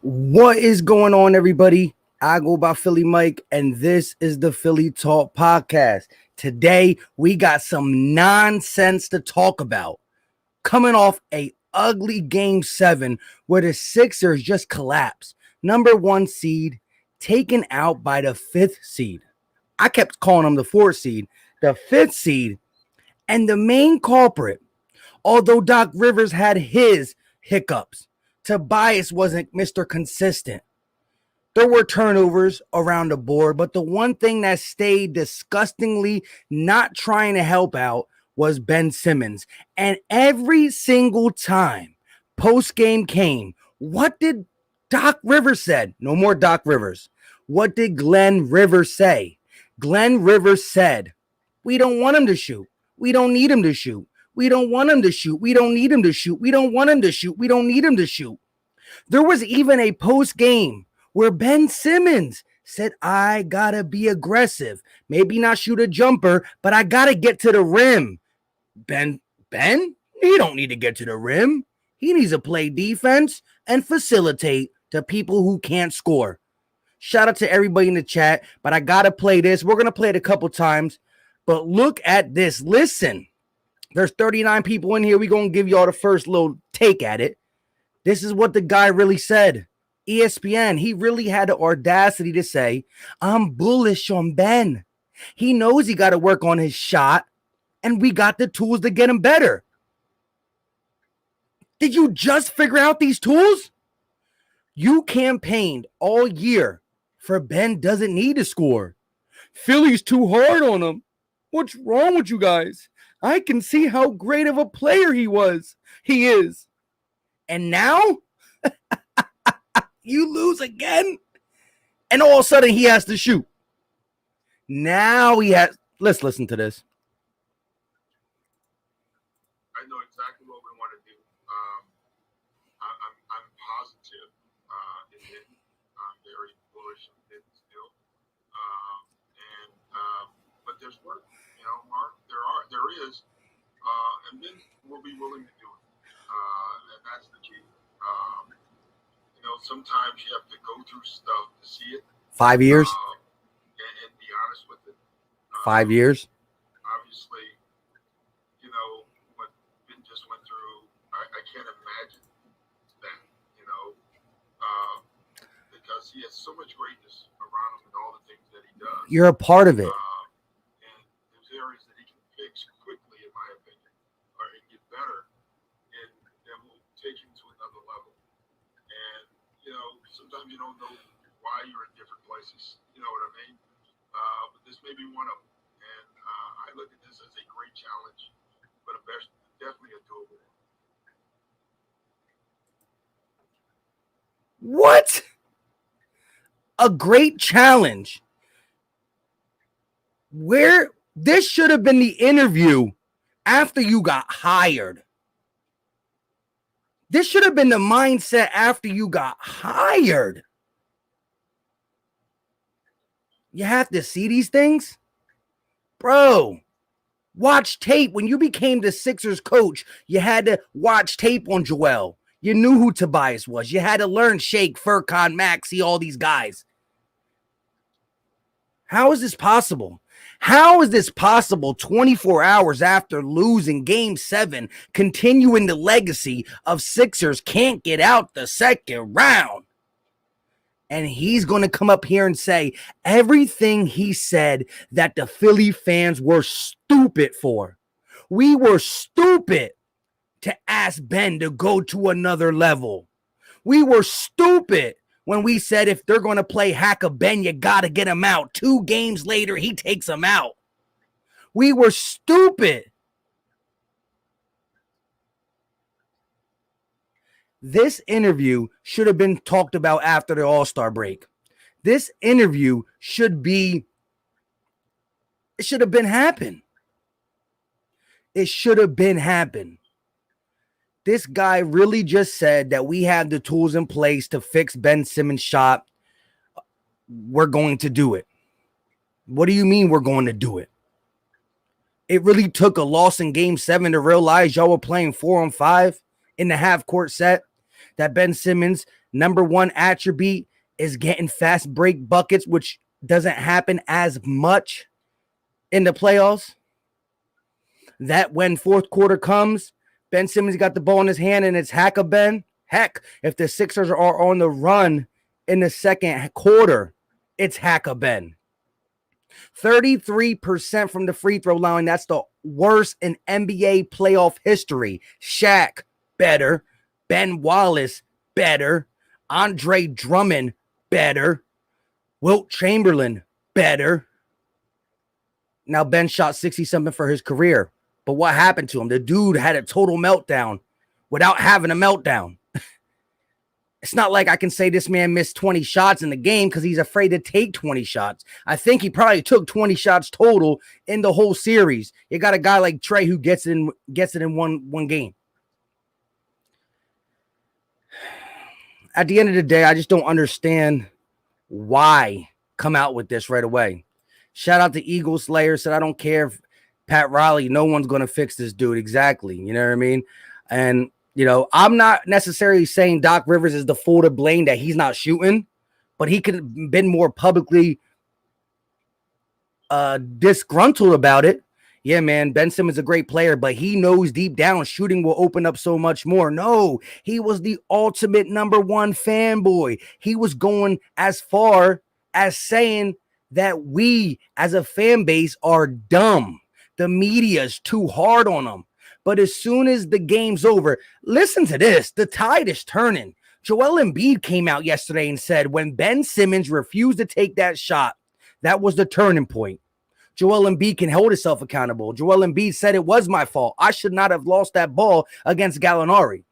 What is going on, everybody? I go by Philly Mike, and this is the Philly Talk Podcast. Today, we got some nonsense to talk about. Coming off a ugly Game 7 where the Sixers just collapsed. Number 1 seed taken out by the 5th seed. I kept calling them the 4th seed. The 5th seed, and the main culprit, although Doc Rivers had his hiccups, Tobias wasn't Mr. Consistent. There were turnovers around the board, but the one thing that stayed disgustingly not trying to help out was Ben Simmons. And every single time post game came, what did Doc Rivers said? No more Doc Rivers. What did Glenn Rivers say? Glenn Rivers said, we don't want him to shoot. We don't need him to shoot. We don't want him to shoot. We don't need him to shoot. We don't want him to shoot. We don't need him to shoot. There was even a post game where Ben Simmons said, I gotta be aggressive. Maybe not shoot a jumper, but I gotta get to the rim. Ben, he don't need to get to the rim. He needs to play defense and facilitate to people who can't score. Shout out to everybody in the chat, but I gotta play this. We're gonna play it a couple times, but look at this. Listen. There's 39 people in here. We're going to give y'all the first little take at it. This is what the guy really said. ESPN, he really had the audacity to say, I'm bullish on Ben. He knows he got to work on his shot, and we got the tools to get him better. Did you just figure out these tools? You campaigned all year for Ben doesn't need to score. Philly's too hard on him. What's wrong with you guys? I can see how great of a player he is. And now you lose again. And all of a sudden he has to shoot. Now let's listen to this. I know exactly what we want to do. I'm positive in it. I'm very bullish on it still. But there's work. Mark, there is, and then we'll be willing to do it, and that's the key. Sometimes you have to go through stuff to see it. 5 years? And be honest with it. 5 years? Obviously, what Ben just went through, I can't imagine that, because he has so much greatness around him and all the things that he does. You're a part of it. Areas that he can fix quickly, in my opinion, or get better, and that will take him to another level. And sometimes you don't know why you're in different places. You know what I mean? But this may be one of them. And I look at this as a great challenge, but definitely a doable one. What? A great challenge. This should have been the interview after you got hired. This should have been the mindset after you got hired. You have to see these things? Bro, watch tape. When you became the Sixers coach, you had to watch tape on Joel. You knew who Tobias was. You had to learn Shake, Furkan, Maxey, all these guys. How is this possible? How is this possible 24 hours after losing Game 7, continuing the legacy of Sixers can't get out the second round? And he's going to come up here and say everything he said that the Philly fans were stupid for. We were stupid to ask Ben to go to another level. We were stupid when we said if they're going to play hack a Ben, you got to get him out. 2 games later, he takes him out. We were stupid. This interview should have been talked about after the All-Star break. This interview should have been happen. It should have been happen. This guy really just said that we have the tools in place to fix Ben Simmons' shot. We're going to do it. What do you mean we're going to do it? It really took a loss in Game 7 to realize y'all were playing 4-on-5 in the half-court set, that Ben Simmons Number one attribute is getting fast break buckets, which doesn't happen as much in the playoffs. That when fourth quarter comes, Ben Simmons got the ball in his hand and it's hack a Ben. Heck, if the Sixers are on the run in the second quarter, it's hack a Ben. 33% from the free throw line. That's the worst in NBA playoff history. Shaq, better. Ben Wallace, better. Andre Drummond, better. Wilt Chamberlain, better. Now, Ben shot 60-something for his career. But what happened to him? The dude had a total meltdown without having a meltdown. It's not like I can say this man missed 20 shots in the game because he's afraid to take 20 shots. I think he probably took 20 shots total in the whole series. You got a guy like Trey who gets it in one game. At the end of the day, I just don't understand why come out with this right away. Shout out to Eagle Slayer, said, I don't care if Pat Riley, no one's going to fix this dude. Exactly. You know what I mean? And, you know, I'm not necessarily saying Doc Rivers is the fool to blame that he's not shooting, but he could have been more publicly disgruntled about it. Yeah, man, Ben Simmons is a great player, but he knows deep down shooting will open up so much more. No, he was the ultimate number one fanboy. He was going as far as saying that we as a fan base are dumb. The media is too hard on them. But as soon as the game's over, listen to this. The tide is turning. Joel Embiid came out yesterday and said when Ben Simmons refused to take that shot, that was the turning point. Joel Embiid can hold himself accountable. Joel Embiid said it was my fault. I should not have lost that ball against Gallinari.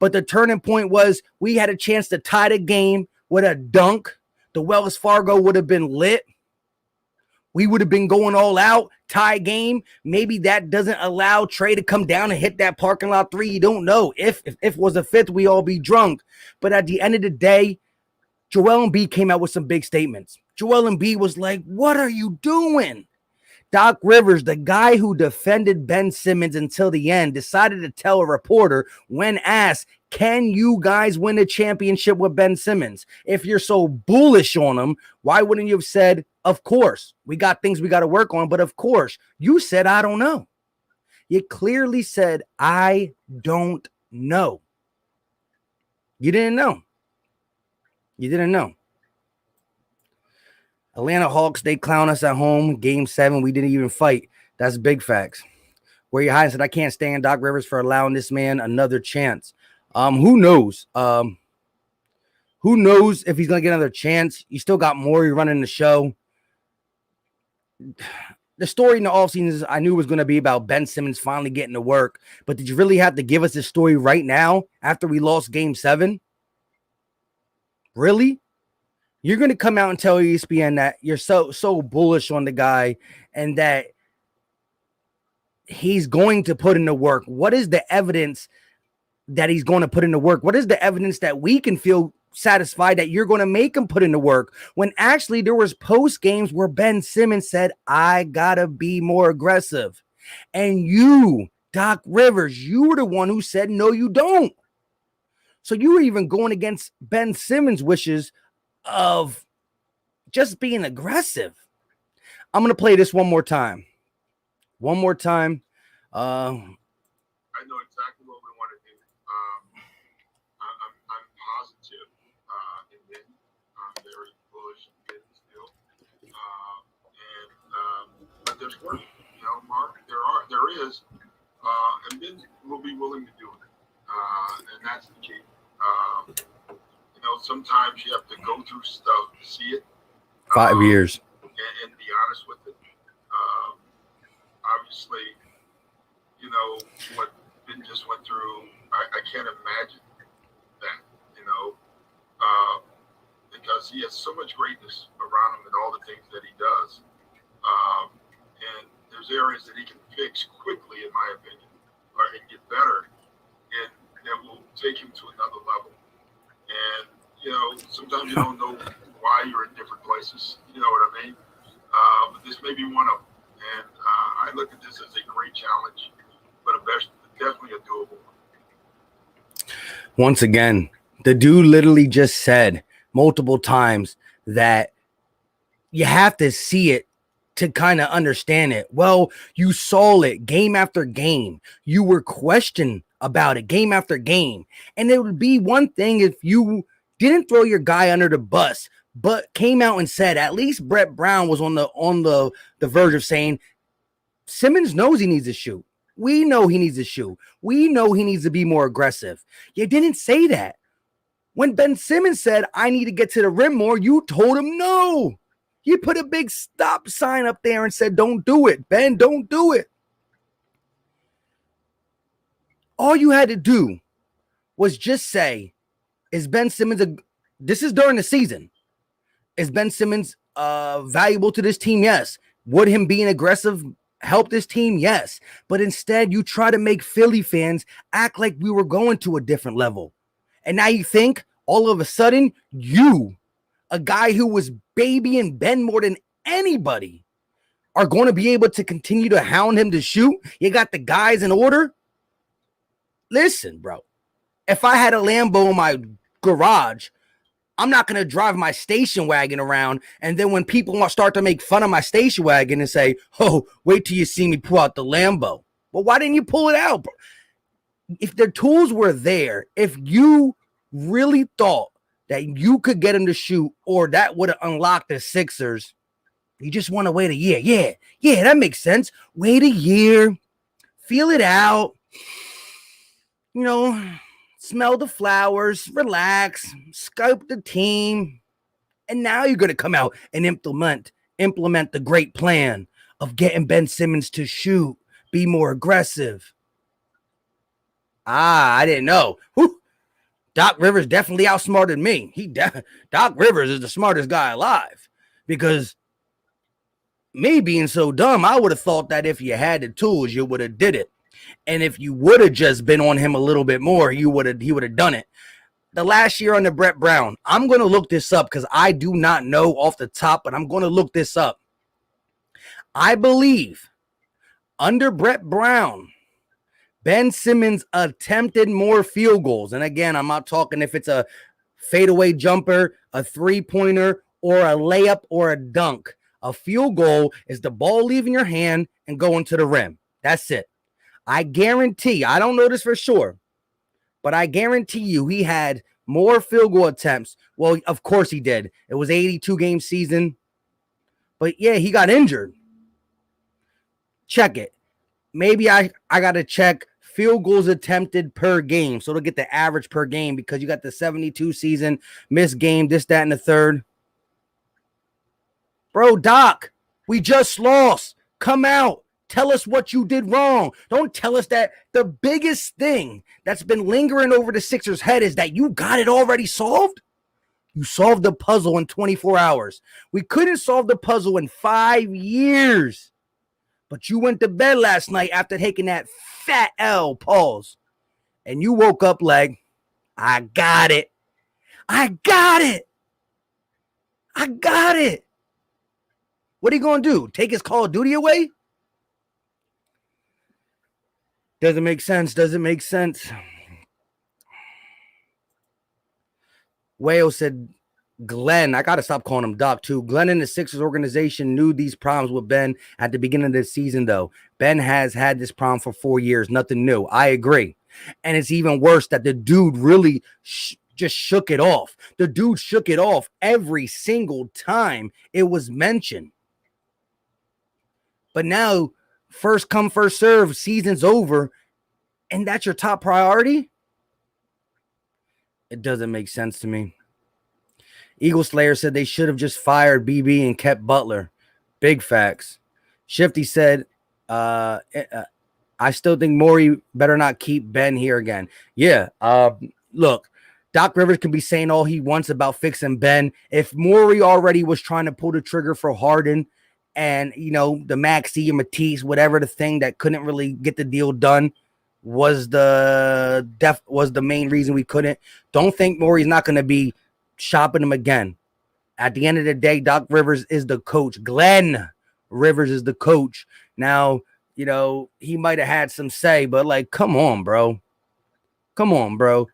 But the turning point was we had a chance to tie the game with a dunk. The Wells Fargo would have been lit. We would have been going all out, tie game. Maybe that doesn't allow Trey to come down and hit that parking lot three. You don't know. If it was a fifth, we all be drunk. But at the end of the day, Joel Embiid came out with some big statements. Joel Embiid was like, what are you doing? Doc Rivers, the guy who defended Ben Simmons until the end, decided to tell a reporter when asked, can you guys win a championship with Ben Simmons? If you're so bullish on him, why wouldn't you have said, of course, we got things we got to work on, but of course, you said, I don't know. You clearly said, I don't know. You didn't know. You didn't know. Atlanta Hawks, they clown us at home. Game 7, we didn't even fight. That's big facts. Where your high said, I can't stand Doc Rivers for allowing this man another chance. Who knows? Who knows if he's going to get another chance? You still got more. You're running the show. The story in the offseason is I knew was going to be about Ben Simmons finally getting to work. But did you really have to give us this story right now after we lost Game 7? Really? You're going to come out and tell ESPN that you're so bullish on the guy and that he's going to put in the work. What is the evidence that he's going to put in the work? What is the evidence that we can feel satisfied that you're going to make him put in the work when actually there was post games where Ben Simmons said, I got to be more aggressive. And you, Doc Rivers, you were the one who said, no, you don't. So you were even going against Ben Simmons' wishes of just being aggressive. I'm going to play this one more time. One more time. I know exactly what we want to do. I'm positive in Ben. I'm very bullish in Ben still. But there's work, you know, Mark. There is, and Ben will be willing to do it. And that's the key. You know, sometimes you have to go through stuff to see it. 5 years. And be honest with it. Obviously, you know, what Ben just went through, I can't imagine that, you know, because he has so much greatness around him and all the things that he does. And there's areas that he can fix quickly, in my opinion, and get better, and that will take him to another level. And, you know, sometimes you don't know why you're in different places, you know what I mean? But this may be one of them. And I look at this as a great challenge, but definitely a doable one. Once again, The dude literally just said multiple times that you have to see it to kind of understand it. Well, you saw it game after game. You were questioned about it game after game. And it would be one thing if you didn't throw your guy under the bus, but came out and said, at least Brett Brown was on the verge of saying, Simmons knows he needs to shoot. We know he needs to shoot. We know he needs to be more aggressive. You didn't say that. When Ben Simmons said, I need to get to the rim more, you told him no. You put a big stop sign up there and said, don't do it, Ben, don't do it. All you had to do was just say, is Ben Simmons, this is during the season. Is Ben Simmons valuable to this team? Yes. Would him being aggressive help this team? Yes. But instead, you try to make Philly fans act like we were going to a different level. And now you think all of a sudden you, a guy who was babying Ben more than anybody, are going to be able to continue to hound him to shoot? You got the guys in order? Listen, bro. If I had a Lambo in my garage, I'm not going to drive my station wagon around. And then when people start to make fun of my station wagon and say, oh, wait till you see me pull out the Lambo. Well, why didn't you pull it out, bro? If the tools were there, if you really thought that you could get him to shoot or that would have unlocked the Sixers, you just want to wait a year. Yeah, that makes sense. Wait a year, feel it out, smell the flowers, relax, scope the team, and now you're going to come out and implement the great plan of getting Ben Simmons to shoot, be more aggressive. I didn't know. Whew. Doc Rivers definitely outsmarted me. Doc Rivers is the smartest guy alive, because me being so dumb, I would have thought that if you had the tools, you would have did it. And if you would have just been on him a little bit more, he would have done it. The last year under Brett Brown, I'm going to look this up because I do not know off the top, but I'm going to look this up. I believe under Brett Brown, Ben Simmons attempted more field goals. And again, I'm not talking if it's a fadeaway jumper, a three-pointer, or a layup or a dunk. A field goal is the ball leaving your hand and going to the rim. That's it. I guarantee, I don't know this for sure, but I guarantee you he had more field goal attempts. Well, of course he did. It was an 82-game season. But yeah, he got injured. Check it. Maybe I got to check field goals attempted per game. So to get the average per game, because you got the 72 season, missed game, this, that, and the third. Bro, Doc, we just lost. Come out. Tell us what you did wrong. Don't tell us that the biggest thing that's been lingering over the Sixers' head is that you got it already solved. You solved the puzzle in 24 hours. We couldn't solve the puzzle in 5 years. But you went to bed last night after taking that fat L, pause. And you woke up like, I got it. I got it. I got it. What are you going to do? Take his Call of Duty away? Doesn't make sense. Doesn't make sense. Whale said, Glenn, I got to stop calling him Doc too. Glenn and the Sixers organization knew these problems with Ben at the beginning of the season, though. Ben has had this problem for 4 years. Nothing new. I agree. And it's even worse that the dude really just shook it off. The dude shook it off every single time it was mentioned. But now, first come, first serve, season's over, and that's your top priority? It doesn't make sense to me. Eagle Slayer said they should have just fired BB and kept Butler. Big facts. Shifty said, I still think Morey better not keep Ben here again. Yeah, look, Doc Rivers can be saying all he wants about fixing Ben. If Morey already was trying to pull the trigger for Harden and, the Maxey and Matisse, whatever the thing that couldn't really get the deal done was the main reason we couldn't, don't think Morey's not going to be shopping him again. At the end of the day, Doc Rivers is the coach. Glenn Rivers is the coach. Now, he might have had some say, but come on, bro. Come on, bro.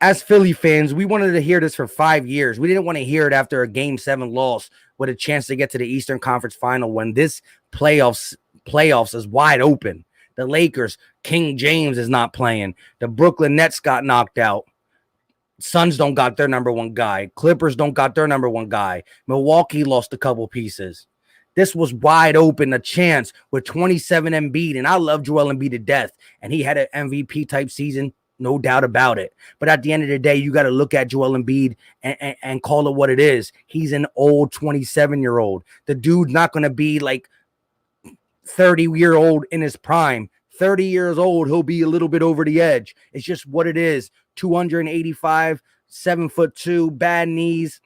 as Philly fans, we wanted to hear this for 5 years. We didn't want to hear it after a Game 7 loss with a chance to get to the Eastern Conference Final when this playoffs is wide open. The Lakers, King James is not playing. The Brooklyn Nets got knocked out. Suns don't got their number one guy. Clippers don't got their number one guy. Milwaukee lost a couple pieces. This was wide open, a chance with 27 Embiid, and I love Joel Embiid to death, and he had an MVP type season, no doubt about it. But at the end of the day, you got to look at Joel Embiid and call it what it is. He's an old 27-year-old. The dude's not going to be like 30-year-old in his prime. 30 years old, he'll be a little bit over the edge. It's just what it is. 285, 7'2", bad knees.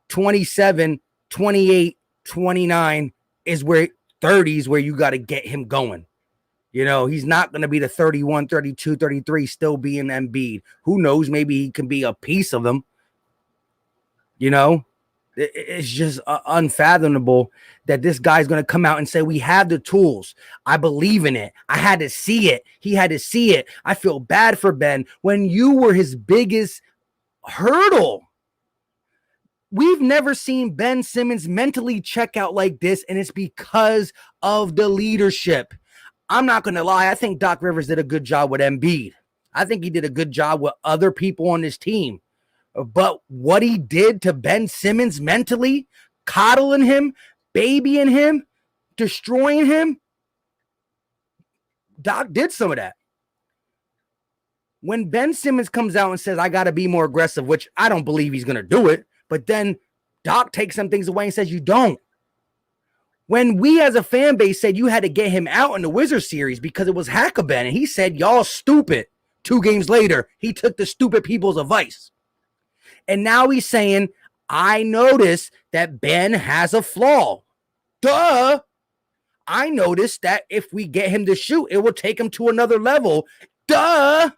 27, 28, 29 is where 30s where you got to get him going. You know, he's not going to be the 31, 32, 33 still being Embiid. Who knows? Maybe he can be a piece of them. You know, it's just unfathomable that this guy's going to come out and say, we have the tools. I believe in it. I had to see it. He had to see it. I feel bad for Ben when you were his biggest hurdle. We've never seen Ben Simmons mentally check out like this, and it's because of the leadership. I'm not going to lie. I think Doc Rivers did a good job with Embiid. I think he did a good job with other people on his team. But what he did to Ben Simmons mentally, coddling him, babying him, destroying him, Doc did some of that. When Ben Simmons comes out and says, I got to be more aggressive, which I don't believe he's going to do it, but then Doc takes some things away and says, you don't. When we as a fan base said you had to get him out in the Wizards series because it was Hackabin, and he said, y'all stupid. 2 games later, he took the stupid people's advice. And now he's saying, I noticed that Ben has a flaw. Duh. I noticed that if we get him to shoot, it will take him to another level. Duh.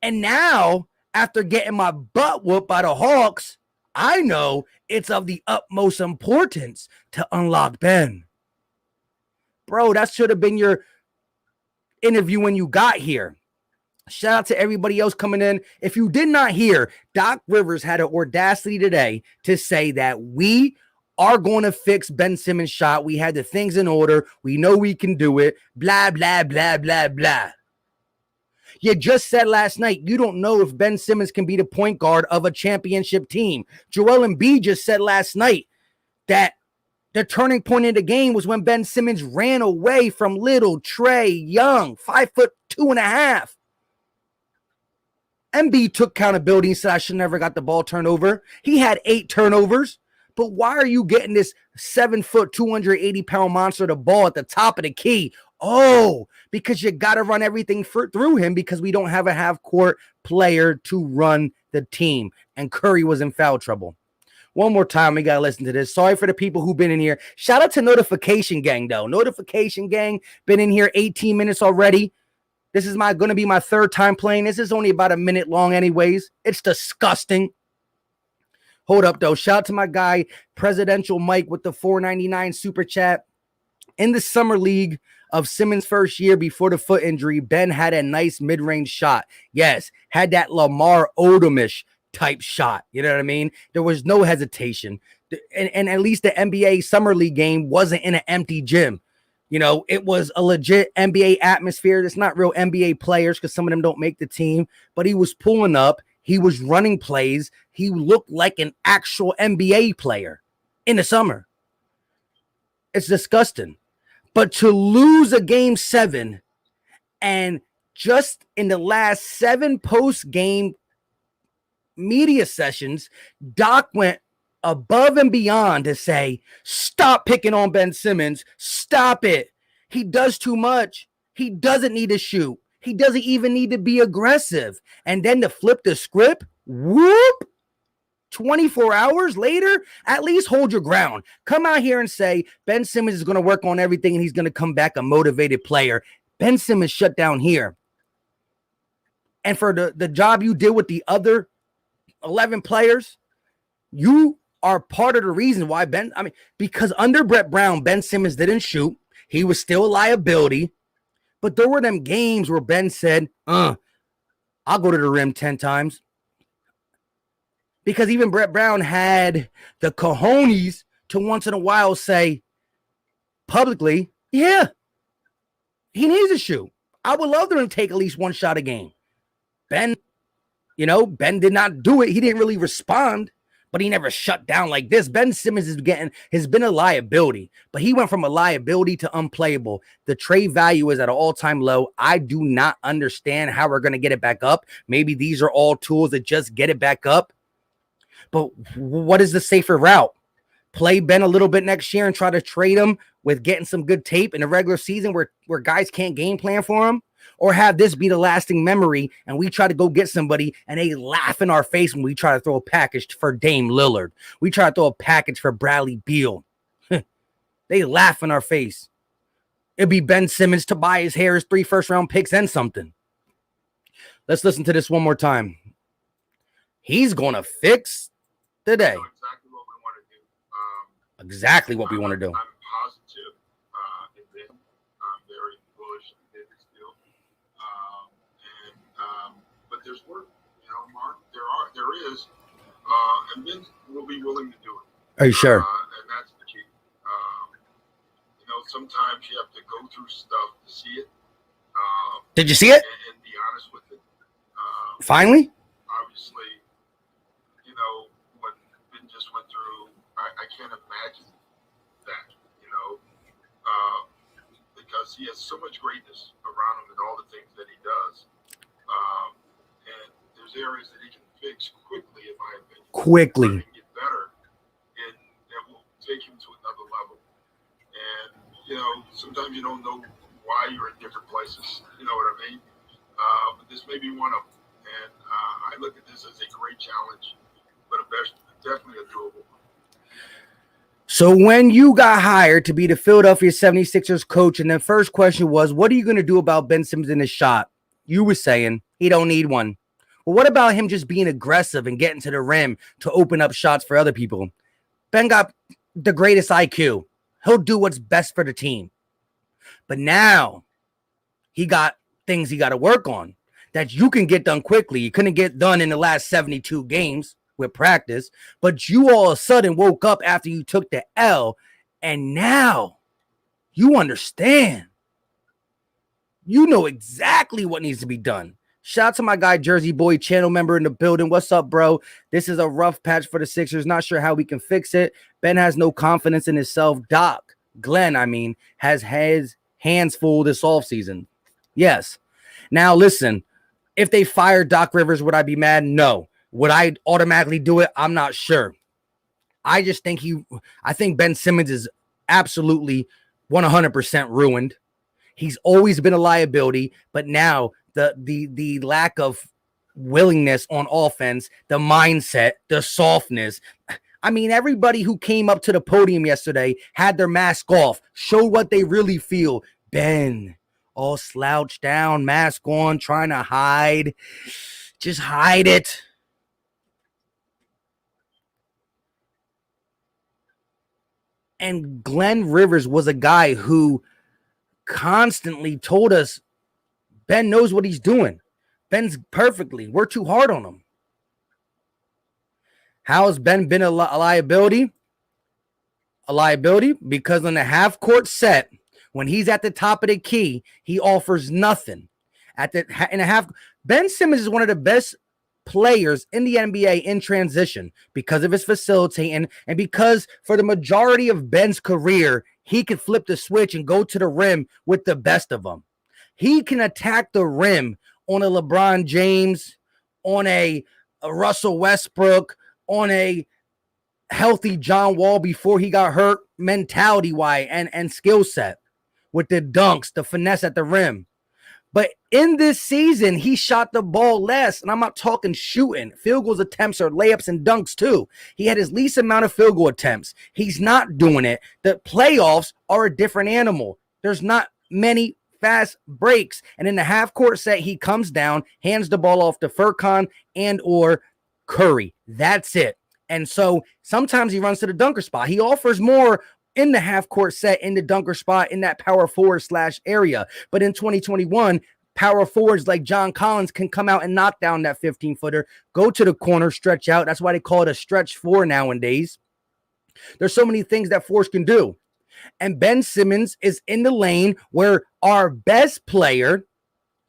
And now, after getting my butt whooped by the Hawks, I know it's of the utmost importance to unlock Ben. Bro, that should have been your interview when you got here. Shout out to everybody else coming in. If you did not hear, Doc Rivers had an audacity today to say that we are going to fix Ben Simmons' shot. We had the things in order. We know we can do it. Blah, blah, blah, blah, blah. You just said last night you don't know if Ben Simmons can be the point guard of a championship team. Joel Embiid just said last night that the turning point in the game was when Ben Simmons ran away from little Trae Young, 5'2.5". Embiid took accountability and said, I should never got the ball turned over. He had 8 turnovers. But why are you getting this 7 foot, 280-pound monster the ball at the top of the key? Oh, because you got to run everything through him because we don't have a half-court player to run the team. And Curry was in foul trouble. One more time, we got to listen to this. Sorry for the people who've been in here. Shout out to Notification Gang, though. Notification Gang, been in here 18 minutes already. This is going to be my 3rd time playing. This is only about a minute long anyways. It's disgusting. Hold up, though. Shout out to my guy, Presidential Mike, with the $4.99 super chat. In the summer league of Simmons' first year before the foot injury, Ben had a nice mid-range shot. Yes, had that Lamar Odom-ish type shot. You know what I mean? There was no hesitation. And at least the NBA summer league game wasn't in an empty gym. You know, it was a legit NBA atmosphere. It's not real NBA players because some of them don't make the team. But he was pulling up. He was running plays. He looked like an actual NBA player in the summer. It's disgusting. But to lose a game 7 and just in the last 7 post-game media sessions, Doc went above and beyond to say, stop picking on Ben Simmons. Stop it. He does too much. He doesn't need to shoot. He doesn't even need to be aggressive. And then to flip the script, whoop, 24 hours later, at least hold your ground. Come out here and say, Ben Simmons is going to work on everything and he's going to come back a motivated player. Ben Simmons shut down here. And for the job you did with the other 11 players, you are part of the reason why because under Brett Brown, Ben Simmons didn't shoot. He was still a liability. But there were them games where Ben said, I'll go to the rim 10 times. Because even Brett Brown had the cojones to once in a while say publicly, yeah, he needs to shoot. I would love to take at least one shot a game. Ben did not do it. He didn't really respond, but he never shut down like this. Ben Simmons has been a liability, but he went from a liability to unplayable. The trade value is at an all-time low. I do not understand how we're going to get it back up. Maybe these are all tools that just get it back up. But what is the safer route? Play Ben a little bit next year and try to trade him with getting some good tape in the regular season where guys can't game plan for him? Or have this be the lasting memory and we try to go get somebody and they laugh in our face when we try to throw a package for Dame Lillard. We try to throw a package for Bradley Beal. They laugh in our face. It'd be Ben Simmons, Tobias Harris, 3 first-round picks and something. Let's listen to this one more time. He's going to fix today. Exactly what we want to do. Exactly what we want to do. I'm positive in this. I'm very bullish in this deal. But there's work, Mark. There is, and Ben will be willing to do it. Are you sure? And that's the key. Sometimes you have to go through stuff to see it. Did you see it? And be honest with it. Finally? Obviously, what Ben just went through, I can't imagine that, because he has so much greatness around him and all the things that he does. And there's areas that he can fix quickly, in my opinion. Quickly. And get better, and that will take him to another level. And, sometimes you don't know why you're in different places. You know what I mean? But this may be one of them. And I look at this as a great challenge, but definitely a doable one. So when you got hired to be the Philadelphia 76ers coach, and the first question was, what are you going to do about Ben Simmons in his shot? You were saying he don't need one. Well, what about him just being aggressive and getting to the rim to open up shots for other people? Ben got the greatest IQ. He'll do what's best for the team. But now he got things he got to work on that you can get done quickly. You couldn't get done in the last 72 games with practice, but you all of a sudden woke up after you took the L, and now you understand. You know exactly what needs to be done. Shout out to my guy, Jersey Boy, channel member in the building. What's up, bro? This is a rough patch for the Sixers. Not sure how we can fix it. Ben has no confidence in himself. Glenn, has his hands full this offseason. Yes. Now, listen, if they fired Doc Rivers, would I be mad? No. Would I automatically do it? I'm not sure. I just think I think Ben Simmons is absolutely 100% ruined. He's always been a liability, but now the lack of willingness on offense, the mindset, the softness. Everybody who came up to the podium yesterday had their mask off, showed what they really feel. Ben, all slouched down, mask on, trying to hide. Just hide it. And Glenn Rivers was a guy who constantly told us, Ben knows what he's doing. Ben's perfectly. We're too hard on him. How has Ben been a liability? A liability because in the half-court set, when he's at the top of the key, he offers nothing. Ben Simmons is one of the best players in the NBA in transition because of his facilitating and because for the majority of Ben's career, he could flip the switch and go to the rim with the best of them. He can attack the rim on a LeBron James, on a Russell Westbrook, on a healthy John Wall before he got hurt, mentality-wise and skill set with the dunks, the finesse at the rim. But in this season, he shot the ball less, and I'm not talking shooting. Field goals attempts are layups and dunks too. He had his least amount of field goal attempts. He's not doing it. The playoffs are a different animal. There's not many fast breaks. And in the half-court set, he comes down, hands the ball off to Furkan and or Curry. That's it. And so sometimes he runs to the dunker spot. He offers more in the half-court set, in the dunker spot, in that power forward / area. But in 2021, power forwards like John Collins can come out and knock down that 15-footer, go to the corner, stretch out. That's why they call it a stretch four nowadays. There's so many things that forwards can do. And Ben Simmons is in the lane where our best player,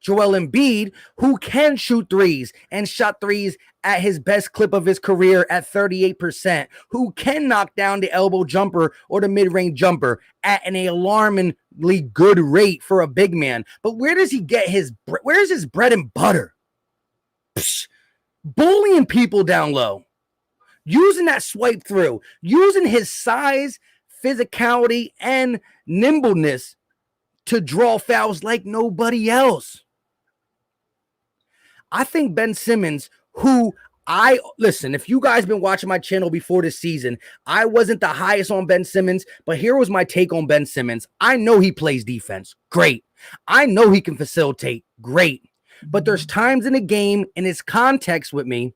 Joel Embiid, who can shoot threes and shot threes at his best clip of his career at 38%, who can knock down the elbow jumper or the mid-range jumper at an alarmingly good rate for a big man. But where does he get where's his bread and butter? Psh, bullying people down low, using that swipe through, using his size, physicality, and nimbleness to draw fouls like nobody else. I think Ben Simmons, listen, if you guys been watching my channel before this season, I wasn't the highest on Ben Simmons, but here was my take on Ben Simmons. I know he plays defense. Great. I know he can facilitate. Great. But there's times in the game, in its context with me,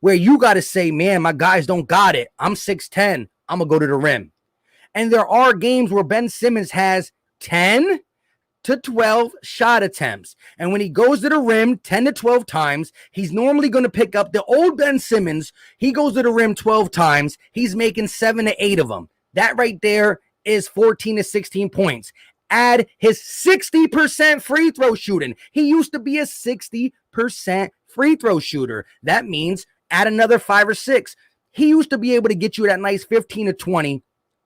where you got to say, man, my guys don't got it. I'm 6'10". I'm going to go to the rim. And there are games where Ben Simmons has 10 to 12 shot attempts. And when he goes to the rim 10 to 12 times, he's normally going to pick up the old Ben Simmons. He goes to the rim 12 times. He's making 7 to 8 of them. That right there is 14 to 16 points. Add his 60% free throw shooting. He used to be a 60% free throw shooter. That means add another 5 or 6. He used to be able to get you that nice 15 to 20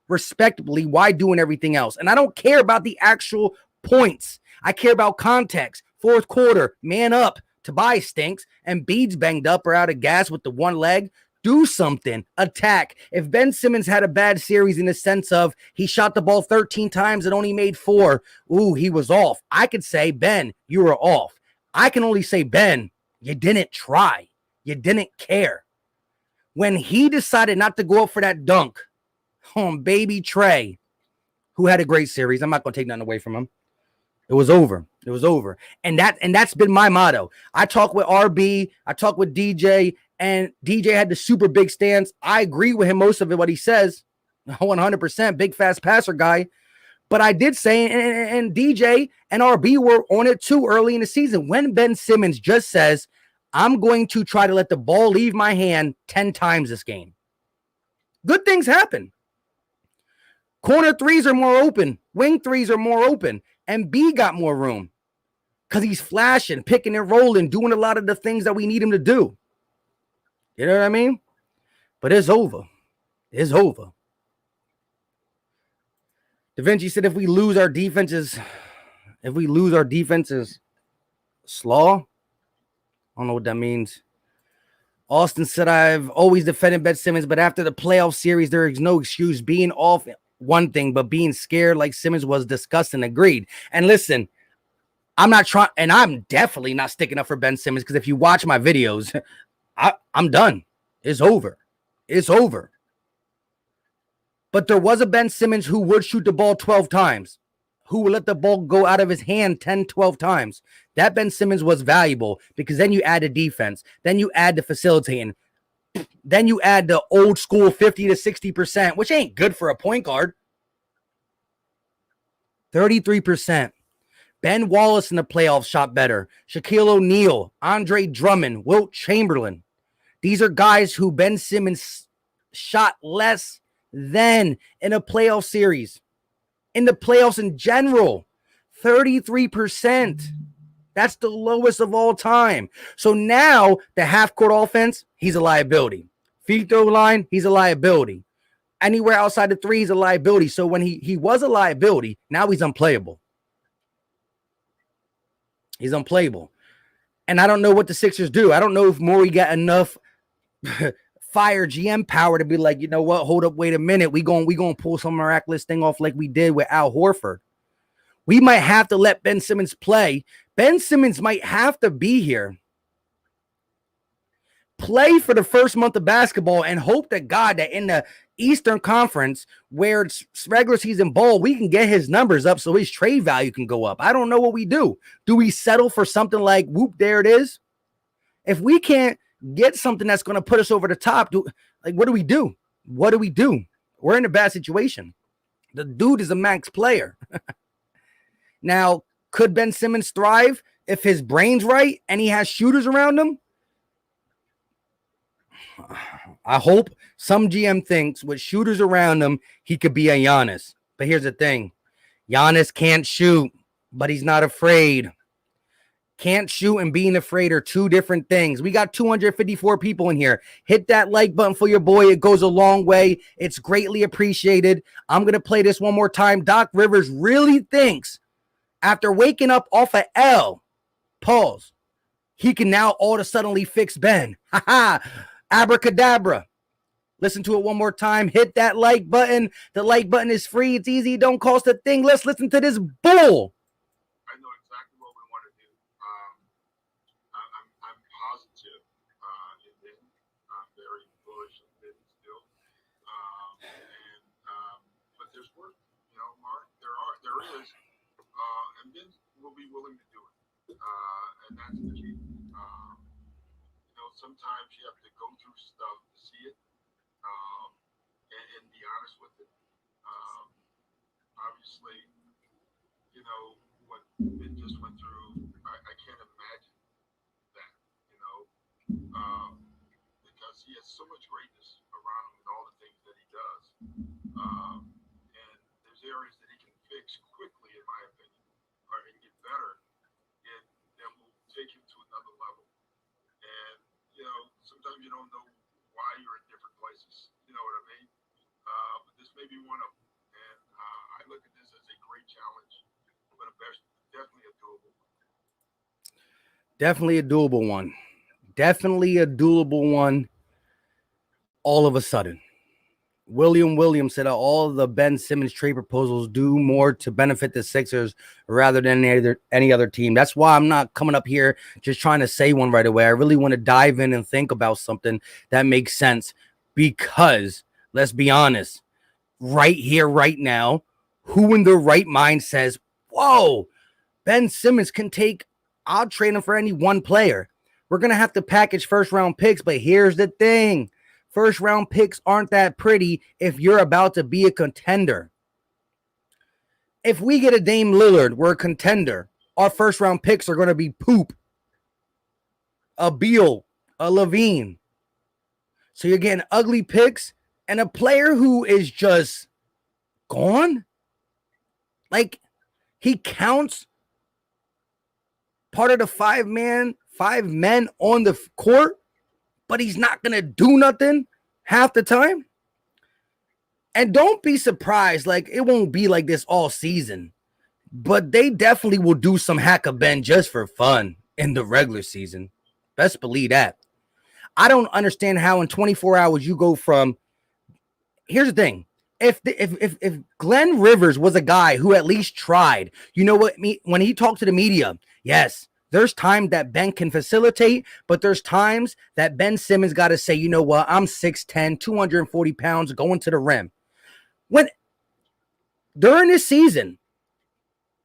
respectably while doing everything else. And I don't care about the actual points. I care about context. Fourth quarter, man up. Tobias stinks. And Embiid's banged up or out of gas with the one leg. Do something. Attack. If Ben Simmons had a bad series in the sense of he shot the ball 13 times and only made 4, ooh, he was off. I could say, Ben, you were off. I can only say, Ben, you didn't try. You didn't care. When he decided not to go up for that dunk on baby Trey, who had a great series, I'm not going to take nothing away from him. It was over. It was over. And that's been my motto. I talk with RB. I talk with DJ. And DJ had the super big stance. I agree with him, most of it, what he says. 100%. Big, fast passer guy. But I did say, and DJ and RB were on it too early in the season. When Ben Simmons just says, I'm going to try to let the ball leave my hand 10 times this game, good things happen. Corner threes are more open. Wing threes are more open. And B got more room because he's flashing, picking and rolling, doing a lot of the things that we need him to do. You know what I mean? But it's over. It's over. Da Vinci said if we lose our defenses slaw. I don't know what that means. Austin said, I've always defended Ben Simmons, but after the playoff series, there is no excuse. Being off one thing, but being scared like Simmons was disgusting. Agreed. And listen, I'm not trying, and I'm definitely not sticking up for Ben Simmons because if you watch my videos, I'm done. It's over. It's over. But there was a Ben Simmons who would shoot the ball 12 times, who would let the ball go out of his hand 10, 12 times. That Ben Simmons was valuable because then you add the defense, then you add the facilitating, then you add the old school 50 to 60%, which ain't good for a point guard. 33%. Ben Wallace in the playoffs shot better. Shaquille O'Neal, Andre Drummond, Wilt Chamberlain. These are guys who Ben Simmons shot less than in a playoff series. In the playoffs in general, 33%. That's the lowest of all time. So now the half-court offense, he's a liability. Free throw line, he's a liability. Anywhere outside the three, he's a liability. So when he was a liability, now he's unplayable. He's unplayable. And I don't know what the Sixers do. I don't know if Morey got enough fire GM power to be like, you know what, hold up, wait a minute. We gonna pull some miraculous thing off like we did with Al Horford. We might have to let Ben Simmons play. Ben Simmons might have to be here, play for the first month of basketball, and hope to God that in the Eastern Conference, where it's regular season ball, we can get his numbers up so his trade value can go up. I don't know what we do. Do we settle for something like, whoop, there it is? If we can't get something that's going to put us over the top, what do we do? What do we do? We're in a bad situation. The dude is a max player. Now, could Ben Simmons thrive if his brain's right and he has shooters around him, I hope some GM thinks with shooters around him, he could be a Giannis. But here's the thing. Giannis can't shoot, but he's not afraid. Can't shoot and being afraid are two different things. We got 254 people in here. Hit that like button for your boy. It goes a long way. It's greatly appreciated. I'm going to play this one more time. Doc Rivers really thinks after waking up off a L, pause, he can now all of a sudden fix Ben. Ha ha. Abracadabra. Listen to it one more time. Hit that like button. The like button is free. It's easy. Don't cost a thing. Let's listen to this bull. I know exactly what we want to do. I'm positive in Ben. I'm very bullish in Ben still. But there's work, Mark. There is, and Ben will be willing to do it. And that's the key. Sometimes you have to go through stuff to see it, and be honest with it. Obviously, what Ben just went through, I can't imagine that, because he has so much greatness around him and all the things that he does. And there's areas that he can fix quickly, in my opinion, and get better, and that will take him to another level. And, sometimes you don't know why you're in different places. You know what I mean? But this may be one of them. And I look at this as a great challenge, but definitely a doable one. Definitely a doable one. Definitely a doable one. All of a sudden, William Williams said all of the Ben Simmons trade proposals do more to benefit the Sixers rather than any other team. That's why I'm not coming up here just trying to say one right away. I really want to dive in and think about something that makes sense because, let's be honest, right here, right now, who in their right mind says, whoa, Ben Simmons can take, I'll trade him for any one player. We're going to have to package first-round picks, but here's the thing. First-round picks aren't that pretty if you're about to be a contender. If we get a Dame Lillard, we're a contender. Our first-round picks are going to be poop. A Beal, a Levine. So you're getting ugly picks and a player who is just gone. Like, he counts part of the five men on the court, but he's not going to do nothing half the time. And don't be surprised, like, it won't be like this all season, but they definitely will do some hack of Ben just for fun in the regular season. Best believe that. I don't understand how in 24 hours you go from, here's the thing. If Glenn Rivers was a guy who at least tried, you know what, when he talked to the media, yes, there's time that Ben can facilitate, but there's times that Ben Simmons got to say, you know what, I'm 6'10", 240 pounds going to the rim. When during this season,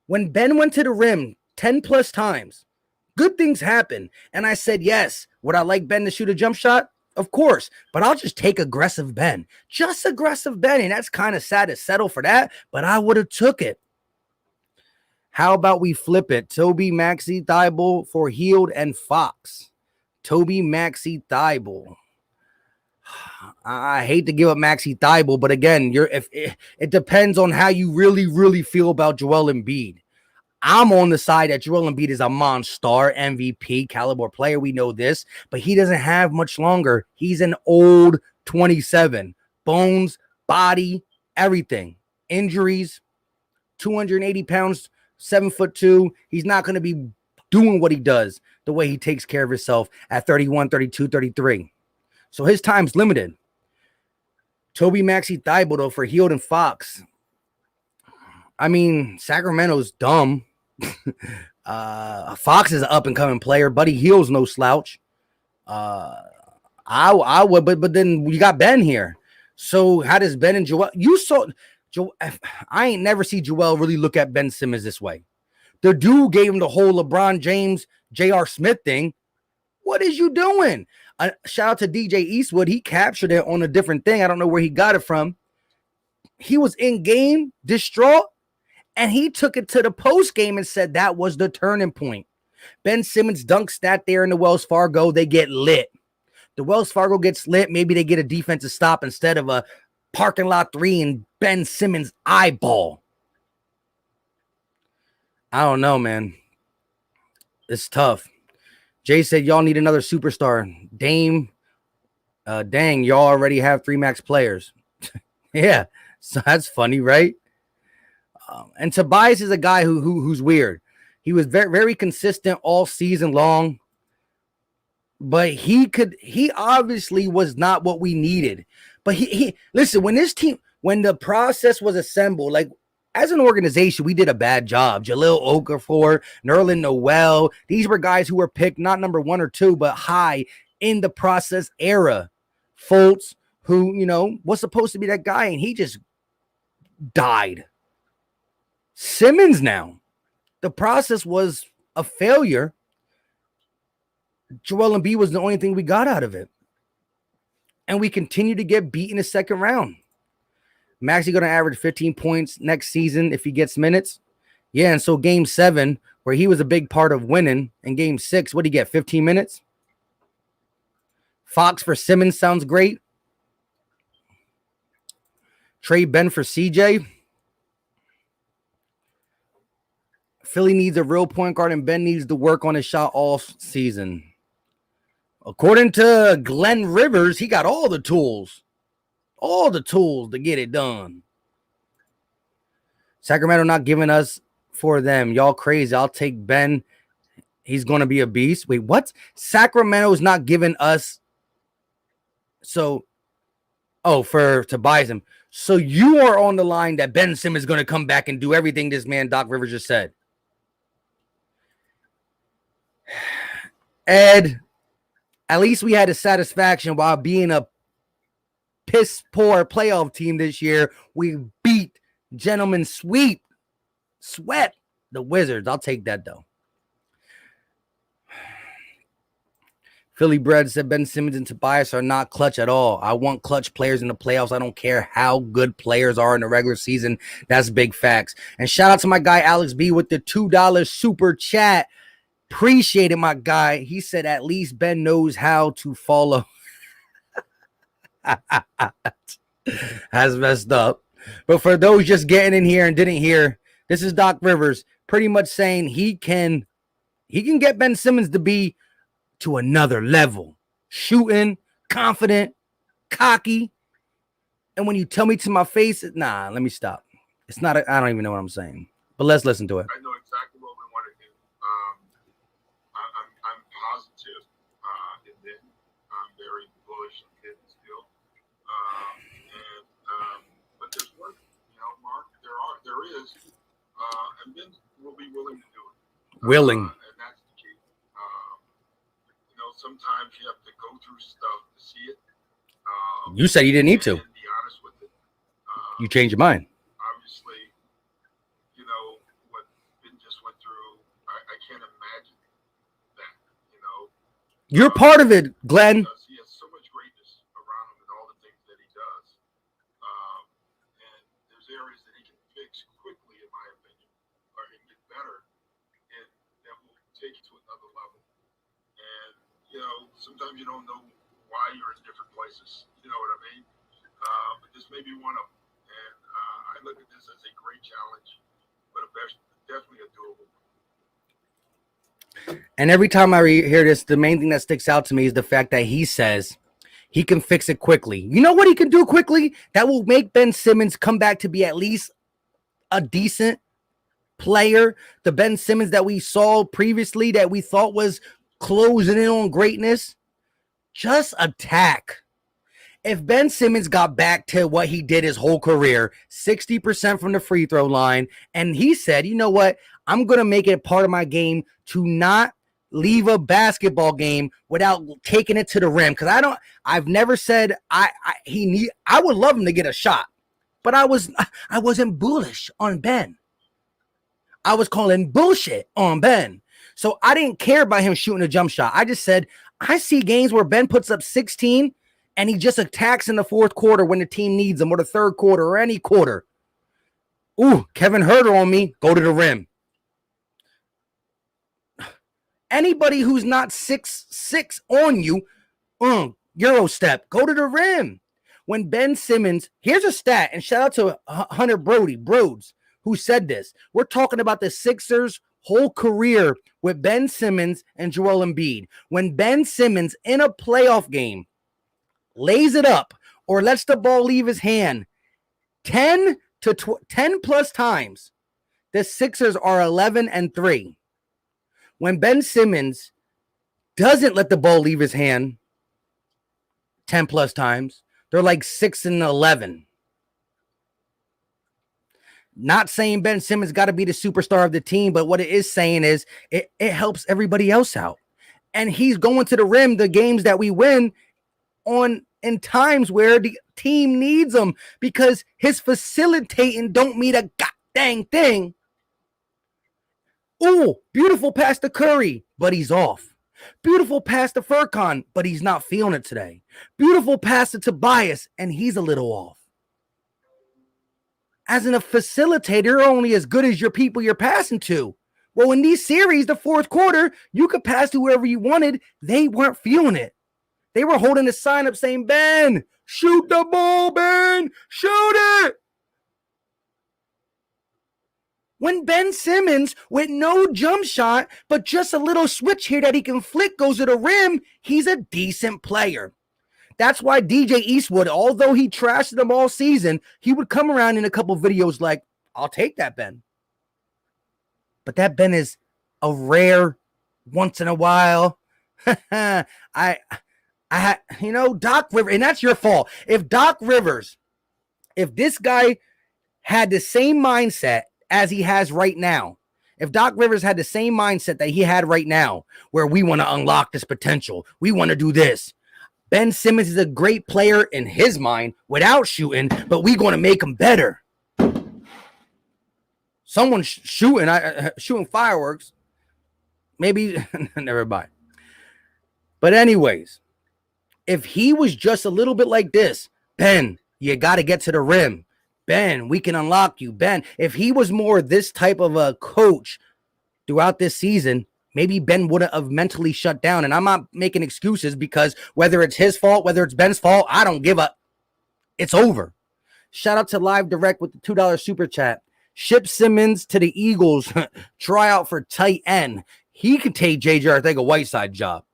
when Ben went to the rim 10 plus times, good things happen. And I said, yes, would I like Ben to shoot a jump shot? Of course, but I'll just take aggressive Ben. Just aggressive Ben, and that's kind of sad to settle for that, but I would have took it. How about we flip it? Toby, Maxey, Thibault for Hield and Fox. Toby, Maxey, Thibault. I hate to give up Maxey Thibault, but again, it depends on how you really feel about Joel Embiid. I'm on the side that Joel Embiid is a monster, MVP, caliber player. We know this, but he doesn't have much longer. He's an old 27. Bones, body, everything. Injuries, 280 pounds, 7'2". He's not going to be doing what he does the way he takes care of himself at 31, 32, 33. So his time's limited. Toby, Maxey, Thibault, though, for Hield and Fox. I mean, Sacramento's dumb. Fox is an up-and-coming player. Buddy Hield's no slouch. I would, but then we got Ben here. So how does Ben and Joel? You saw Joel. I ain't never see Joel really look at Ben Simmons this way. The dude gave him the whole LeBron James, J.R. Smith thing. What is you doing? Shout out to DJ Eastwood. He captured it on a different thing. I don't know where he got it from. He was in game, distraught, and he took it to the post game and said that was the turning point. Ben Simmons dunks stat there in the Wells Fargo. They get lit. The Wells Fargo gets lit. Maybe they get a defensive stop instead of a parking lot three and Ben Simmons eyeball. I don't know, man. It's tough. Jay said y'all need another superstar. Dame, dang, y'all already have 3 max players. Yeah, so that's funny, right? And Tobias is a guy who's weird. He was very, very consistent all season long, but he obviously was not what we needed. But he listen, when the process was assembled, like as an organization, we did a bad job. Jahlil Okafor, Nerlens Noel, these were guys who were picked not number 1 or 2, but high in the process era. Fultz, who, was supposed to be that guy, and he just died. Simmons now. The process was a failure. Joel Embiid was the only thing we got out of it. And we continue to get beat in the second round. Maxey going to average 15 points next season if he gets minutes. Yeah, and so game 7, where he was a big part of winning, and game 6, what did he get, 15 minutes? Fox for Simmons sounds great. Trade Ben for CJ. Philly needs a real point guard, and Ben needs to work on his shot all season. According to Glenn Rivers, he got all the tools to get it done. Sacramento not giving us for them. Y'all crazy. I'll take Ben. He's going to be a beast. Wait, what? Sacramento's not giving us. So, to buy him. So you are on the line that Ben Simmons is going to come back and do everything this man Doc Rivers just said. Ed, at least we had a satisfaction while being a piss poor playoff team this year. We beat swept the Wizards. I'll take that though. Philly Bread said Ben Simmons and Tobias are not clutch at all. I want clutch players in the playoffs. I don't care how good players are in the regular season. That's big facts. And shout out to my guy Alex B with the $2 super chat. Appreciate it, my guy. He said at least Ben knows how to follow. Has messed up. But for those just getting in here and didn't hear, this is Doc Rivers pretty much saying he can get Ben Simmons to be to another level. Shooting, confident, cocky. And when you tell me to my face, let me stop. It's not, I don't even know what I'm saying. But let's listen to it. I know exactly what we want to do. I'm positive in that. I'm very bullish in it still. But there's work, Mark. There is. And Ben will be willing to do it. Willing. And that's the key. Sometimes you have to go through stuff to see it. You said you didn't need to. Be honest with it. You changed your mind. Obviously, what Ben just went through, I can't imagine that, You're part of it, Glenn. He has so much greatness around him and all the things that he does. And there's areas that he can fix quickly, in my opinion, or he can get better, and that will take you to another level. And, sometimes you don't know why you're in different places. You know what I mean? But this may be one of them. And I look at this as a great challenge, but definitely a doable. And every time I hear this, the main thing that sticks out to me is the fact that he says he can fix it quickly. You know what he can do quickly? That will make Ben Simmons come back to be at least a decent player. The Ben Simmons that we saw previously that we thought was closing in on greatness. Just attack. If Ben Simmons got back to what he did his whole career, 60% from the free throw line, and he said, you know what? I'm going to make it a part of my game to not leave a basketball game without taking it to the rim. Because I've never said I would love him to get a shot, but I wasn't bullish on Ben. I was calling bullshit on Ben. So I didn't care about him shooting a jump shot. I just said, I see games where Ben puts up 16 and he just attacks in the fourth quarter when the team needs him, or the third quarter, or any quarter. Ooh, Kevin Huerter on me. Go to the rim. Anybody who's not 6'6" on you, Euro step, go to the rim. When Ben Simmons, here's a stat, and shout out to Hunter Broads, who said this. We're talking about the Sixers' whole career with Ben Simmons and Joel Embiid. When Ben Simmons in a playoff game lays it up or lets the ball leave his hand 10 plus times, the Sixers are 11-3. When Ben Simmons doesn't let the ball leave his hand 10 plus times, they're like 6-11. Not saying Ben Simmons got to be the superstar of the team, but what it is saying is it helps everybody else out. And he's going to the rim, the games that we win on in times where the team needs him, because his facilitating don't mean a goddamn thing. Ooh, beautiful pass to Curry, but he's off. Beautiful pass to Furkan, but he's not feeling it today. Beautiful pass to Tobias, and he's a little off. As a facilitator, you're only as good as your people you're passing to. Well, in these series, the fourth quarter, you could pass to whoever you wanted. They weren't feeling it. They were holding the sign up saying, Ben, shoot the ball, Ben, shoot it. When Ben Simmons, with no jump shot, but just a little switch here that he can flick, goes to the rim, he's a decent player. That's why DJ Eastwood, although he trashed them all season, he would come around in a couple videos like, I'll take that Ben. But that Ben is a rare once in a while. Doc Rivers, and that's your fault. If Doc Rivers, if this guy had the same mindset as he has right now, if Doc Rivers had the same mindset that he had right now, where we want to unlock this potential, we want to do this. Ben Simmons is a great player in his mind without shooting, but we're going to make him better. Someone's shooting fireworks. Maybe, never mind. But anyways, if he was just a little bit like this, Ben, you got to get to the rim. Ben, we can unlock you. Ben, if he was more this type of a coach throughout this season, maybe Ben wouldn't have mentally shut down. And I'm not making excuses, because whether it's his fault, whether it's Ben's fault, I don't give up. It's over. Shout out to Live Direct with the $2 super chat. Ship Simmons to the Eagles. Try out for tight end. He can take JJ Arcega-Whiteside job.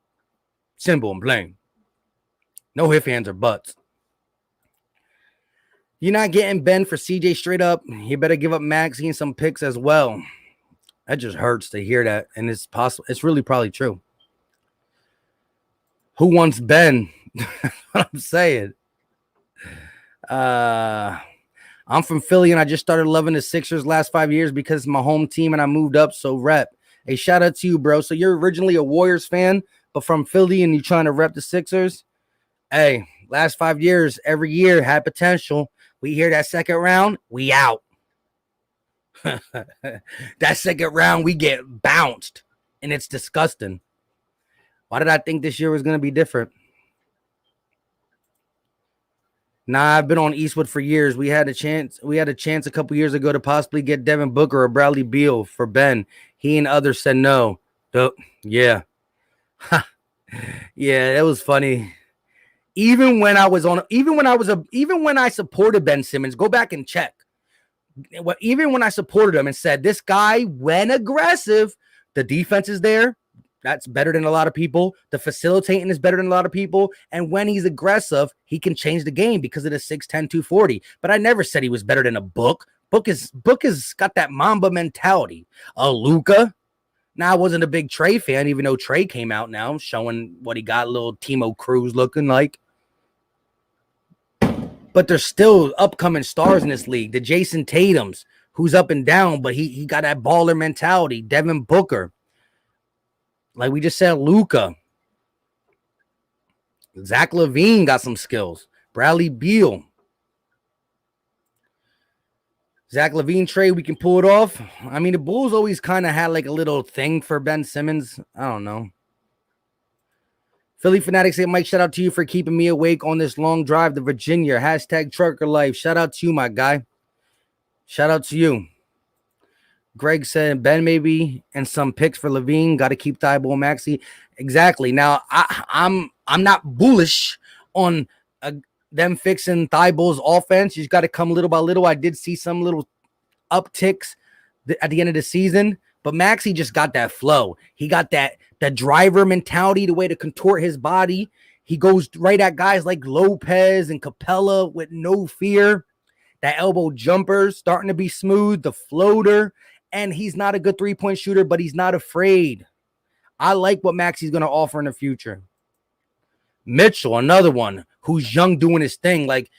Simple and plain. No ifs, ands, or buts. You're not getting Ben for CJ straight up. You better give up Maxey and some picks as well. That just hurts to hear that, and it's possible. It's really probably true. Who wants Ben? What I'm saying. I'm from Philly, and I just started loving the Sixers last 5 years because it's my home team, and I moved up. So rep. Hey, shout out to you, bro. So you're originally a Warriors fan, but from Philly, and you're trying to rep the Sixers. Hey, last 5 years, every year had potential. We hear that second round, we out. That second round, we get bounced, and it's disgusting. Why did I think this year was going to be different? Nah, I've been on Eastwood for years. We had a chance a couple years ago to possibly get Devin Booker or Bradley Beal for Ben. He and others said no. Yeah. Yeah, that was funny. Even when I supported Ben Simmons, go back and check. Even when I supported him and said, this guy, when aggressive, the defense is there. That's better than a lot of people. The facilitating is better than a lot of people. And when he's aggressive, he can change the game because of the 6'10", 240. But I never said he was better than a Book. Book is got that Mamba mentality. A Luka. Now, I wasn't a big Trey fan, even though Trey came out now showing what he got, little Timo Cruz looking like. But there's still upcoming stars in this league. The Jason Tatums, who's up and down, but he got that baller mentality. Devin Booker. Like we just said, Luka. Zach LaVine got some skills. Bradley Beal. Zach LaVine trade, we can pull it off. I mean, the Bulls always kind of had like a little thing for Ben Simmons. I don't know. Philly Fanatics say, Mike, shout out to you for keeping me awake on this long drive to Virginia. Hashtag trucker life. Shout out to you, my guy. Shout out to you. Greg said Ben maybe and some picks for Levine. Got to keep Thibault and Maxey. Exactly. Now I'm not bullish on them fixing Thibault's offense. You just got to come little by little. I did see some little upticks at the end of the season, but Maxey just got that flow. He got the driver mentality, the way to contort his body. He goes right at guys like Lopez and Capella with no fear. That elbow jumper starting to be smooth, the floater, and he's not a good three-point shooter, but he's not afraid. I like what Maxey's going to offer in the future. Mitchell, another one who's young doing his thing. Like,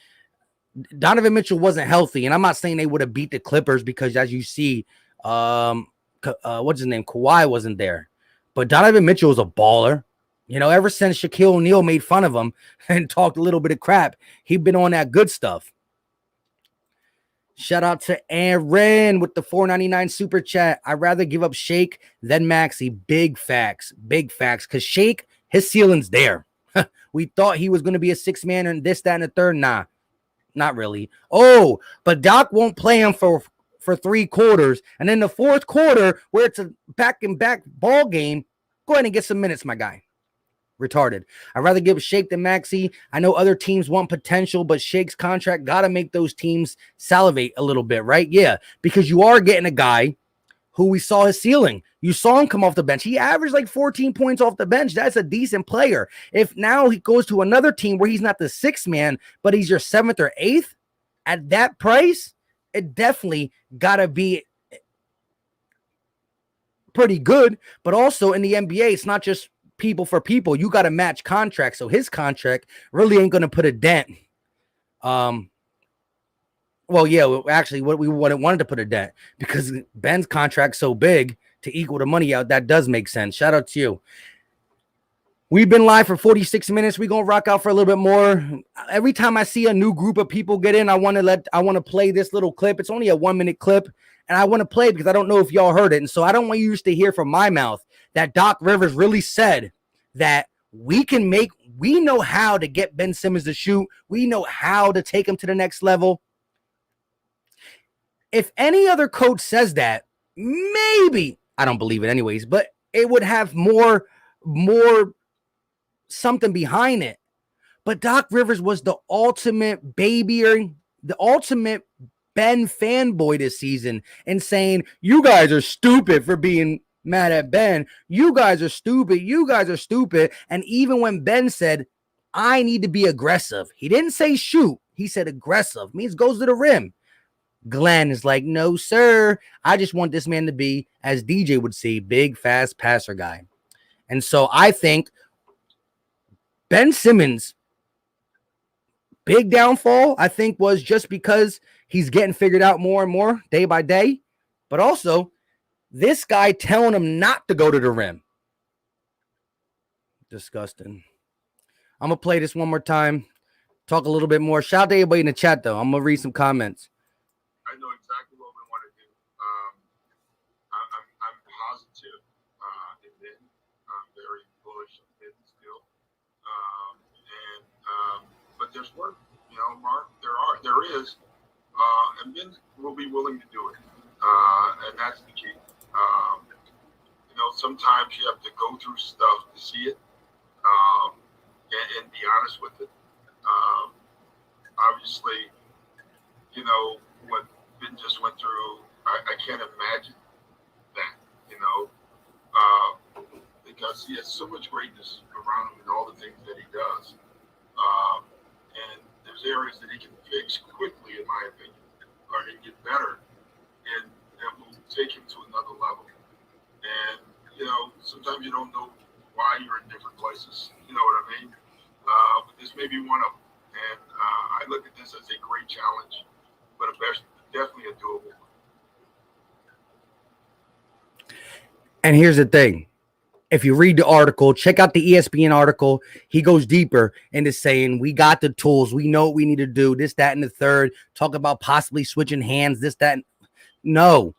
Donovan Mitchell wasn't healthy, and I'm not saying they would have beat the Clippers because, as you see, what's his name? Kawhi wasn't there. But Donovan Mitchell is a baller. You know, ever since Shaquille O'Neal made fun of him and talked a little bit of crap, he's been on that good stuff. Shout out to Aaron with the $4.99 super chat. I'd rather give up Shake than Maxey. Big facts. Big facts. Because Shake, his ceiling's there. We thought he was going to be a six-man and this, that, and the third. Nah, not really. Oh, but Doc won't play him for 3 quarters. And then the fourth quarter, where it's a back-and-back ball game, go ahead and get some minutes, my guy. Retarded. I'd rather give Shake than Maxey. I know other teams want potential, but Shake's contract got to make those teams salivate a little bit, right? Yeah, because you are getting a guy who we saw his ceiling. You saw him come off the bench. He averaged like 14 points off the bench. That's a decent player. If now he goes to another team where he's not the sixth man, but he's your seventh or eighth at that price, it definitely got to be pretty good. But also in the NBA, it's not just people for people. You got to match contracts. So his contract really ain't going to put a dent. Well, yeah, actually, what we wanted to put a dent because Ben's contract's so big to equal the money out. That does make sense. Shout out to you. We've been live for 46 minutes. We're going to rock out for a little bit more. Every time I see a new group of people get in, I want to play this little clip. It's only a 1-minute clip, and I want to play it because I don't know if y'all heard it. And so I don't want you to hear from my mouth that Doc Rivers really said that we know how to get Ben Simmons to shoot. We know how to take him to the next level. If any other coach says that, maybe, I don't believe it anyways, but it would have more something behind it. But Doc Rivers was the ultimate babyer, the ultimate Ben fanboy this season and saying, you guys are stupid for being mad at Ben. You guys are stupid. You guys are stupid. And even when Ben said, I need to be aggressive, he didn't say shoot. He said aggressive, means goes to the rim. Glenn is like, no, sir. I just want this man to be, as DJ would say, big, fast passer guy. And so I think Ben Simmons' big downfall, I think, was just because he's getting figured out more and more day by day. But also, this guy telling him not to go to the rim. Disgusting. I'm going to play this one more time. Talk a little bit more. Shout out to everybody in the chat, though. I'm going to read some comments. I know exactly what we want to do. I'm positive in Ben. I'm very bullish on Ben still. But there's work, Mark. There is, and Ben will be willing to do it, and that's the key. Sometimes you have to go through stuff to see it, and be honest with it. Obviously, what Ben just went through, I can't imagine that, because he has so much greatness around him and all the things that he does. And there's areas that he can fix quickly, in my opinion, or he can get better, and that will take him to another level. And, sometimes you don't know why you're in different places, you know what I mean? But this may be one of them. And I look at this as a great challenge, but definitely a doable one. And here's the thing. If you read the article, check out the ESPN article. He goes deeper into saying, we got the tools. We know what we need to do. This, that, and the third. Talk about possibly switching hands. This, that. No.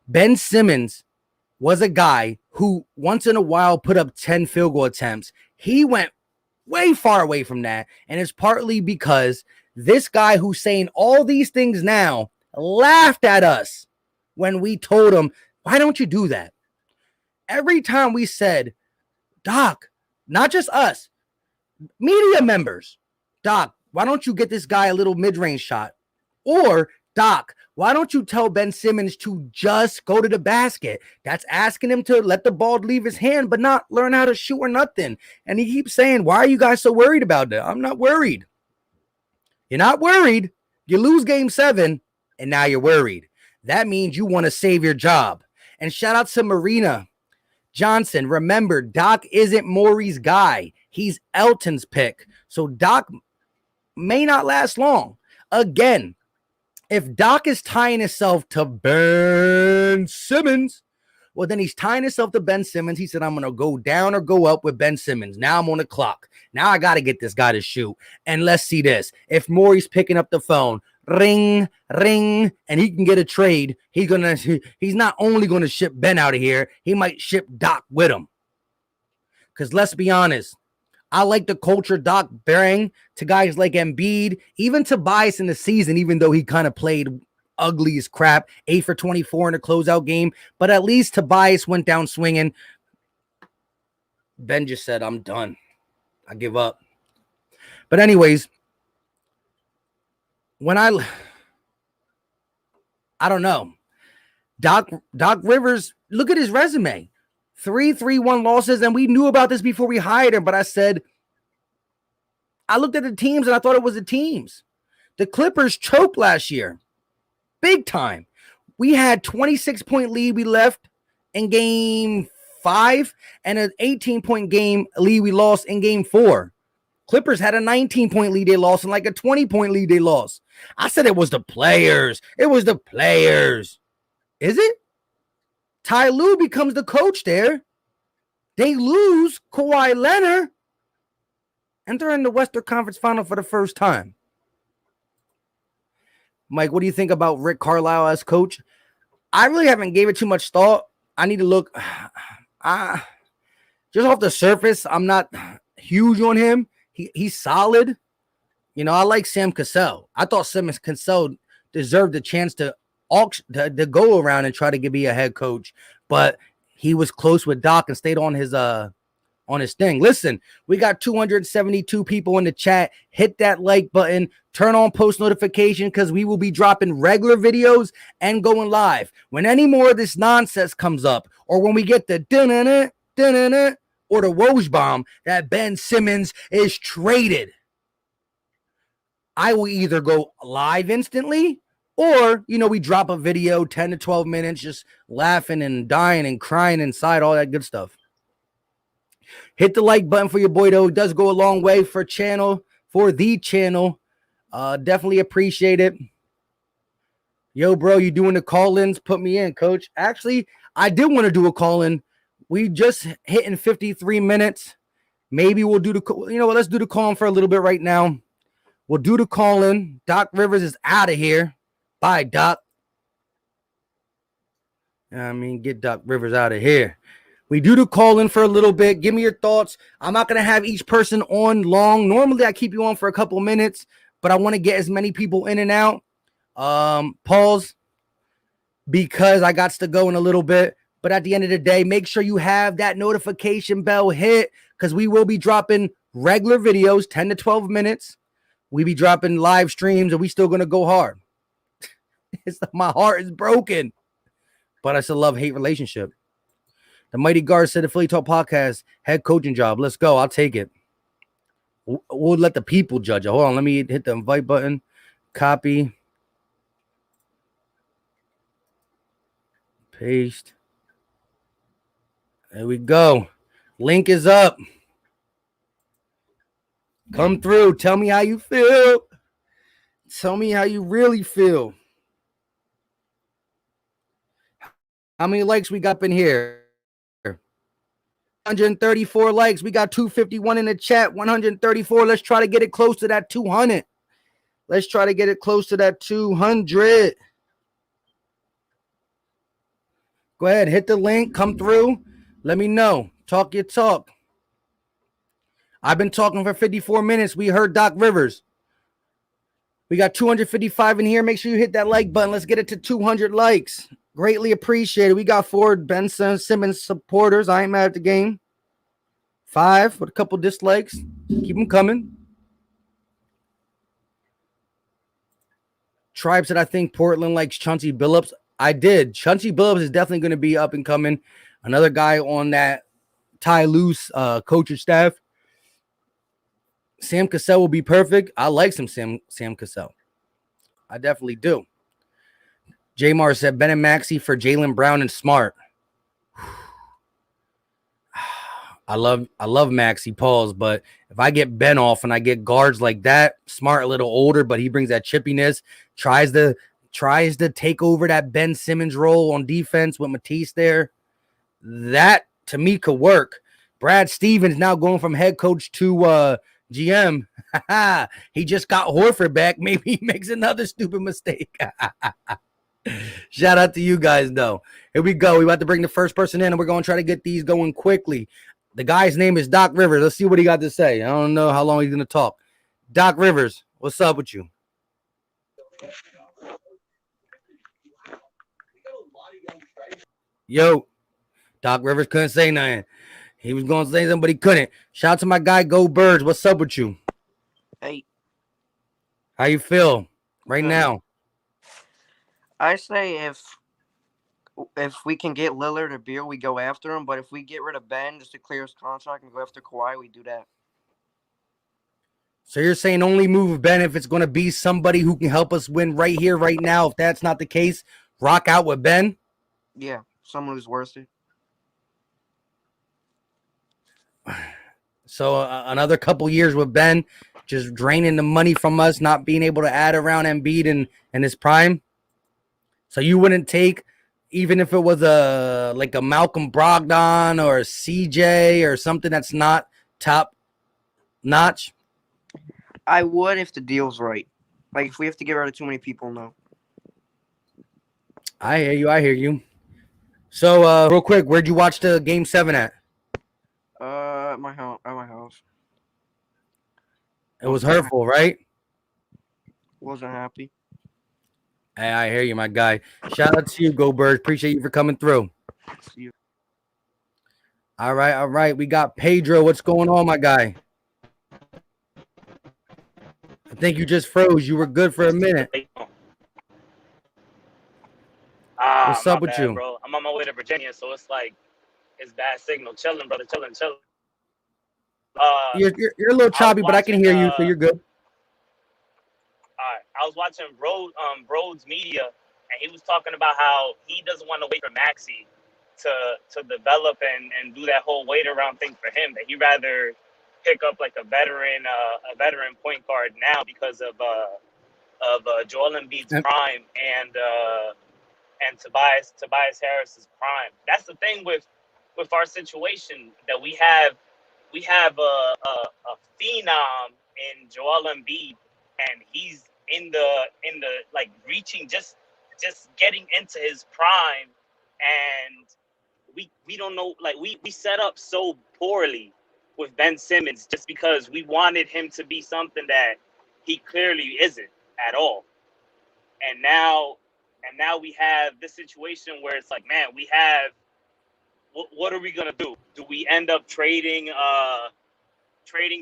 Ben Simmons was a guy who once in a while put up 10 field goal attempts. He went way far away from that. And it's partly because this guy who's saying all these things now laughed at us when we told him, why don't you do that? Every time we said, Doc, not just us, media members, Doc, why don't you get this guy a little mid-range shot? Or, Doc, why don't you tell Ben Simmons to just go to the basket? That's asking him to let the ball leave his hand, but not learn how to shoot or nothing. And he keeps saying, why are you guys so worried about that? I'm not worried. You're not worried. You lose game 7, and now you're worried. That means you want to save your job. And shout out to Marina Johnson. Remember, Doc isn't Maury's guy. He's Elton's pick. So Doc may not last long. Again, if Doc is tying himself to Ben Simmons, well, then he's tying himself to Ben Simmons. He said, I'm going to go down or go up with Ben Simmons. Now I'm on the clock. Now I got to get this guy to shoot. And let's see this. If Maury's picking up the phone, ring, ring, and he can get a trade, he's not only going to ship Ben out of here, he might ship Doc with him. Because let's be honest, I like the culture Doc bring to guys like Embiid, even Tobias in the season, even though he kind of played ugly as crap, 8 for 24 in a closeout game. But at least Tobias went down swinging. Ben just said, I'm done. I give up. But anyways, when I don't know. Doc Rivers, look at his resume. 3-3-1 losses, and we knew about this before we hired him, but I said, I looked at the teams and I thought it was the teams. The Clippers choked last year. Big time. We had 26-point lead we left in game 5 and an 18-point game lead we lost in game 4. Clippers had a 19-point lead they lost and like a 20-point lead they lost. I said it was the players. It was the players. Is it? Ty Lue becomes the coach there. They lose Kawhi Leonard, and they're in the Western Conference Final for the first time. Mike, what do you think about Rick Carlisle as coach? I really haven't gave it too much thought. I need to look. Just off the surface, I'm not huge on him. He's solid. You know, I like Sam Cassell. I thought Sam Cassell deserved a chance to go around and try to be a head coach, but he was close with Doc and stayed on his thing. Listen, we got 272 people in the chat. Hit that like button, turn on post notification, because we will be dropping regular videos and going live. When any more of this nonsense comes up, or when we get the dun-dun-dun, or the Woj bomb that Ben Simmons is traded, I will either go live instantly, or, you know, we drop a video 10 to 12 minutes just laughing and dying and crying inside, all that good stuff. Hit the like button for your boy, though. It does go a long way for the channel. Definitely appreciate it. Yo, bro, you doing the call-ins? Put me in, coach. Actually, I did want to do a call-in. We just hitting 53 minutes. Maybe we'll do let's do the call-in for a little bit right now. We'll do the call-in. Doc Rivers is out of here. Bye, Doc. Get Doc Rivers out of here. We do the call-in for a little bit. Give me your thoughts. I'm not going to have each person on long. Normally, I keep you on for a couple minutes, but I want to get as many people in and out. Pause, because I got to go in a little bit. But at the end of the day, make sure you have that notification bell hit, because we will be dropping regular videos, 10 to 12 minutes. We be dropping live streams, and we still going to go hard. My heart is broken, but it's a love-hate relationship. The Mighty Guard said the Philly Talk Podcast head coaching job. Let's go. I'll take it. We'll let the people judge it. Hold on. Let me hit the invite button. Copy. Paste. There we go. Link is up. Come through. Tell me how you feel. Tell me how you really feel. How many likes we got in here? 134 likes. We got 251 in the chat. 134. Let's try to get it close to that 200. Let's try to get it close to that 200. Go ahead. Hit the link. Come through. Let me know. Talk your talk. I've been talking for 54 minutes. We heard Doc Rivers. We got 255 in here. Make sure you hit that like button. Let's get it to 200 likes. Greatly appreciated. We got 4 Ben Simmons supporters. I ain't mad at the game. 5 with a couple dislikes. Keep them coming. Tribe said, I think Portland likes Chauncey Billups. I did. Chauncey Billups is definitely going to be up and coming. Another guy on that Ty Luce coaching staff. Sam Cassell will be perfect. I like some Sam Cassell. I definitely do. Jamar said Ben and Maxey for Jaylen Brown and Smart. I love Maxey Pauls, but if I get Ben off and I get guards like that, Smart a little older, but he brings that chippiness, tries to take over that Ben Simmons role on defense with Matisse there. That to me could work. Brad Stevens now going from head coach to GM. He just got Horford back. Maybe he makes another stupid mistake. Shout out to you guys, though. Here we go. We're about to bring the first person in, and we're going to try to get these going quickly. The guy's name is Doc Rivers. Let's see what he got to say. I don't know how long he's going to talk. Doc Rivers, what's up with you? Yo, Doc Rivers couldn't say nothing. He was going to say something, but he couldn't. Shout out to my guy, Go Birds. What's up with you? Hey. How you feel right now? I say if we can get Lillard or Beal, we go after him. But if we get rid of Ben just to clear his contract and go after Kawhi, we do that. So you're saying only move Ben if it's going to be somebody who can help us win right here, right now. If that's not the case, rock out with Ben? Yeah, someone who's worth it. So another couple years with Ben, just draining the money from us, not being able to add around Embiid in his prime. So you wouldn't take, even if it was like a Malcolm Brogdon or a CJ or something that's not top notch? I would if the deal's right. Like if we have to get rid of too many people, no. I hear you. So real quick, where'd you watch the Game 7 at? At my house. It was hurtful, right? Wasn't happy. Hey, I hear you, my guy. Shout out to you, Go Birds. Appreciate you for coming through. See you. All right. We got Pedro. What's going on, my guy? I think you just froze. You were good for a minute. What's up with you, bro? I'm on my way to Virginia, so it's like it's bad signal. Chilling, brother. Chilling. You're a little choppy, but I can hear you, so you're good. All right. I was watching Rhodes Media, and he was talking about how he doesn't want to wait for Maxey to develop and do that whole wait around thing for him. That he'd rather pick up like a veteran point guard now because of Joel Embiid's prime and Tobias Harris's prime. That's the thing with our situation, that we have a phenom in Joel Embiid, and he's in the like reaching just getting into his prime, and we don't know, like we set up so poorly with Ben Simmons just because we wanted him to be something that he clearly isn't at all. And now we have this situation where it's like, man, we have what are we gonna do? Do we end up trading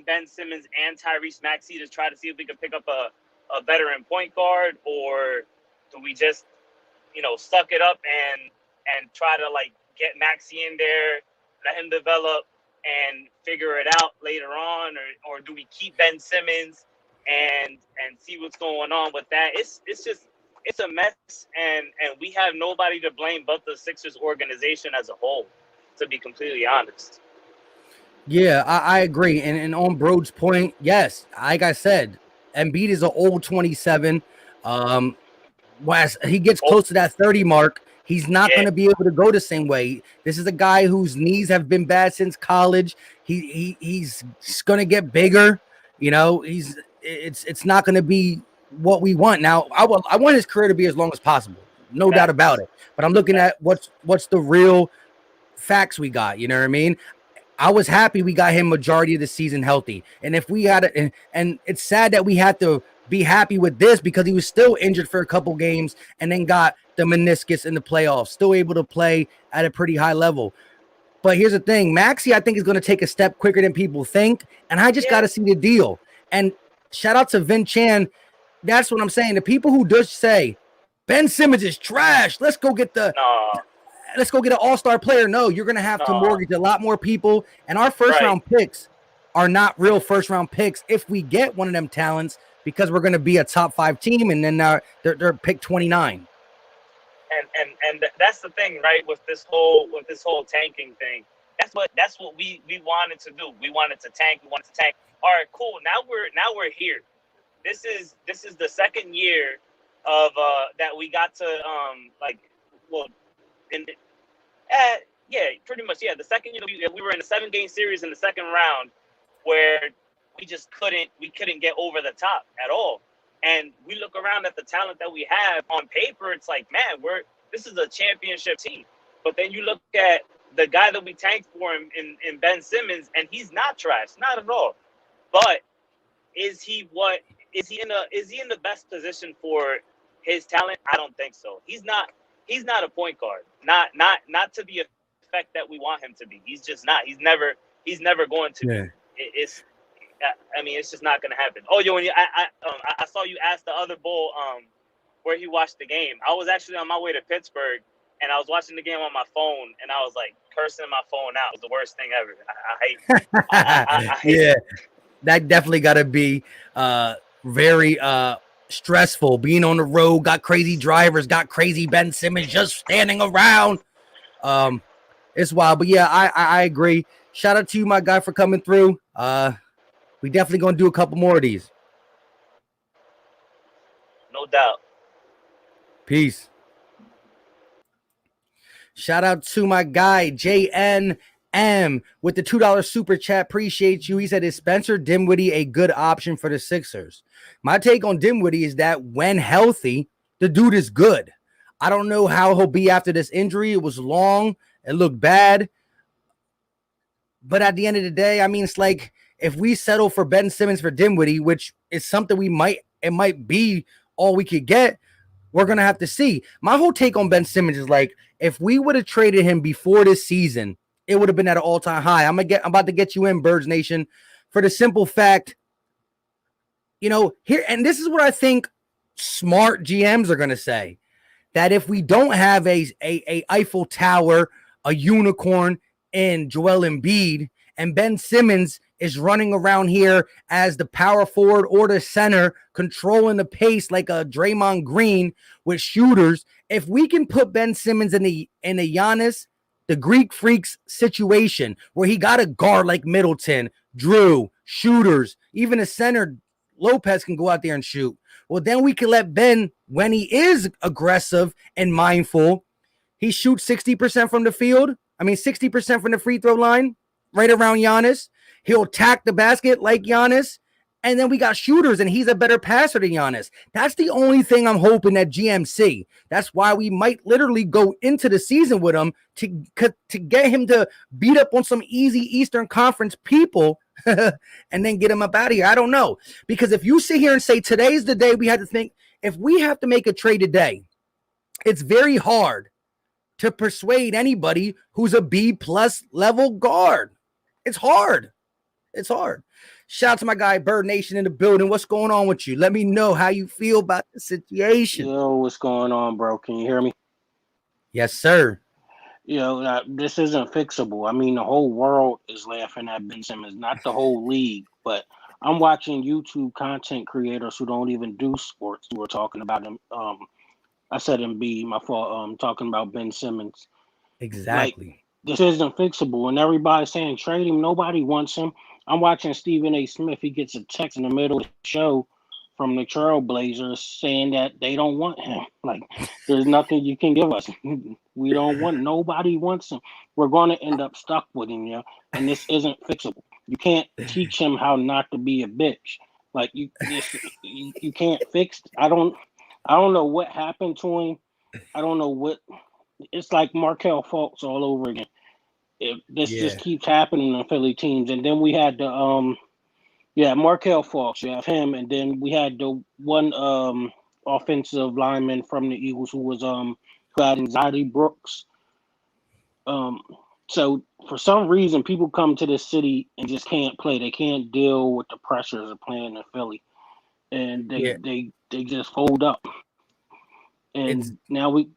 Ben Simmons and Tyrese Maxey to try to see if we can pick up a veteran point guard, or do we just suck it up and try to like get Maxey in there, let him develop, and figure it out later on, or do we keep Ben Simmons and see what's going on with that? It's a mess, and we have nobody to blame but the Sixers organization as a whole, to be completely honest. Yeah, I agree. And on Brode's point, yes, like I said, Embiid is an old 27. As he gets close to that 30 mark, he's not going to be able to go the same way. This is a guy whose knees have been bad since college. He's going to get bigger. It's not going to be what we want. Now, I want his career to be as long as possible. No doubt about it. But I'm looking at what's the real facts we got. You know what I mean? I was happy we got him majority of the season healthy. And if we had it, and it's sad that we had to be happy with this because he was still injured for a couple games and then got the meniscus in the playoffs, still able to play at a pretty high level. But here's the thing, Maxey, I think, is going to take a step quicker than people think, and I just got to see the deal. And shout out to Vin Chan. That's what I'm saying. The people who just say Ben Simmons is trash, let's go get an all-star player. No, you're going to have to mortgage a lot more people, and our first-round picks are not real first-round picks if we get one of them talents, because we're going to be a top 5 team, and then they're pick 29. And that's the thing, right? With this whole tanking thing, that's what we wanted to do. We wanted to tank. All right, cool. Now we're here. This is the second year of that we got to pretty much the second year we were in a 7-game series in the second round where we just couldn't get over the top at all. And we look around at the talent that we have on paper, it's like, man, this is a championship team. But then you look at the guy that we tanked for him in Ben Simmons, and he's not trash, not at all. But is he in the best position for his talent? I don't think so. He's not a point guard. Not to the effect that we want him to be. He's just not. He's never going to be. It's just not going to happen. Oh, yo, I saw you ask the other bull where he watched the game. I was actually on my way to Pittsburgh, and I was watching the game on my phone, and I was like cursing my phone out. It was the worst thing ever. I hate yeah, that definitely got to be very stressful. Being on the road, got crazy drivers, got crazy Ben Simmons just standing around. It's wild, but yeah, I agree. Shout out to you, my guy, for coming through. We definitely gonna do a couple more of these. No doubt. Peace. Shout out to my guy JNM with the $2 super chat. Appreciate you. He said, is Spencer Dinwiddie a good option for the Sixers? My take on Dinwiddie is that when healthy, the dude is good. I don't know how he'll be after this injury. It was long. It looked bad. But at the end of the day, I mean, it's like if we settle for Ben Simmons for Dinwiddie, which is something it might be all we could get, we're going to have to see. My whole take on Ben Simmons is like, if we would have traded him before this season, it would have been at an all-time high. I'm about to get you in, Birds Nation, for the simple fact, here, and this is what I think smart GMs are going to say, that if we don't have a Eiffel Tower, a unicorn in Joel Embiid, and Ben Simmons is running around here as the power forward or the center, controlling the pace like a Draymond Green with shooters, if we can put Ben Simmons in a Giannis, the Greek Freaks situation, where he got a guard like Middleton, Drew, shooters, even a center, Lopez can go out there and shoot. Well, then we can let Ben, when he is aggressive and mindful, he shoots 60% from the field. 60% from the free throw line, right around Giannis. He'll attack the basket like Giannis. And then we got shooters, and he's a better passer than Giannis. That's the only thing I'm hoping that GMC. That's why we might literally go into the season with him to get him to beat up on some easy Eastern Conference people and then get him up out of here. I don't know. Because if you sit here and say today's the day we have to think, if we have to make a trade today, it's very hard to persuade anybody who's a B+ level guard. It's hard. Shout out to my guy Bird Nation in the building. What's going on with you? Let me know how you feel about the situation. Yo, what's going on, bro? Can you hear me? Yes, sir. This isn't fixable. The whole world is laughing at Ben Simmons, not the whole league, but I'm watching YouTube content creators who don't even do sports who are talking about him. I said Embiid, my fault. Talking about Ben Simmons. Exactly. This isn't fixable, and everybody's saying trade him. Nobody wants him. I'm watching Stephen A. Smith. He gets a text in the middle of the show from the Trailblazers saying that they don't want him. There's nothing you can give us. We don't want. Nobody wants him. We're going to end up stuck with him, and this isn't fixable. You can't teach him how not to be a bitch. You can't fix. I don't know what happened to him. I don't know what. It's like Markelle Fultz all over again. Just keeps happening in Philly teams. And then we had the Markelle Fultz. You have him, and then we had the one offensive lineman from the Eagles who had anxiety, Brooks. Um, so for some reason, people come to this city and just can't play. They can't deal with the pressures of playing in Philly, and Yeah, they just fold up. it's And now we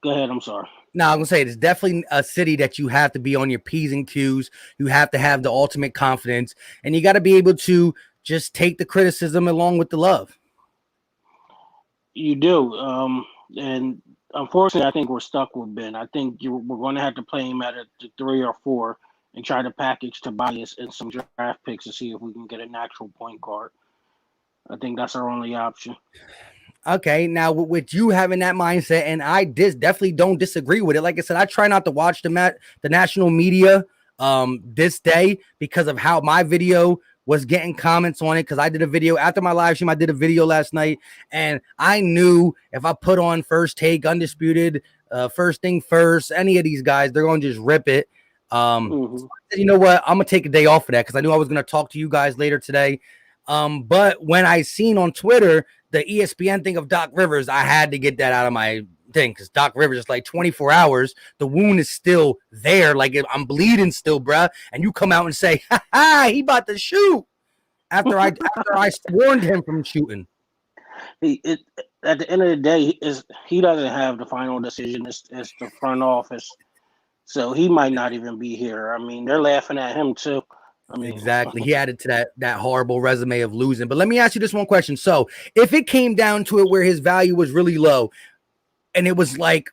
go ahead. I'm sorry. no, I'm gonna say it's definitely a city that you have to be on your P's and Q's. You have to have the ultimate confidence, and you got to be able to just take the criticism along with the love. You do. And unfortunately, I think we're stuck with Ben. I think we're going to have to play him at the 3 or 4 and try to package Tobias and some draft picks to see if we can get an actual point guard. I think that's our only option. Okay, now with you having that mindset, and I definitely don't disagree with it. Like I said, I try not to watch the national media this day because of how my video was getting comments on it. Because I did a video after my live stream, I did a video last night, and I knew if I put on First Take, Undisputed, First Thing First, any of these guys, they're gonna just rip it. So I said, you know what? I'm gonna take a day off of that because I knew I was gonna talk to you guys later today. But when I seen on Twitter the ESPN thing of Doc Rivers, I had to get that out of my thing because Doc Rivers is like 24 hours. The wound is still there. Like I'm bleeding still, bruh. And you come out and say, ha ha, he about to shoot after I warned him from shooting. At the end of the day, he doesn't have the final decision. It's the front office. So he might not even be here. I mean, they're laughing at him too. I mean, exactly. He added to that horrible resume of losing. But let me ask you this one question. So if it came down to it where his value was really low and it was like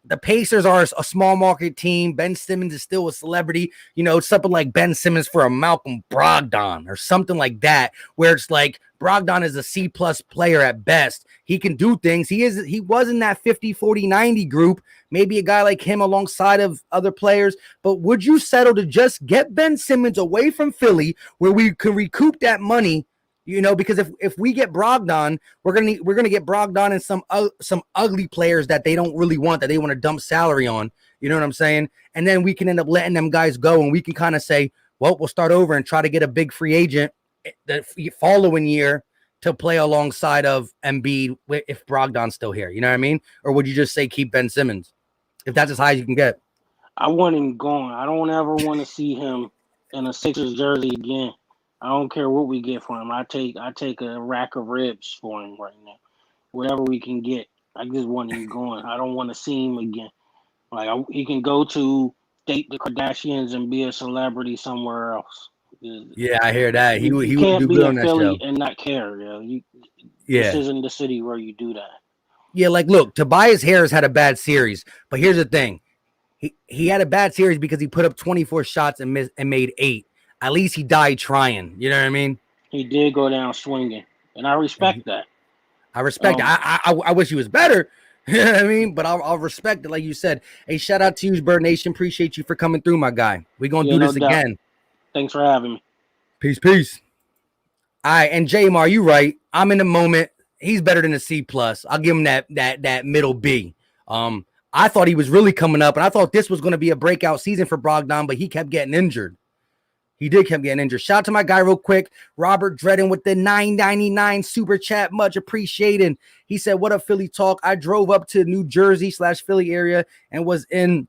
the Pacers are a small market team, Ben Simmons is still a celebrity, you know, something like Ben Simmons for a Malcolm Brogdon or something like that, where it's like Brogdon is a C+ player at best. He can do things. He was in that 50, 40, 90 group, maybe a guy like him alongside of other players. But would you settle to just get Ben Simmons away from Philly where we can recoup that money? You know, because if we get Brogdon, we're gonna get Brogdon and some ugly players that they don't really want, that they want to dump salary on. You know what I'm saying? And then we can end up letting them guys go, and we can kind of say, well, we'll start over and try to get a big free agent the following year to play alongside of Embiid if Brogdon's still here. You know what I mean? Or would you just say keep Ben Simmons if that's as high as you can get? I want him gone. I don't ever want to see him in a Sixers jersey again. I don't care what we get for him. I take a rack of ribs for him right now. Whatever we can get. I just want him going. I don't want to see him again. Like he can go to date the Kardashians and be a celebrity somewhere else. Yeah, I hear that. He would can't do be good in on that Philly show. and not care. Yeah. This isn't the city where you do that. Yeah, like look, Tobias Harris had a bad series, but here's the thing. He had a bad series because he put up 24 shots and made 8. At least he died trying. You know what I mean? He did go down swinging, and I respect that. I respect it. I wish he was better. You know what I mean? But I'll respect it, like you said. Hey, shout out to you, Bird Nation. Appreciate you for coming through, my guy. We're gonna do this again. Thanks for having me. Peace. All right, and J-Mar, you right. I'm in the moment. He's better than a C+. I'll give him that middle B. I thought he was really coming up, and I thought this was going to be a breakout season for Brogdon, but he kept getting injured. Kept getting injured. Shout out to my guy real quick, Robert Dredden with the $9.99 super chat. Much appreciated. He said, what up, Philly Talk? I drove up to New Jersey / Philly area and was in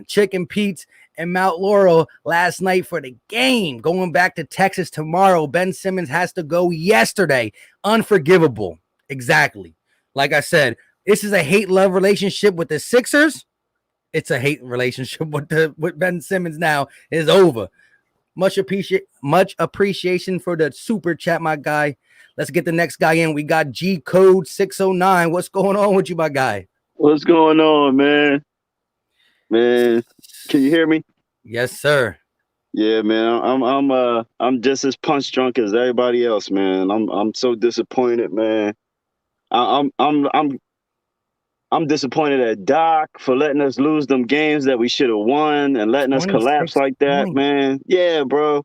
Chicken Pete's and Mount Laurel last night for the game. Going back to Texas tomorrow. Ben Simmons has to go yesterday. Unforgivable. Exactly. Like I said, this is a hate-love relationship with the Sixers. It's a hate relationship with Ben Simmons now. Is over. Much appreciation for the super chat, my guy. Let's get the next guy in. We got G Code 609. What's going on with you, my guy? What's going on, man? Man, can you hear me? Yes, sir. Yeah, man. I'm just as punch drunk as everybody else, man. I'm so disappointed, man. I'm disappointed at Doc for letting us lose them games that we should have won and letting us collapse like that, man. Yeah, bro.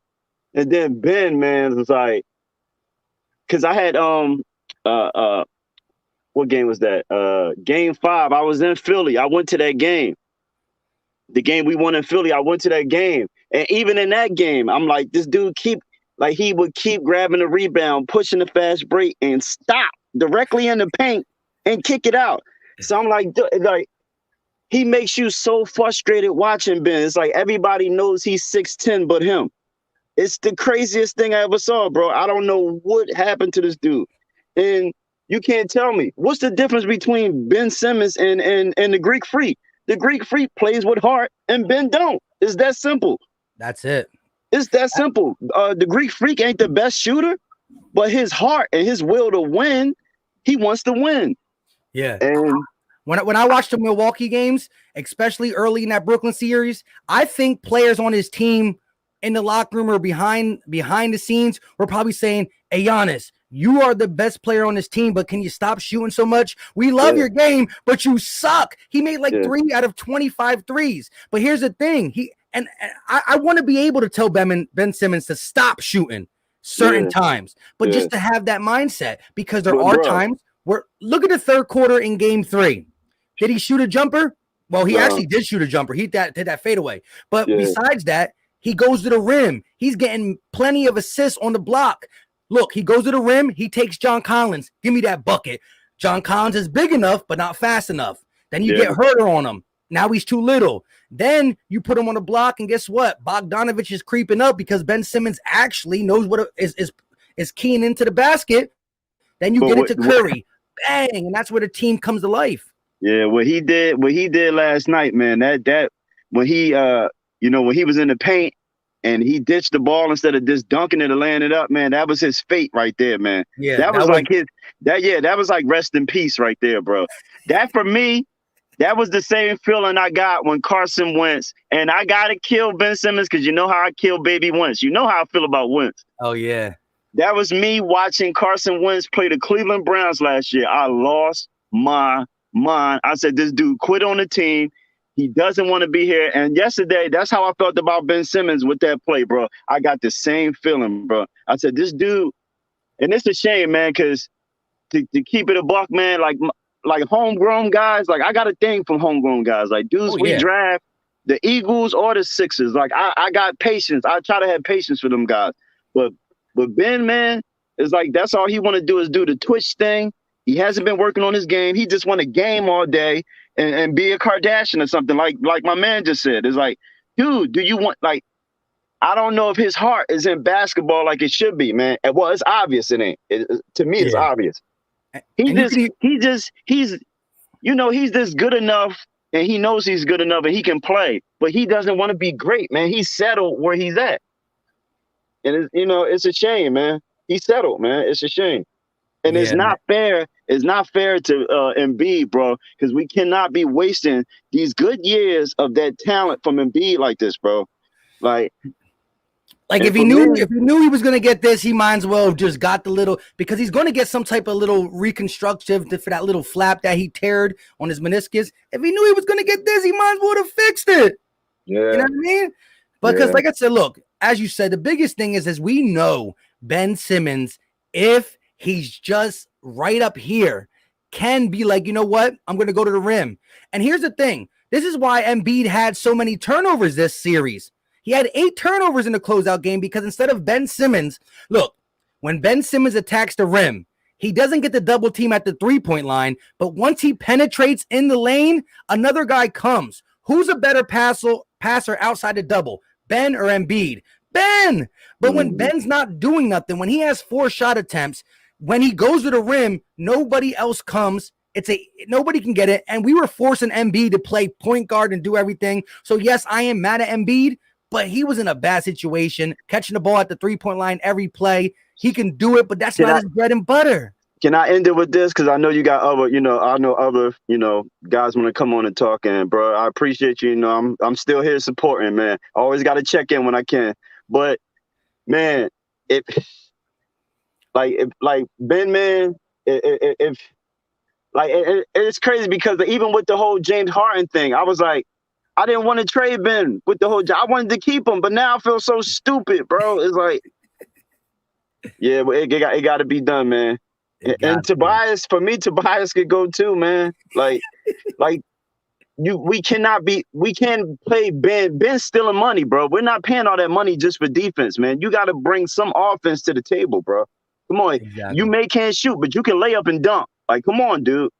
And then Ben, man, was like, because I had what game was that? Game 5. I was in Philly. I went to that game. The game we won in Philly, I went to that game. And even in that game, I'm like, this dude he would keep grabbing the rebound, pushing the fast break, and stop. directly in the paint and kick it out. So I'm like, he makes you so frustrated watching Ben. It's like everybody knows he's 6'10", but him. It's the craziest thing I ever saw, bro. I don't know what happened to this dude. And you can't tell me. What's the difference between Ben Simmons and the Greek Freak? The Greek Freak plays with heart and Ben don't. It's that simple. That's it. It's that simple. The Greek Freak ain't the best shooter, but his heart and his will to win, he wants to win. Yeah. And when I watched the Milwaukee games, especially early in that Brooklyn series, I think players on his team in the locker room or behind the scenes were probably saying, "Hey, Giannis, you are the best player on this team, but can you stop shooting so much? We love your game, but you suck." He made like 3 out of 25 threes. But here's the thing. I want to be able to tell Ben Simmons to stop shooting certain times, but just to have that mindset, because there are times where, look at the third quarter in game 3. Did he shoot a jumper? Well, he actually did shoot a jumper. He did that fadeaway. But besides that, he goes to the rim. He's getting plenty of assists on the block. Look, he goes to the rim. He takes John Collins. Give me that bucket. John Collins is big enough, but not fast enough. Then you get Herter on him. Now he's too little. Then you put him on the block, and guess what? Bogdanovich is creeping up because Ben Simmons actually knows what is keying into the basket. Then you get into Curry. Bang, and that's where the team comes to life. Yeah, what he did last night, man. That when he when he was in the paint and he ditched the ball instead of just dunking it or laying it up, man, that was his fate right there, man. Yeah, that was like rest in peace right there, bro. That for me, that was the same feeling I got when Carson Wentz, and I gotta kill Ben Simmons because you know how I kill baby Wentz. You know how I feel about Wentz. Oh yeah. That was me watching Carson Wentz play the Cleveland Browns last year. I lost my mind. I said, this dude quit on the team. He doesn't want to be here. And yesterday, that's how I felt about Ben Simmons with that play, bro. I got the same feeling, bro. I said, this dude, and it's a shame, man, because to keep it a buck, man, like homegrown guys, like I got a thing from homegrown guys. Like dudes we draft, the Eagles or the Sixers. Like I got patience. I try to have patience for them guys. But Ben, man, it's like that's all he want to do is do the Twitch thing. He hasn't been working on his game. He just want to game all day and be a Kardashian or something. Like my man just said. It's like, dude, do you want, like, I don't know if his heart is in basketball like it should be, man. Well, it's obvious it ain't. To me, it's obvious. He's just good enough, and he knows he's good enough and he can play, but he doesn't want to be great, man. He's settled where he's at. And it's a shame, man. He's settled, man. It's a shame. And it's not fair. It's not fair to Embiid, bro, because we cannot be wasting these good years of that talent from Embiid like this, bro. Like if he knew he was gonna get this, he might as well have just got the little, because he's gonna get some type of little reconstructive for that little flap that he teared on his meniscus. If he knew he was gonna get this, he might as well have fixed it. Yeah. You know what I mean? Because like I said, look, as you said, the biggest thing is we know Ben Simmons, if he's just right up here, can be like, you know what? I'm going to go to the rim. And here's the thing. This is why Embiid had so many turnovers this series. He had 8 turnovers in the closeout game because instead of Ben Simmons, look, when Ben Simmons attacks the rim, he doesn't get the double team at the 3-point line, but once he penetrates in the lane, another guy comes. Who's a better passer outside the double, Ben or Embiid? Ben! But when Ben's not doing nothing, when he has 4 shot attempts, when he goes to the rim, nobody else comes. Nobody can get it. And we were forcing Embiid to play point guard and do everything. So yes, I am mad at Embiid, but he was in a bad situation, catching the ball at the 3-point line every play. He can do it, but that's not his bread and butter. Can I end it with this? Because I know you got other, I know other, guys want to come on and talk. And bro, I appreciate you. I'm still here supporting, man. Always got to check in when I can. But man, like Ben, man, it's crazy because even with the whole James Harden thing, I was like, I didn't want to trade Ben with the whole. I wanted to keep him, but now I feel so stupid, bro. It's like, yeah, but it got to be done, man. And Tobias, for me, Tobias could go too, man. We can't play Ben. Ben's stealing money, bro. We're not paying all that money just for defense, man. You got to bring some offense to the table, bro. Come on, Exactly. you can't shoot, but you can lay up and dunk. Like, come on, dude.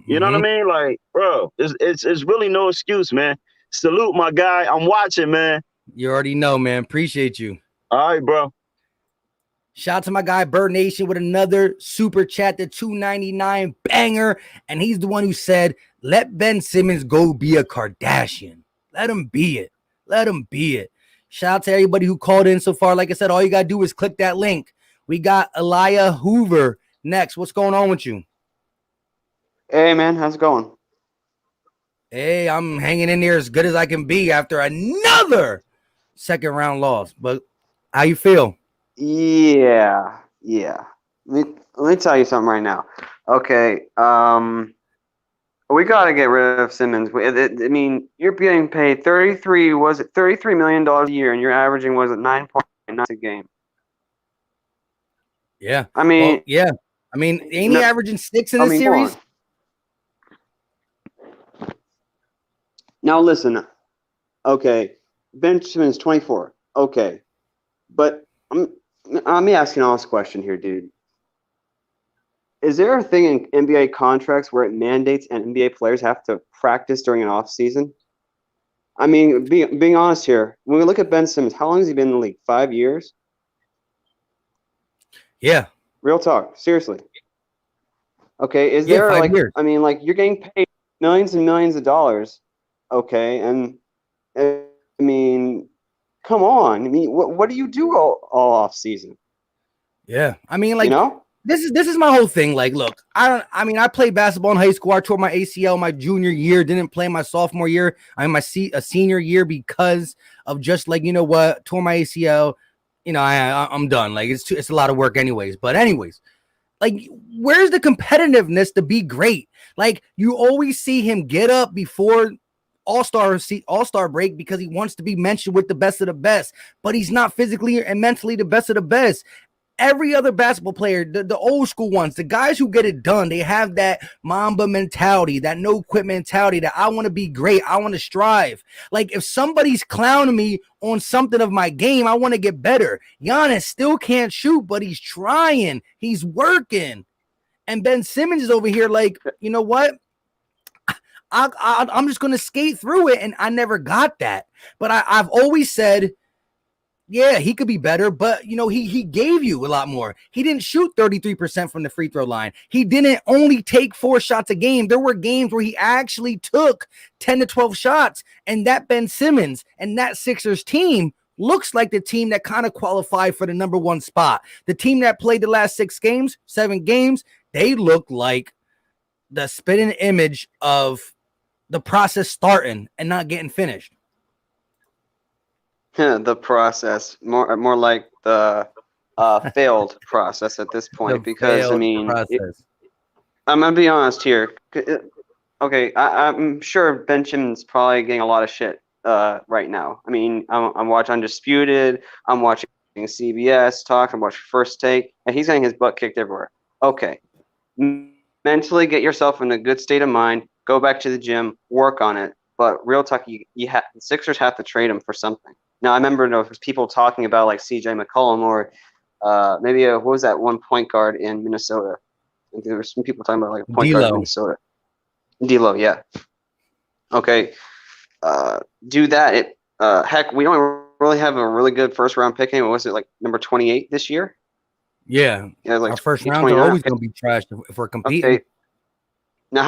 You know what I mean? Like, bro, it's really no excuse, man. Salute my guy. I'm watching, man. You already know, man. Appreciate you. All right, bro. Shout out to my guy Bird Nation with another super chat, the $2.99 banger. And he's the one who said, let Ben Simmons go be a Kardashian. Let him be it. Let him be it. Shout out to everybody who called in so far. Like I said, all you got to do is click that link. We got Elijah Hoover next. What's going on with you? Hey, man. How's it going? Hey, I'm hanging in there as good as I can be after another second round loss. But how you feel? Yeah. Let me tell you something right now. Okay. We got to get rid of Simmons. I mean, you're getting paid $33 million a year, and you're averaging, 9.9 a game. Yeah. I mean, well, yeah. I mean, ain't he averaging 6 in this series? Now listen. Okay, Ben Simmons 24. Okay, but let me ask you an honest question here, dude. Is there a thing in NBA contracts where it mandates NBA players have to practice during an off season? I mean, being honest here, when we look at Ben Simmons, how long has he been in the league? 5 years? Yeah. Real talk, seriously. Okay, is Yeah, there 5 years. I mean, you're getting paid millions and millions of dollars. Okay, and I mean, come on. I mean, what do you do all off season? Yeah, I mean, this is my whole thing. Like, look, I played basketball in high school. I tore my ACL my junior year. Didn't play my sophomore year. My senior year because of just tore my ACL. I'm done. Like, it's a lot of work, anyways. But anyways, where's the competitiveness to be great? Like, you always see him get up before all-star break because he wants to be mentioned with the best of the best, but he's not physically and mentally the best of the best. Every other basketball player, the old school ones, the guys who get it done, they have that Mamba mentality, that no quit mentality, that I want to be great, I want to strive. Like, if somebody's clowning me on something of my game, I want to get better. Giannis still can't shoot, but he's trying, he's working. And Ben Simmons is over here like, you know what? I'm just going to skate through it, and I never got that. But I've always said, yeah, he could be better, but, he gave you a lot more. He didn't shoot 33% from the free throw line. He didn't only take 4 shots a game. There were games where he actually took 10 to 12 shots, and that Ben Simmons and that Sixers team looks like the team that kind of qualified for the number 1 spot. The team that played the last 7 games, they look like the spitting image of the process starting and not getting finished. The process, more like the failed process at this point, because I mean, I'm gonna be honest here. Okay, I'm sure Ben Simmons probably getting a lot of shit right now. I mean, I'm watching Undisputed, I'm watching CBS talk, I'm watching First Take, and he's getting his butt kicked everywhere. Okay, mentally get yourself in a good state of mind. Go back to the gym, work on it. But real talk, the Sixers have to trade him for something. Now, I remember there was people talking about like C.J. McCollum or maybe what was that one point guard in Minnesota? There were some people talking about like a point guard in Minnesota. D'Lo, yeah. Okay, do that. Heck, we don't really have a really good first round pick. What was it, like number 28 this year? Yeah, our first rounds are always going to be trashed if we're competing. Okay. Now,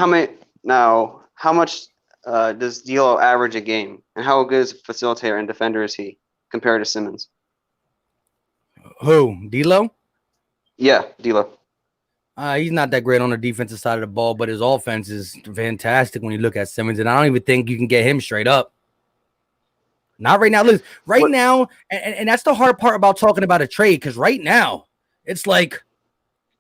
how much does D'Lo average a game, and how good is a facilitator and defender is he compared to Simmons? Who, D'Lo? Yeah, D'Lo. He's not that great on the defensive side of the ball, but his offense is fantastic when you look at Simmons, and I don't even think you can get him straight up. Not right now. Listen, now, and that's the hard part about talking about a trade, because right now, it's like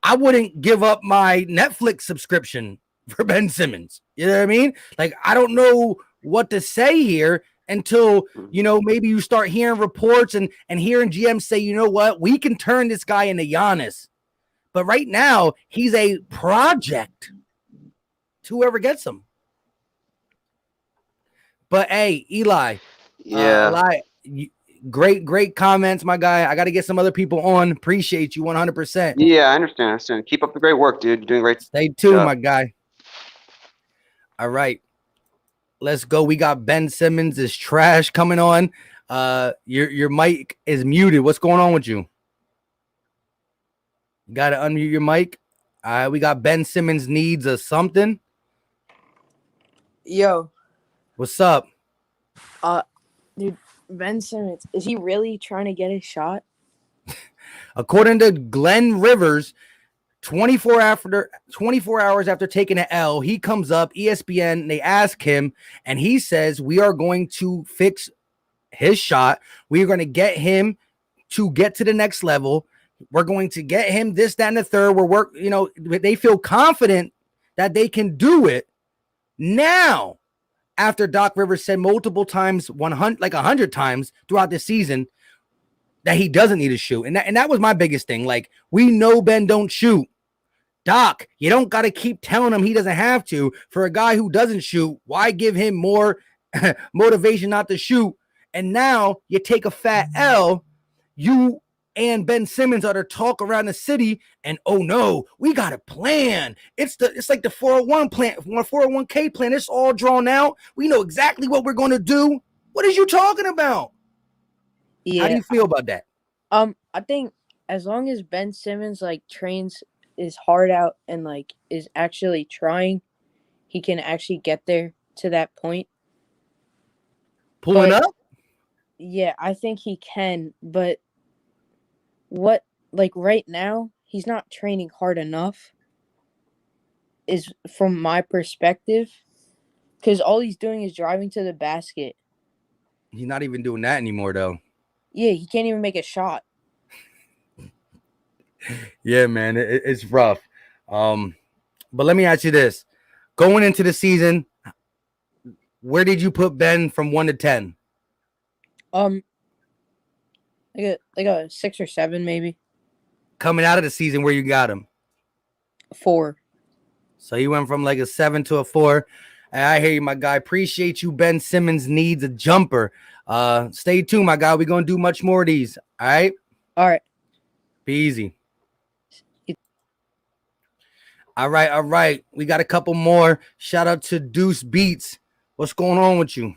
I wouldn't give up my Netflix subscription for Ben Simmons. You know what I mean? Like, I don't know what to say here until, maybe you start hearing reports and hearing GM say, you know what, we can turn this guy into Giannis. But right now, he's a project to whoever gets him. But hey, Eli, yeah, great comments, my guy. I got to get some other people on. Appreciate you 100%. Yeah, I understand. Keep up the great work, dude. You're doing great. Stay tuned, my guy. All right. Let's go. We got Ben Simmons is trash coming on. Your mic is muted. What's going on with you? You got to unmute your mic. All right. We got Ben Simmons needs a something. Yo. What's up? Dude, Ben Simmons, is he really trying to get a shot? According to Glenn Rivers, 24 hours after taking an L, he comes up, ESPN, they ask him, and he says, we are going to fix his shot. We are going to get him to get to the next level. We're going to get him this, that, and the third. They feel confident that they can do it now. After Doc Rivers said multiple times, 100 times throughout the season, that he doesn't need to shoot. And that was my biggest thing. Like, we know Ben don't shoot. Doc, you don't got to keep telling him he doesn't have to. For a guy who doesn't shoot, why give him more motivation not to shoot? And now you take a fat L, you and Ben Simmons are to talk around the city, and oh no, we got a plan. It's like the 401k plan. It's all drawn out. We know exactly what we're going to do. What is you talking about? Yeah. How do you feel about that? I think as long as Ben Simmons trains his heart out and is actually trying, he can actually get there to that point. Pulling up? Yeah, I think he can, but right now, he's not training hard enough, is from my perspective, because all he's doing is driving to the basket. He's not even doing that anymore, though. Yeah, he can't even make a shot. Yeah, man, it's rough. But let me ask you this. Going into the season, where did you put Ben from 1 to 10? Like a 6 or 7, maybe. Coming out of the season, where you got him? 4. So he went from a 7 to a 4. And I hear you, my guy. Appreciate you. Ben Simmons needs a jumper. Stay tuned, my guy. We're going to do much more of these. All right? All right. Be easy. All right. We got a couple more. Shout out to Deuce Beats. What's going on with you?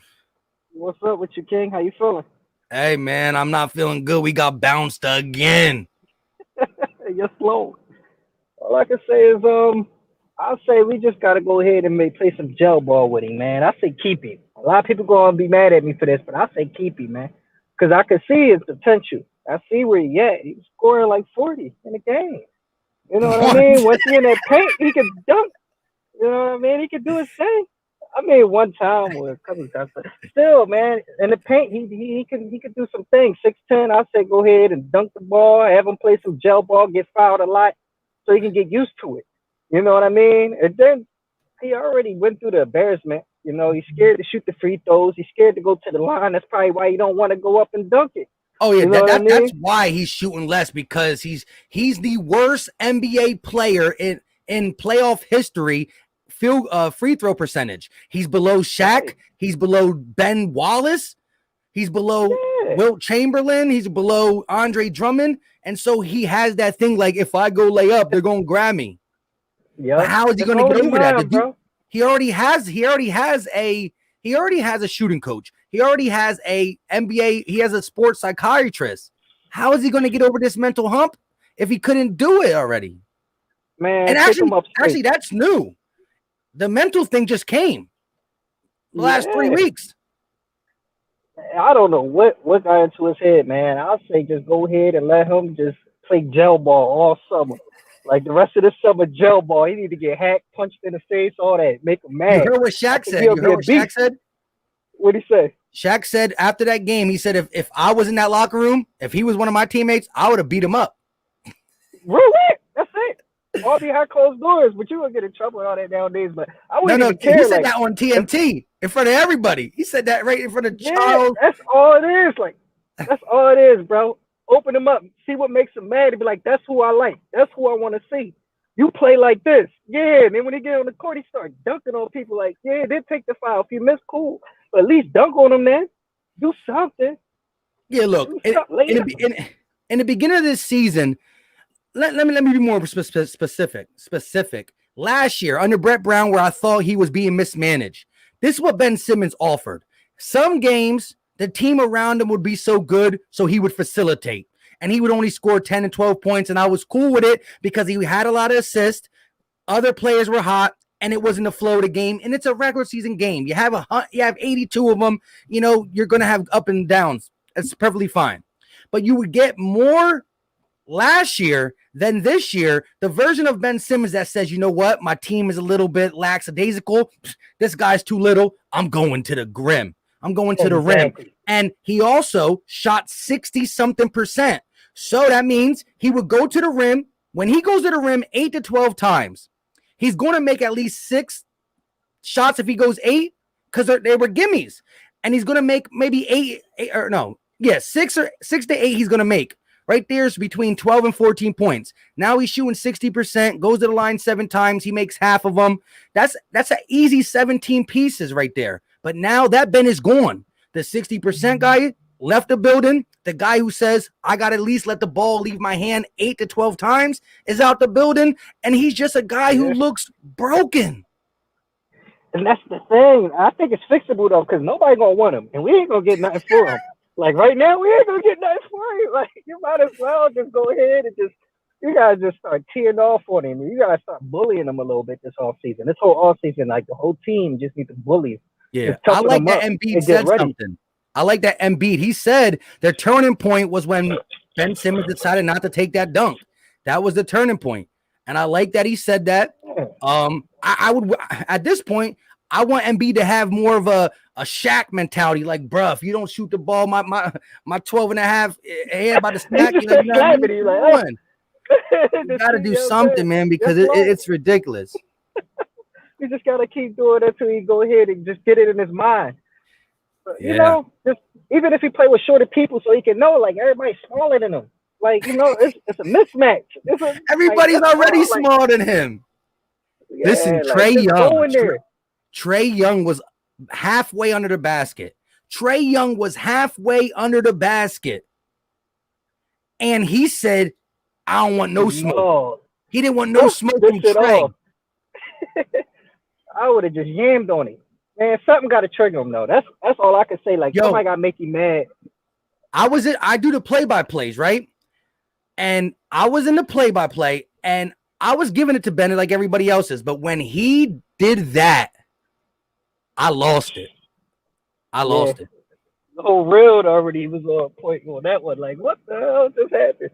What's up with you, King? How you feeling? Hey, man, I'm not feeling good. We got bounced again. You're slow. All I can say is, I'll say we just got to go ahead and play some gel ball with him, man. I say keep him. A lot of people going to be mad at me for this, but I say keep him, man. Because I can see his potential. I see where he at. He's scoring 40 in a game. You know what I mean? Once he in that paint, he can dunk. You know what I mean? He can do his thing. I mean, one time or a couple of times, but still, man, in the paint, he can do some things. 6'10", I say go ahead and dunk the ball, have him play some gel ball, get fouled a lot, so he can get used to it. You know what I mean? And then he already went through the embarrassment. You know, he's scared to shoot the free throws. He's scared to go to the line. That's probably why he don't want to go up and dunk it. Oh yeah, that's why he's shooting less, because he's the worst NBA player in playoff history. Free throw percentage. He's below Shaq. Right. He's below Ben Wallace. He's below Wilt Chamberlain. He's below Andre Drummond. And so he has that thing if I go lay up, they're gonna grab me. Yeah. How is he gonna get over that? He already has a shooting coach. He already has a NBA. He has a sports psychiatrist. How is he gonna get over this mental hump if he couldn't do it already? Man, and actually, that's new. The mental thing just came the last 3 weeks. I don't know what got into his head, man. I'll say just go ahead and let him just play gel ball all summer. The rest of the summer, gel ball. He need to get hacked, punched in the face, all that. Make him mad. You heard what Shaq said? You heard what Shaq said? What'd he say? Shaq said after that game, he said, if I was in that locker room, if he was one of my teammates, I would have beat him up. Really? That's it. All behind closed doors, but you won't get in trouble with all that nowadays. But I wouldn't even care. He said that on TNT in front of everybody. He said that right in front of Charles. That's all it is. That's all it is, bro. Open them up, see what makes them mad, and be like, that's who I like. That's who I want to see. You play like this. Yeah, and then when he get on the court, he start dunking on people they take the foul. If you miss, cool. But at least dunk on them then. Do something. Yeah, look, in the beginning of this season, let me be more specific. Last year, under Brett Brown, where I thought he was being mismanaged, this is what Ben Simmons offered. Some games, the team around him would be so good, so he would facilitate. And he would only score 10 and 12 points, and I was cool with it because he had a lot of assists. Other players were hot, and it wasn't the flow of the game. And it's a regular season game. You have 82 of them. You know, you're going to have up and downs. That's perfectly fine. But you would get more last year than this year. The version of Ben Simmons that says, you know what, my team is a little bit lackadaisical. This guy's too little. I'm going to the rim. I'm going to the rim. And he also shot 60-something%. So that means he would go to the rim. When he goes to the rim 8 to 12 times, he's going to make at least 6 shots if he goes 8, because they were gimmies. And he's going to make maybe 6 to 8 he's going to make. Right there's between 12 and 14 points. Now he's shooting 60%, goes to the line 7 times. He makes half of them. That's an easy 17 pieces right there. But now that Ben is gone. The 60% guy left the building. The guy who says, I got to at least let the ball leave my hand 8 to 12 times is out the building. And he's just a guy who looks broken. And that's the thing. I think it's fixable, though, because nobody going to want him. And we ain't going to get nothing for him. Like, right now, we ain't going to get nothing for him. Like, you might as well just go ahead and you got to just start teeing off on him. You got to start bullying him a little bit this offseason. This whole offseason, like, the whole team just needs to bully him. Yeah, I like that Embiid said something. I like that Embiid. He said their turning point was when Ben Simmons decided not to take that dunk. That was the turning point. And I like that he said that. I would, at this point, I want Embiid to have more of a Shaq mentality. Like, bruh, if you don't shoot the ball, my 12 and a half head by the snack, you got to do something, man, because it's ridiculous. You just got to keep doing it until he go ahead and just get it in his mind. But, you know, just even if he play with shorter people so he can know, like, everybody's smaller than him. Like, you know, it's a mismatch. Everybody's already smaller than him. Yeah, listen, Trae Young was halfway under the basket. Trae Young was halfway under the basket. And he said, I don't want no smoke. He didn't want no smoke from Trae. I would have just yammed on him. Man, something got to trigger him, though. That's all I can say. Like, somebody got to make him mad. I do the play-by-plays, right? And I was in the play-by-play, and I was giving it to Bennett like everybody else is. But when he did that, I lost it. I lost it. The whole real already was on point on that one. Like, what the hell just happened?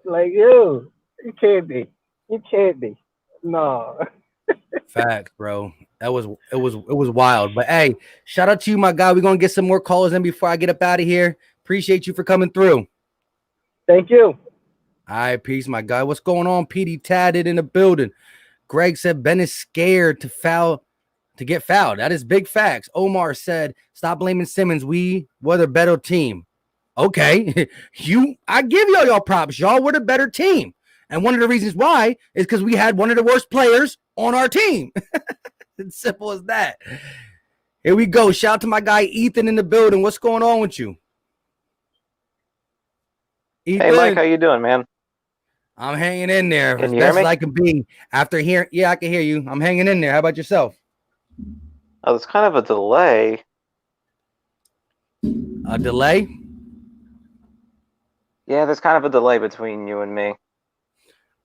Like, yo, you can't be. You can't be. No. Facts, bro. It was wild. But hey, shout out to you, my guy. We're gonna get some more callers in before I get up out of here. Appreciate you for coming through. Thank you. All right, peace, my guy. What's going on? PD Tatted in the building. Greg said Ben is scared to get fouled. That is big facts. Omar said, stop blaming Simmons. We were the better team. Okay. I give y'all props. Y'all were the better team. And one of the reasons why is because we had one of the worst players on our team. It's simple as that. Here we go. Shout out to my guy Ethan in the building. What's going on with you? Ethan? Hey, Mike, how you doing, man? I'm hanging in there as best as I can be. After hearing, I can hear you. I'm hanging in there. How about yourself? Oh, there's kind of a delay. A delay? Yeah, there's kind of a delay between you and me.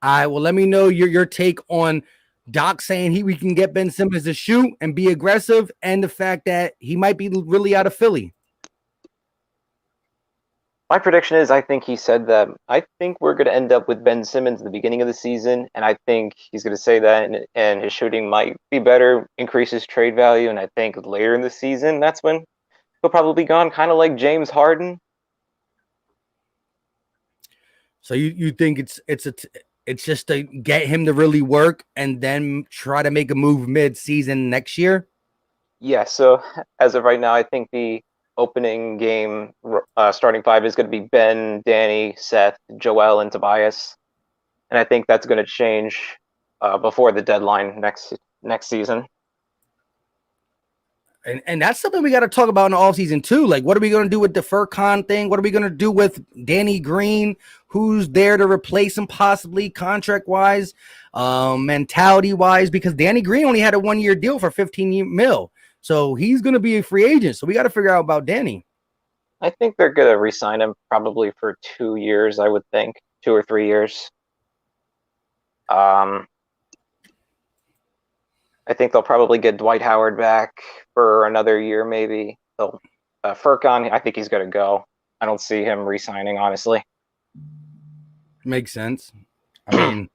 All right, well, let me know your take on Doc saying we can get Ben Simmons to shoot and be aggressive, and the fact that he might be really out of Philly. My prediction is I think he said that I think we're going to end up with Ben Simmons at the beginning of the season, and I think he's going to say that, and his shooting might be better, increase his trade value, and I think later in the season, that's when he'll probably be gone, kind of like James Harden. So you think it's just to get him to really work and then try to make a move mid-season next year? Yeah, so as of right now, I think the opening game starting 5 is going to be Ben, Danny, Seth, Joel, and Tobias. And I think that's going to change before the deadline next season. And that's something we got to talk about in the offseason too. Like, what are we going to do with the Furkan thing? What are we going to do with Danny Green, who's there to replace him possibly contract-wise, mentality-wise? Because Danny Green only had a 1-year deal for $15 million. So he's going to be a free agent. So we got to figure out about Danny. I think they're going to re-sign him probably for 2 years, I would think. 2 or 3 years. I think they'll probably get Dwight Howard back for another year, maybe. They'll Furkan, I think he's going to go. I don't see him re-signing, honestly. Makes sense. I mean,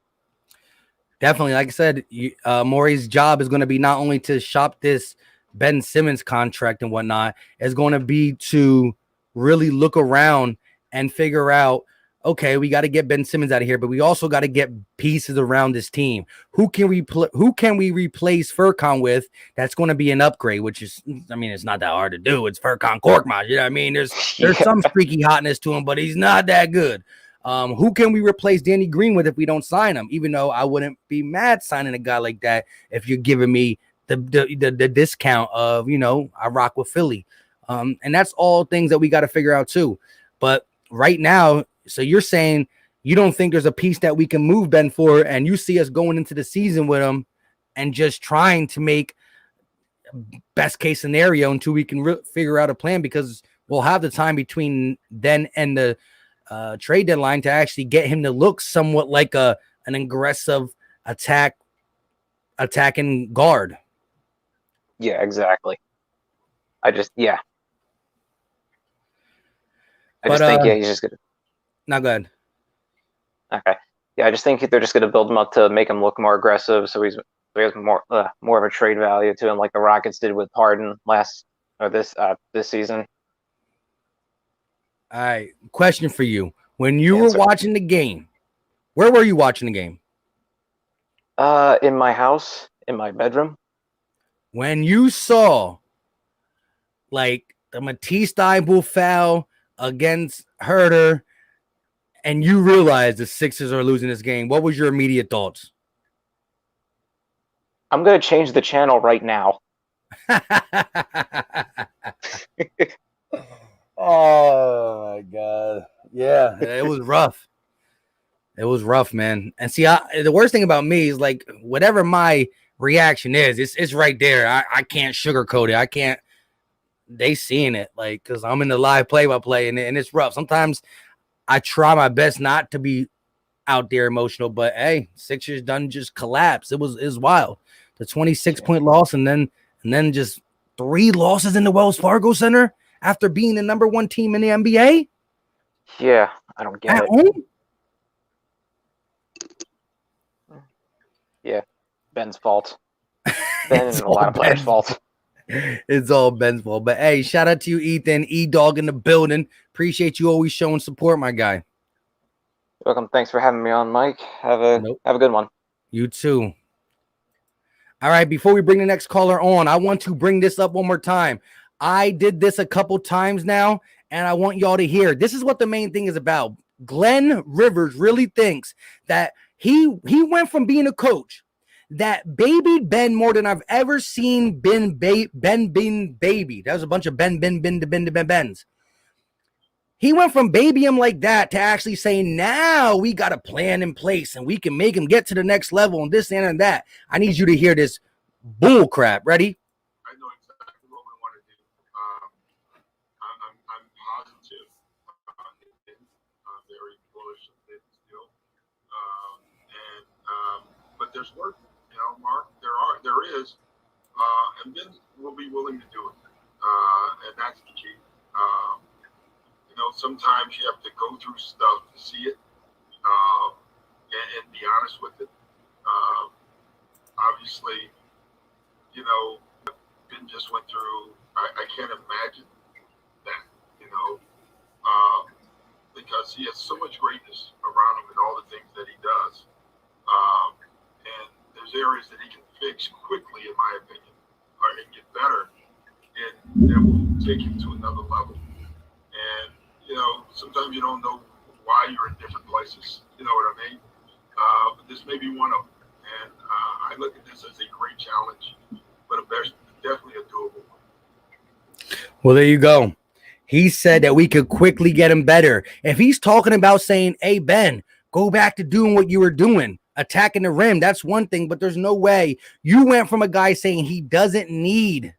definitely, like I said, Morey's job is going to be not only to shop this Ben Simmons contract and whatnot, it's going to be to really look around and figure out, okay, we got to get Ben Simmons out of here, but we also got to get pieces around this team. Who can we replace Furkan with? That's going to be an upgrade, which is, I mean, it's not that hard to do. It's Furkan Korkmaz. You know what I mean? There's some streaky hotness to him, but he's not that good. Who can we replace Danny Green with if we don't sign him? Even though I wouldn't be mad signing a guy like that if you're giving me the discount of, I rock with Philly. And that's all things that we got to figure out too. But right now, so you're saying you don't think there's a piece that we can move Ben for, and you see us going into the season with him and just trying to make best case scenario until we can figure out a plan, because we'll have the time between then and the trade deadline to actually get him to look somewhat like an aggressive attacking guard. Yeah, exactly. I just think, he's just going to. Not good. Okay. Yeah, I just think they're just going to build him up to make him look more aggressive, so he has more of a trade value to him, like the Rockets did with Harden this season. All right, question for you: when you were watching the game, where were you watching the game? In my house, in my bedroom. When you saw, like, the Matisse Thybulle foul against Herter, and you realized the Sixers are losing this game, what was your immediate thoughts? I'm going to change the channel right now. Oh, my God. Yeah, it was rough. It was rough, man. And see, the worst thing about me is, like, whatever my reaction is, it's right there. I can't sugarcoat it. I can't. They seeing it, like, because I'm in the live play-by-play, and it's rough. Sometimes I try my best not to be out there emotional, but hey, Sixers done just collapse. It was wild. The 26-point loss, and then just 3 losses in the Wells Fargo Center after being the number 1 team in the NBA. Yeah, I don't get it. Home? Yeah, Ben's fault. Ben and a lot of players' fault. It's all Ben's fault. But hey, shout out to you, Ethan. E-Dog in the building. Appreciate you always showing support, my guy. Welcome. Thanks for having me on, Mike. Have a good one. You too. All right, before we bring the next caller on, I want to bring this up one more time. I did this a couple times now, and I want y'all to hear. This is what the main thing is about. Glenn Rivers really thinks that he went from being a coach that babied Ben more than I've ever seen Ben baby. That was a bunch of Bens. He went from baby him like that to actually saying, now we got a plan in place and we can make him get to the next level and this and that. I need you to hear this bull crap. Ready? I know exactly what we want to do. I'm positive. I'm very bullish on it still. But there's work. Mark, there is, and Ben will be willing to do it, and that's the key. Sometimes you have to go through stuff to see it, and be honest with it. Obviously, Ben just went through. I can't imagine that, because he has so much greatness around him and all the things that he does. And there's areas that he can fix quickly, in my opinion, and get better, and that will take him to another level. And, sometimes you don't know why you're in different places, you know what I mean? But this may be one of them. And I look at this as a great challenge, but definitely a doable one. Well, there you go. He said that we could quickly get him better. If he's talking about saying, hey, Ben, go back to doing what you were doing, attacking the rim, that's one thing, but there's no way you went from a guy saying he doesn't need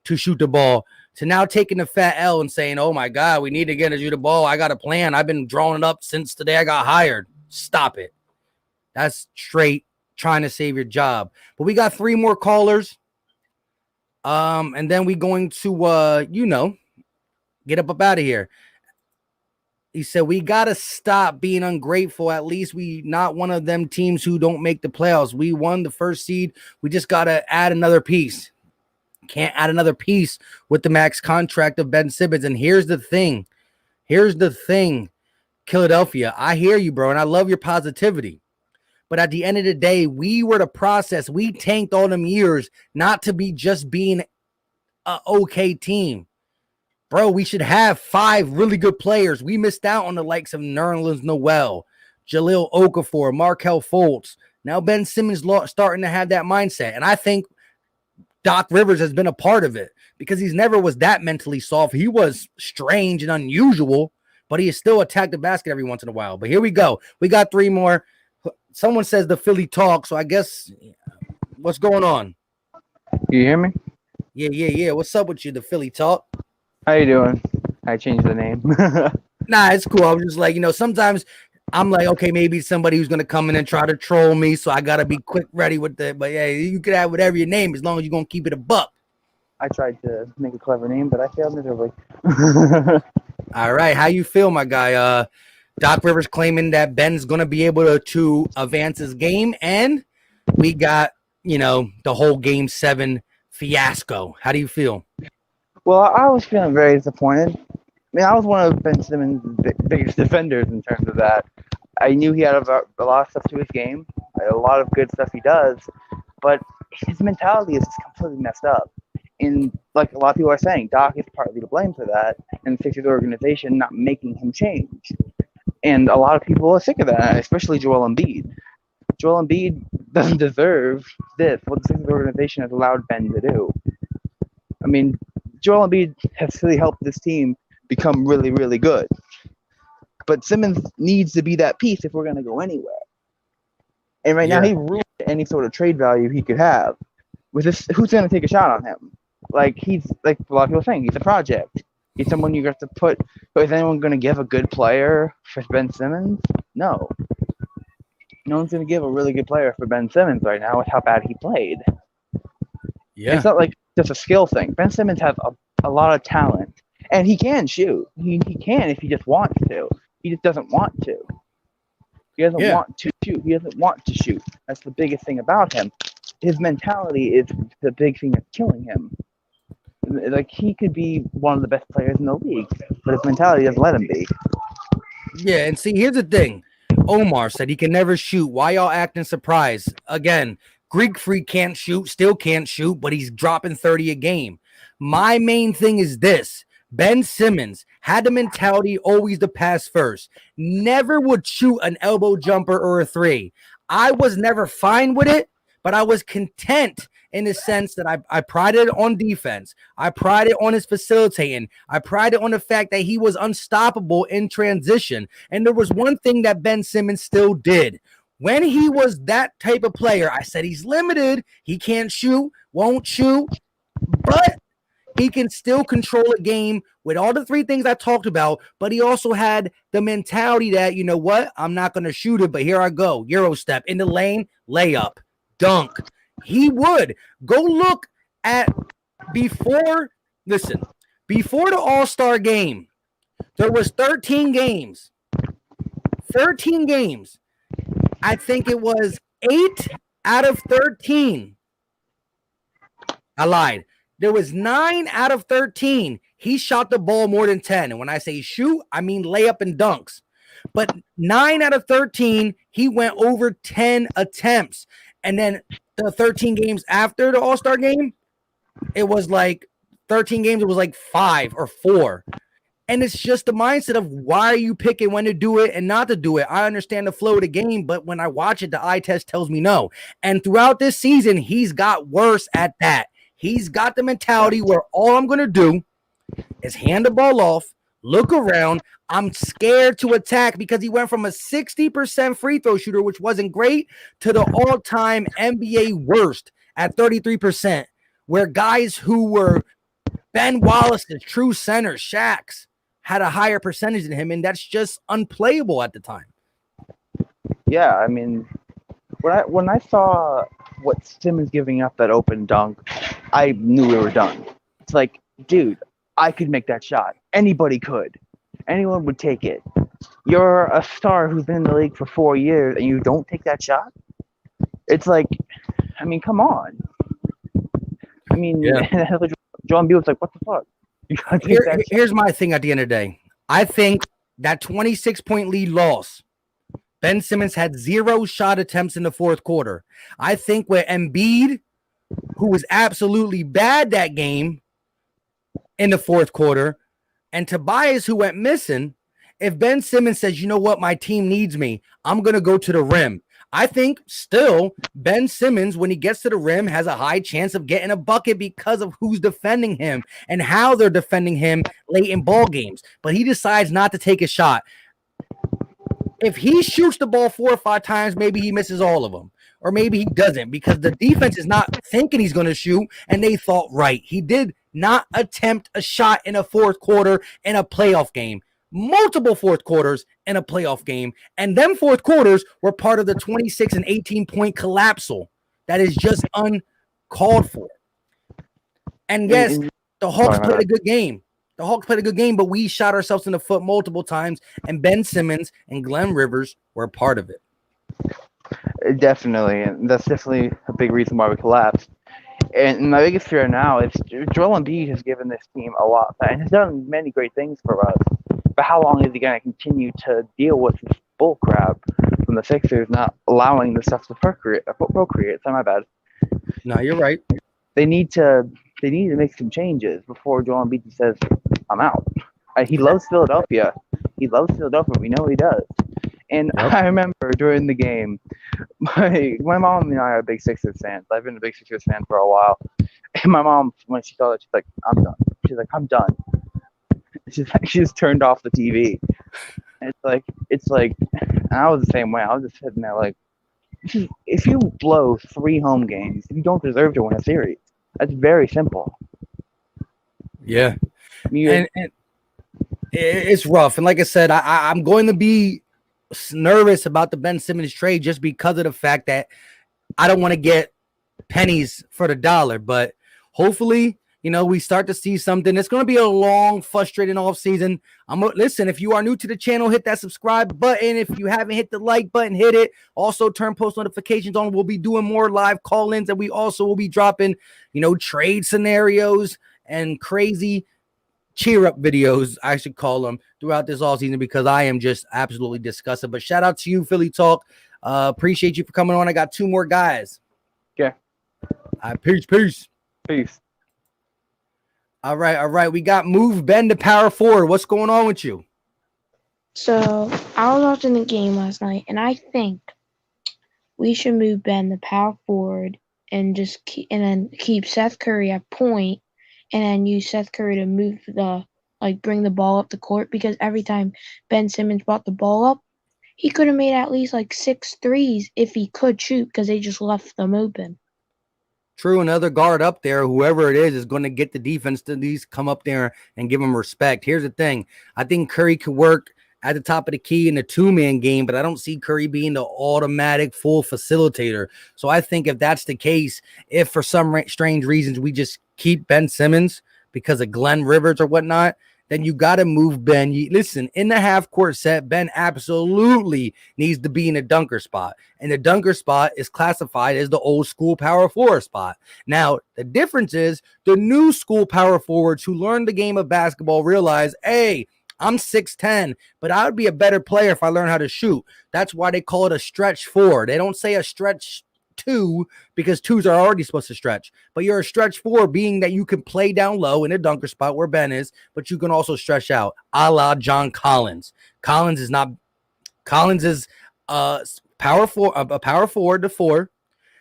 to shoot the ball to now taking the fat L and saying, oh, my God, we need to get to shoot the ball. I got a plan. I've been drawing it up since the day I got hired. Stop it. That's straight trying to save your job. But we got 3 more callers. And then we going to, get up out of here. He said, we got to stop being ungrateful. At least we not one of them teams who don't make the playoffs. We won the first seed. We just got to add another piece. Can't add another piece with the max contract of Ben Simmons. And here's the thing. Philadelphia, I hear you, bro, and I love your positivity. But at the end of the day, we were the process. We tanked all them years not to be just being an okay team. Bro, we should have 5 really good players. We missed out on the likes of Nerlens Noel, Jahlil Okafor, Markelle Fultz. Now Ben Simmons starting to have that mindset. And I think Doc Rivers has been a part of it because he's never was that mentally soft. He was strange and unusual, but he has still attacked the basket every once in a while. But here we go. We got 3 more. Someone says the Philly talk, so I guess what's going on? You hear me? Yeah. What's up with you, the Philly talk? How you doing? I changed the name. Nah, it's cool. I was just like, sometimes I'm like, okay, maybe somebody who's gonna come in and try to troll me, so I gotta be quick ready with it. But yeah, you could have whatever your name as long as you're gonna keep it a buck. I tried to make a clever name, but I failed miserably. All right, how you feel, my guy? Doc Rivers claiming that Ben's gonna be able to advance his game, and we got the whole Game 7 fiasco. How do you feel? Well, I was feeling very disappointed. I mean, I was one of Ben Simmons' biggest defenders in terms of that. I knew he had a lot of stuff to his game, a lot of good stuff he does, but his mentality is just completely messed up. And like a lot of people are saying, Doc is partly to blame for that, and the Sixers organization not making him change. And a lot of people are sick of that, especially Joel Embiid. Joel Embiid doesn't deserve what the Sixers organization has allowed Ben to do. I mean, Joel Embiid has really helped this team become really, really good. But Simmons needs to be that piece if we're going to go anywhere. And right now, he ruined any sort of trade value he could have. With this, who's going to take a shot on him? He's like a lot of people are saying, he's a project. He's someone you have to put. But is anyone going to give a good player for Ben Simmons? No. No one's going to give a really good player for Ben Simmons right now with how bad he played. Yeah. It's not like just a skill thing. Ben Simmons has a lot of talent, and he can shoot. He can if he just wants to. He just doesn't want to. He doesn't want to shoot. He doesn't want to shoot. That's the biggest thing about him. His mentality is the big thing that's killing him. He could be one of the best players in the league, but his mentality doesn't let him be. Yeah, and see, here's the thing. Omar said he can never shoot. Why y'all acting surprised? Again, Greek Freak can't shoot, still can't shoot, but he's dropping 30 a game. My main thing is this. Ben Simmons had the mentality always to pass first. Never would shoot an elbow jumper or a 3. I was never fine with it, but I was content in the sense that I prided on defense. I prided on his facilitating. I prided on the fact that he was unstoppable in transition. And there was one thing that Ben Simmons still did. When he was that type of player, I said he's limited. He can't shoot, won't shoot, but he can still control a game with all the 3 things I talked about. But he also had the mentality that, you know what? I'm not going to shoot it, but here I go. Euro step in the lane, layup, dunk. He would go look at before the All-Star game, there was 13 games. 13 games. I think it was 8 out of 13. I lied. There was 9 out of 13. He shot the ball more than 10. And when I say shoot, I mean layup and dunks. But 9 out of 13, he went over 10 attempts. And then the 13 games after the All-Star game, it was like 13 games. It was like 5 or 4. And it's just the mindset of why are you picking when to do it and not to do it? I understand the flow of the game, but when I watch it, the eye test tells me no. And throughout this season, he's got worse at that. He's got the mentality where all I'm going to do is hand the ball off, look around. I'm scared to attack because he went from a 60% free throw shooter, which wasn't great, to the all-time NBA worst at 33%, where guys who were Ben Wallace's true center, Shaq's, had a higher percentage than him, and that's just unplayable at the time. Yeah, I mean, when I saw what Simmons giving up that open dunk, I knew we were done. It's like, dude, I could make that shot. Anybody could. Anyone would take it. You're a star who's been in the league for 4 years, and you don't take that shot? It's like, I mean, come on. I mean, yeah. John Beal was like, what the fuck? You gotta take Here's my thing at the end of the day. I think that 26-point lead loss, Ben Simmons had 0 shot attempts in the fourth quarter. I think with Embiid, who was absolutely bad that game in the fourth quarter, and Tobias, who went missing, if Ben Simmons says, you know what, my team needs me, I'm going to go to the rim. I think still Ben Simmons, when he gets to the rim, has a high chance of getting a bucket because of who's defending him and how they're defending him late in ball games. But he decides not to take a shot. If he shoots the ball 4 or 5 times, maybe he misses all of them. Or maybe he doesn't because the defense is not thinking he's going to shoot, and they thought right. He did not attempt a shot in a fourth quarter in a playoff game. Multiple fourth quarters in a playoff game, and them fourth quarters were part of the 26 and 18-point collapsal that is just uncalled for. And yes, the Hawks played a good game. The Hawks played a good game, but we shot ourselves in the foot multiple times, and Ben Simmons and Glenn Rivers were a part of it. Definitely, and that's definitely a big reason why we collapsed. And my biggest fear now is Joel Embiid has given this team a lot and has done many great things for us. But how long is he going to continue to deal with this bull crap from the Sixers not allowing the stuff to procreate? So my bad. No, you're right. They need to make some changes before Joel Embiid says, I'm out. He loves Philadelphia. We know he does. And I remember during the game, my mom and I are big Sixers fans. I've been a big Sixers fan for a while. And my mom, when she saw it, she's like, I'm done. She's like, I'm done. She just turned off the TV. And it's like, and I was the same way. I was just sitting there like, if you blow 3 home games, you don't deserve to win a series. That's very simple. Yeah. And it's rough. And like I said, I'm going to be nervous about the Ben Simmons trade just because of the fact that I don't want to get pennies for the dollar. But hopefully, we start to see something. It's going to be a long, frustrating offseason. Listen, if you are new to the channel, hit that subscribe button. If you haven't hit the like button, hit it. Also, turn post notifications on. We'll be doing more live call-ins, and we also will be dropping, trade scenarios and crazy cheer-up videos, I should call them, throughout this offseason because I am just absolutely disgusted. But shout out to you, Philly Talk. Appreciate you for coming on. I got 2 more guys. Okay. Peace. All right. We got Move Ben to power forward. What's going on with you? So I was watching the game last night, and I think we should move Ben to power forward and just keep Seth Curry at point, and then use Seth Curry to move bring the ball up the court, because every time Ben Simmons brought the ball up, he could have made at least 6 threes if he could shoot, because they just left them open. True, another guard up there, whoever it is going to get the defense to at least come up there and give them respect. Here's the thing. I think Curry could work at the top of the key in the 2-man game, but I don't see Curry being the automatic full facilitator. So I think if that's the case, if for some strange reasons we just keep Ben Simmons because of Glenn Rivers or whatnot, then you got to move Ben. Listen, in the half-court set, Ben absolutely needs to be in a dunker spot. And the dunker spot is classified as the old school power forward spot. Now, the difference is the new school power forwards who learned the game of basketball realize, hey, I'm 6'10", but I would be a better player if I learn how to shoot. That's why they call it a stretch 4. They don't say a stretch 2 because 2s are already supposed to stretch, but you're a stretch 4, being that you can play down low in a dunker spot where Ben is, but you can also stretch out, a la John Collins. Collins is a power forward to 4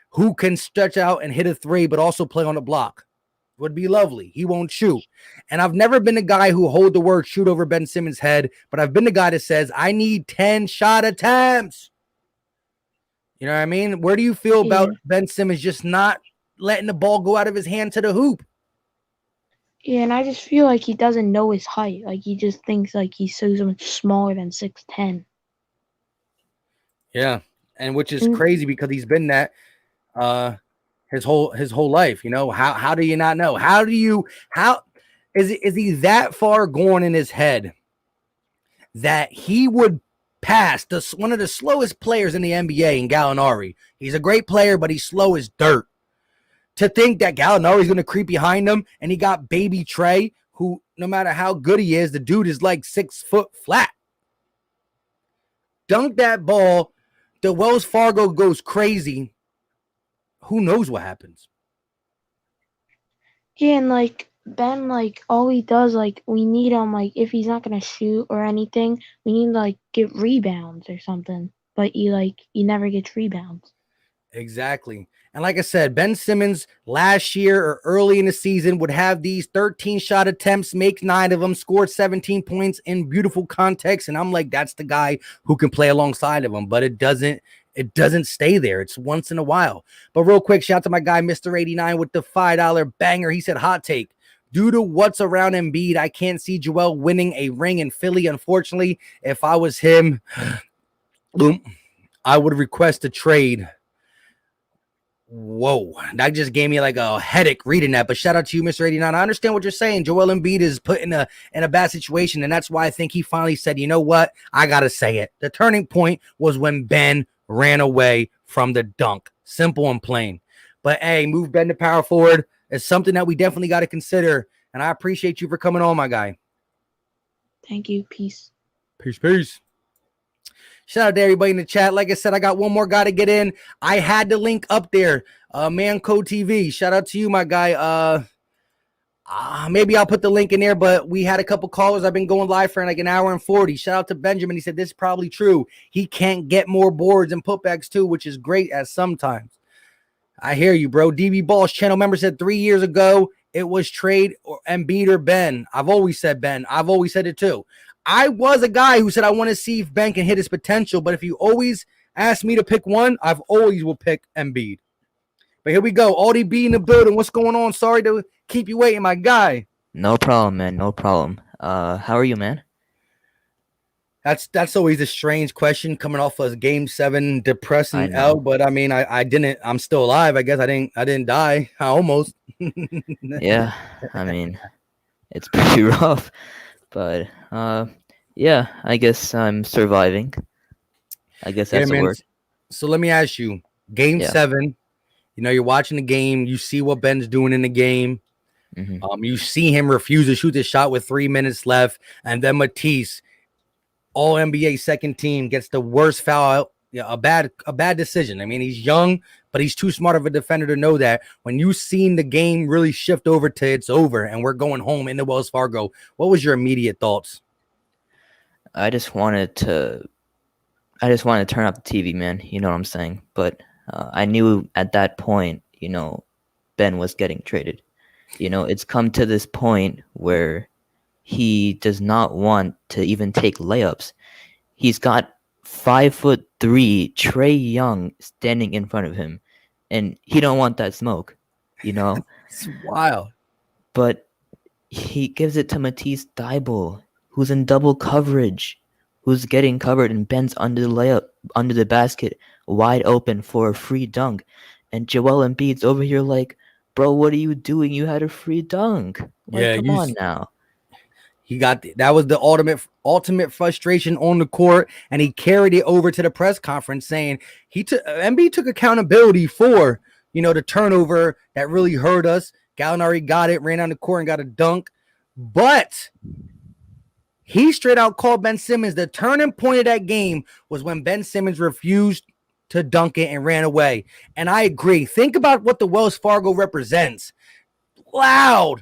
who can stretch out and hit a 3, but also play on the block. would be lovely. He won't shoot. And I've never been a guy who hold the word shoot over Ben Simmons' head, but I've been the guy that says, I need 10 shot attempts. You know what I mean? Where do you feel about Ben Simmons just not letting the ball go out of his hand to the hoop? Yeah, and I just feel like he doesn't know his height. Like, he just thinks like he's so much smaller than 6'10". Yeah, and which is crazy because he's been that his whole life. You know, how do you not know? How is he that far gone in his head that he would pass one of the slowest players in the NBA in Gallinari? He's a great player, but he's slow as dirt. To think that Gallinari's going to creep behind him, and he got baby Trey, who no matter how good he is, the dude is like 6 foot flat. Dunk that ball. The Wells Fargo goes crazy. Who knows what happens? Yeah, and like Ben, like all he does, like we need him, like if he's not gonna shoot or anything, we need to like get rebounds or something. But he never gets rebounds. Exactly. And like I said, Ben Simmons last year or early in the season would have these 13 shot attempts, make 9 of them, scored 17 points in beautiful context. And I'm like, that's the guy who can play alongside of him, but it doesn't stay there. It's once in a while. But real quick, shout out to my guy, Mr. 89 with the $5 banger. He said, hot take. Due to what's around Embiid, I can't see Joel winning a ring in Philly. Unfortunately, if I was him, I would request a trade. Whoa, that just gave me like a headache reading that. But shout out to you, Mr. 89. I understand what you're saying. Joel Embiid is put in a bad situation, and that's why I think he finally said, you know what? I gotta say it. The turning point was when Ben ran away from the dunk. Simple and plain. But hey, move Ben to power forward is something that we definitely got to consider. And I appreciate you for coming on, my guy. Thank you. Peace. Peace. Shout out to everybody in the chat. Like I said, I got one more guy to get in. I had the link up there. Manco TV. Shout out to you, my guy. Maybe I'll put the link in there, but we had a couple callers. I've been going live for like an hour and 40. Shout out to Benjamin. He said this is probably true. He can't get more boards and putbacks too, which is great as sometimes. I hear you, bro. DB Balls channel member said 3 years ago it was trade or Embiid or Ben. I've always said Ben. I've always said it too. I was a guy who said I want to see if Ben can hit his potential, but if you always ask me to pick one, I've always will pick Embiid. But here we go. Aldi B in the building. What's going on? Sorry to keep you waiting, my guy. No problem, man. No problem. How are you, man? That's always a strange question coming off of Game 7 depressing L, but I mean I'm still alive. I guess I didn't die. I almost. Yeah, I mean it's pretty rough. But yeah, I guess I'm surviving. I guess that's the word. So let me ask you, Game 7, you know, you're watching the game, you see what Ben's doing in the game. Mm-hmm. You see him refuse to shoot the shot with 3 minutes left, and then Matisse, all NBA second team, gets the worst foul. Yeah, a bad decision. I mean, he's young, but he's too smart of a defender to know that. When you seen the game really shift over to it's over and we're going home in the Wells Fargo, what was your immediate thoughts? I just wanted to turn off the TV, man. You know what I'm saying? But I knew at that point, you know, Ben was getting traded. You know, it's come to this point where he does not want to even take layups. He's got 5'3" Trae Young standing in front of him, and he don't want that smoke, you know. It's wild. But he gives it to Matisse Thybulle, who's in double coverage, who's getting covered, and Ben's under the layup, under the basket, wide open for a free dunk, and Joel Embiid's over here like, bro, what are you doing? You had a free dunk. Like, come on now. That was the ultimate frustration on the court, and he carried it over to the press conference saying Embiid took accountability for, you know, the turnover that really hurt us. Gallinari got it, ran down the court and got a dunk, but he straight out called Ben Simmons. The turning point of that game was when Ben Simmons refused to dunk it and ran away. And I agree. Think about what the Wells Fargo represents. Loud.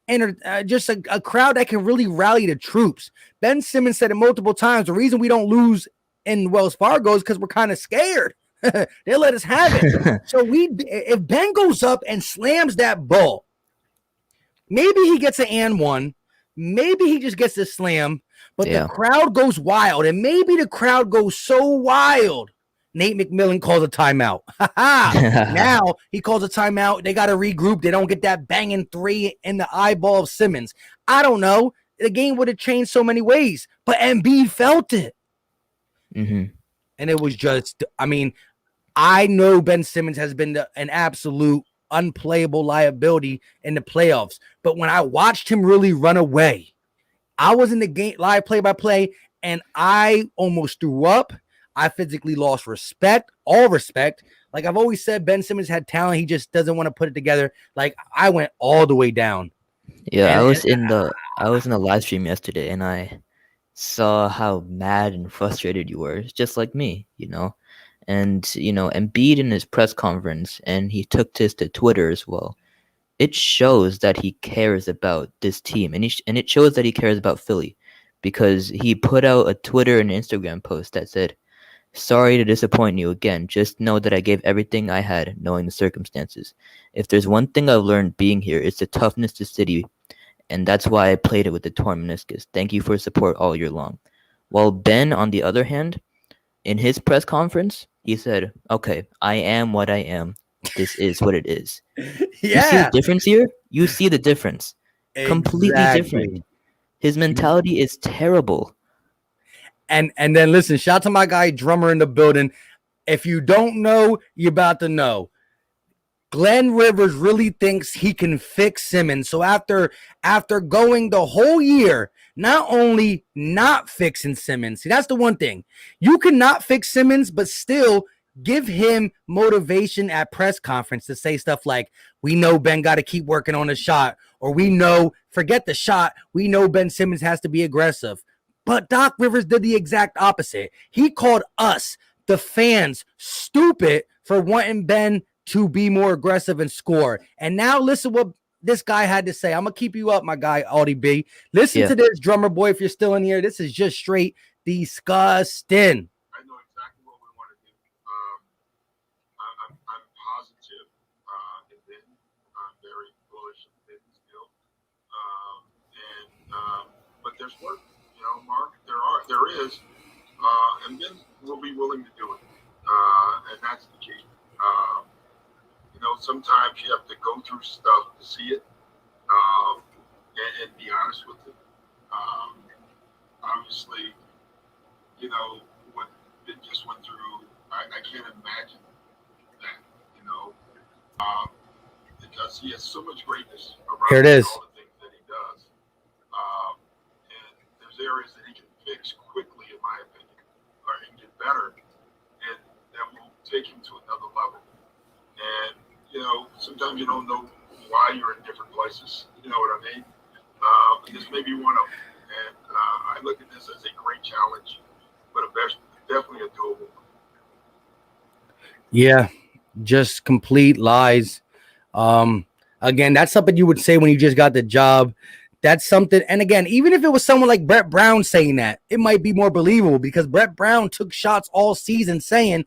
And just a crowd that can really rally the troops. Ben Simmons said it multiple times. The reason we don't lose in Wells Fargo is because we're kind of scared. They let us have it. So if Ben goes up and slams that ball, Maybe he gets an and one. Maybe he just gets a slam, but the crowd goes wild. And maybe the crowd goes so wild, Nate McMillan calls a timeout. Now he calls a timeout. They got to regroup. They don't get that banging three in the eyeball of Simmons. I don't know. The game would have changed so many ways, but Embiid felt it. Mm-hmm. And it was just, I mean, I know Ben Simmons has been an absolute unplayable liability in the playoffs. But when I watched him really run away, I was in the game live play-by-play, and I almost threw up. I physically lost respect, all respect. Like I've always said, Ben Simmons had talent. He just doesn't want to put it together. Like I went all the way down. Yeah, I was in the live stream yesterday, and I saw how mad and frustrated you were. It's just like me, you know. And you know, Embiid in his press conference, and he took this to Twitter as well. It shows that he cares about this team, and it shows that he cares about Philly, because he put out a Twitter and Instagram post that said, "Sorry to disappoint you again. Just know that I gave everything I had, knowing the circumstances. If there's one thing I've learned being here, it's the toughness to city, and that's why I played it with the torn meniscus. Thank you for support all year long." While Ben, on the other hand, in his press conference, he said, "Okay, I am what I am. This is what it is." You see the difference here? You see the difference. Completely different. His mentality is terrible. And then listen, shout out to my guy Drummer in the building. If you don't know, you're about to know. Glenn Rivers really thinks he can fix Simmons. So after going the whole year, not only not fixing Simmons, see, that's the one thing. You cannot fix Simmons, but still give him motivation at press conference to say stuff like, we know Ben got to keep working on the shot, or we know, forget the shot, we know Ben Simmons has to be aggressive. But Doc Rivers did the exact opposite. He called us, the fans, stupid for wanting Ben to be more aggressive and score. And now listen what this guy had to say. I'm going to keep you up, my guy, Audie B. Listen to this, Drummer Boy, if you're still in here. This is just straight disgusting. I know exactly what we want to do. I'm positive in Ben. I'm very bullish in Ben still. But there's work, you know, Mark. There is, and Ben will be willing to do it. And that's the key. You know, sometimes you have to go through stuff to see it, and be honest with it. Obviously, you know, what Ben just went through, I can't imagine that, you know, because he has so much greatness around Here it is. all the things that he does. And there's areas that he can fix quickly, in my opinion, or he can get better, and that will take him to another level. And, you know, sometimes you don't know why you're in different places. You know what I mean? This may be one of them. And I look at this as a great challenge, but definitely a doable one. Yeah, just complete lies. Again, that's something you would say when you just got the job. That's something. And again, even if it was someone like Brett Brown saying that, it might be more believable, because Brett Brown took shots all season saying,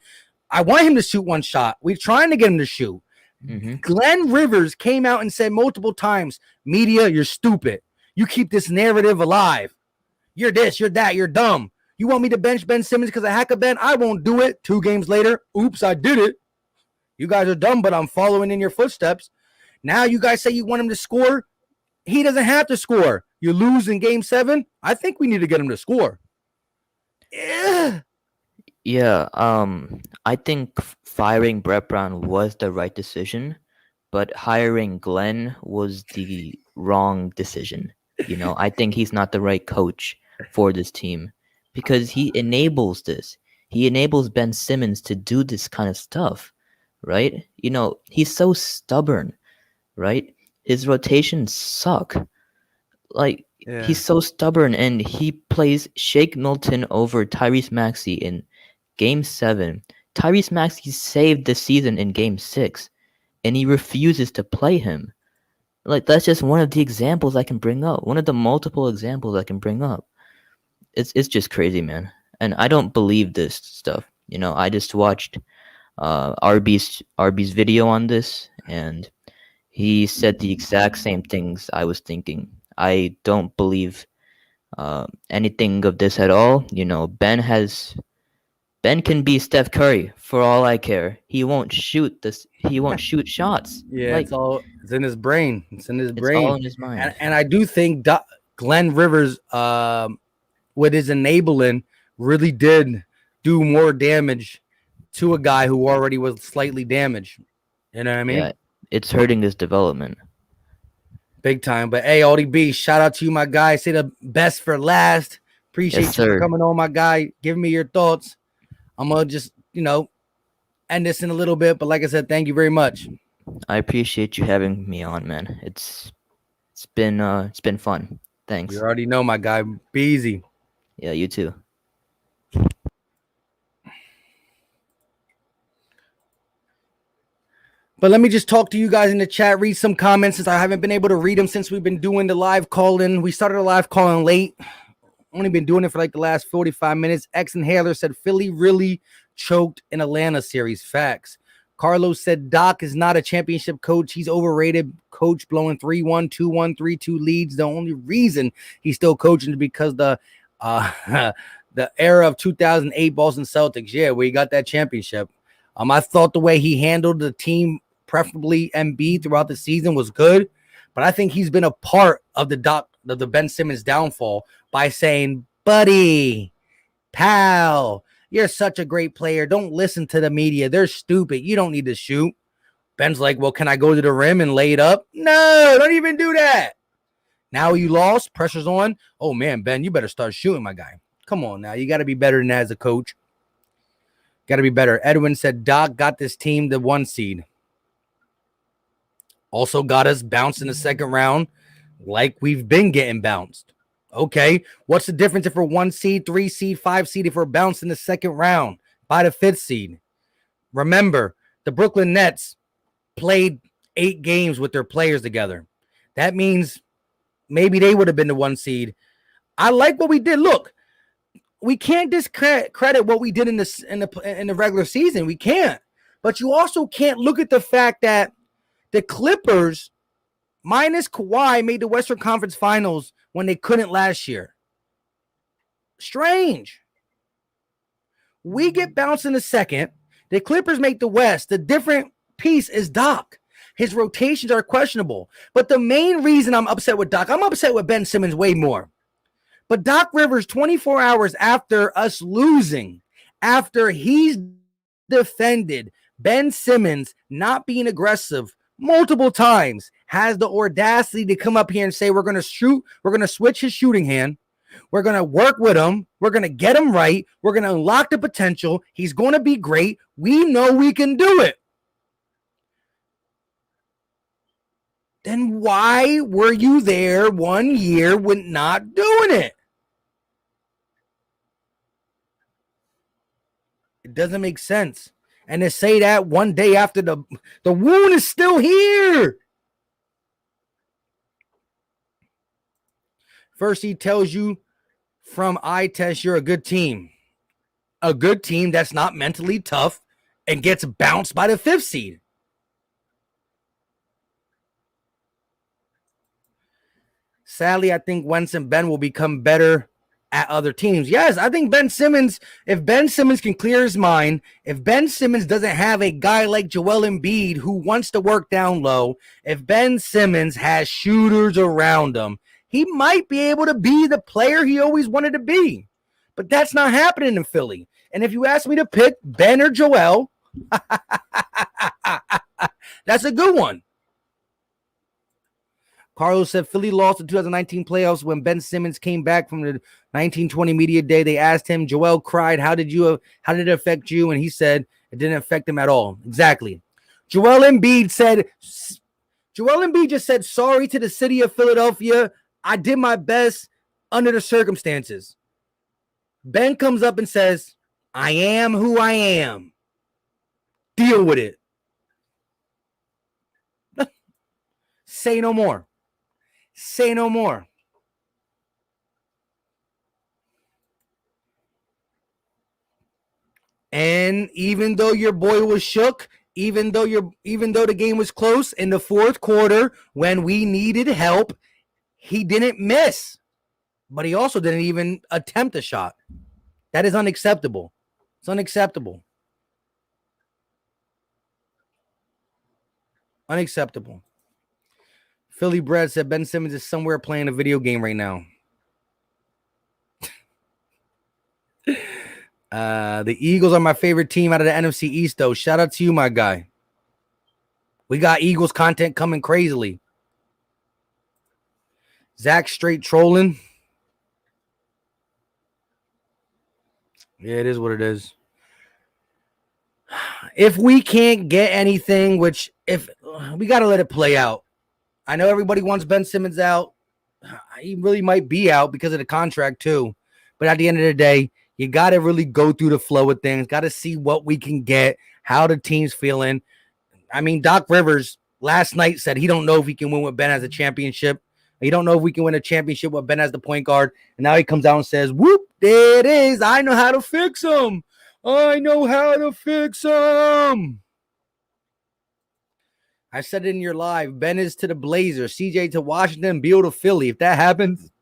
I want him to shoot one shot. We're trying to get him to shoot. Mm-hmm. Glenn Rivers came out and said multiple times, media, you're stupid. You keep this narrative alive. You're this, you're that, you're dumb. You want me to bench Ben Simmons because I hack a Ben? I won't do it. 2 games later, oops, I did it. You guys are dumb, but I'm following in your footsteps. Now you guys say you want him to score. He doesn't have to score. You lose in game 7. I think we need to get him to score. Yeah, I think firing Brett Brown was the right decision, but hiring Glenn was the wrong decision. You know, I think he's not the right coach for this team, because he enables this. He enables Ben Simmons to do this kind of stuff, right? You know, he's so stubborn, right? His rotations suck. Like, he's so stubborn, and he plays Shake Milton over Tyrese Maxey in Game 7. Tyrese Maxey saved the season in Game 6, and he refuses to play him. Like, that's just one of the examples I can bring up. One of the multiple examples I can bring up. It's just crazy, man. And I don't believe this stuff. You know, I just watched RB's video on this, and He said the exact same things I was thinking. I don't believe anything of this at all. Ben can be Steph Curry for all I care. He won't shoot this. He won't shoot shots. Yeah, Like it's in his brain. It's in his it's all brain. in his mind. And I do think Glenn Rivers, with his enabling, really did do more damage to a guy who already was slightly damaged. You know what I mean? Yeah, it's hurting his development. Big time. But hey, Audie B, shout out to you, my guy. Say the best for last. Appreciate Yes, you for sir. coming on, my guy. Giving me your thoughts. I'm gonna just, end this in a little bit. But like I said, thank you very much. I appreciate you having me on, man. It's been fun. Thanks. You already know, my guy. Be easy. Yeah, you too. But let me just talk to you guys in the chat, read some comments since I haven't been able to read them since we've been doing the live call-in. We started a live call-in late. Only been doing it for like the last 45 minutes. X Inhaler said Philly really choked in Atlanta series. Facts. Carlos said Doc is not a championship coach. He's overrated. Coach blowing 3-1, 2-1, 3-2 leads. The only reason he's still coaching is because the era of 2008 Boston Celtics. Yeah, where he got that championship. I thought the way he handled the team, preferably Embiid, throughout the season was good, but I think he's been a part of the Ben Simmons downfall by saying, buddy, pal, you're such a great player. Don't listen to the media. They're stupid. You don't need to shoot. Ben's like, well, can I go to the rim and lay it up? No, don't even do that. Now you lost. Pressure's on. Oh, man, Ben, you better start shooting, my guy. Come on now. You got to be better than that as a coach. Got to be better. Edwin said Doc got this team the 1 seed. Also got us bounced in the second round like we've been getting bounced. Okay, what's the difference if we're 1 seed, 3 seed, 5 seed if we're bounced in the second round by the 5th seed? Remember, the Brooklyn Nets played 8 games with their players together. That means maybe they would have been the 1 seed. I like what we did. Look, we can't discredit what we did in the regular season. We can't. But you also can't look at the fact that the Clippers, minus Kawhi, made the Western Conference Finals when they couldn't last year. Strange. We get bounced in the second. The Clippers make the West. The different piece is Doc. His rotations are questionable. But the main reason I'm upset with Doc, I'm upset with Ben Simmons way more. But Doc Rivers, 24 hours after us losing, after he's defended Ben Simmons not being aggressive multiple times, has the audacity to come up here and say, we're going to shoot, we're going to switch his shooting hand, we're going to work with him, we're going to get him right, we're going to unlock the potential, he's going to be great, we know we can do it. Then why were you there 1 year with not doing it? It doesn't make sense. And to say that one day after the wound is still here. First, he tells you from eye test, you're a good team. A good team that's not mentally tough and gets bounced by the 5th seed. Sadly, I think Wentz and Ben will become better at other teams. Yes, I think Ben Simmons, if Ben Simmons can clear his mind, if Ben Simmons doesn't have a guy like Joel Embiid who wants to work down low, if Ben Simmons has shooters around him, he might be able to be the player he always wanted to be. But that's not happening in Philly. And if you ask me to pick Ben or Joel, that's a good one. Carlos said Philly lost the 2019 playoffs when Ben Simmons came back from the 1920 media day. They asked him, Joel cried, how did it affect you? And he said it didn't affect him at all. Exactly. Joel Embiid just said sorry to the city of Philadelphia. I did my best under the circumstances. Ben comes up and says, I am who I am. Deal with it. Say no more. Say no more. And even though your boy was shook, Even though the game was close in the fourth quarter when we needed help, he didn't miss. But he also didn't even attempt a shot. That is unacceptable. It's unacceptable. Unacceptable. Philly Brad said Ben Simmons is somewhere playing a video game right now. The Eagles are my favorite team out of the NFC East, though. Shout out to you, my guy. We got Eagles content coming crazily. Zach straight trolling. Yeah, it is what it is. If we can't get anything, if we got to let it play out. I know everybody wants Ben Simmons out. He really might be out because of the contract too. But at the end of the day, you got to really go through the flow of things. Got to see what we can get, how the team's feeling. I mean, Doc Rivers last night said he don't know if he can win with Ben as a championship. He don't know if we can win a championship with Ben as the point guard. And now he comes out and says, whoop, there it is. I know how to fix him. I know how to fix him. I said it in your live. Ben is to the Blazers, CJ to Washington, Beal to Philly. If that happens,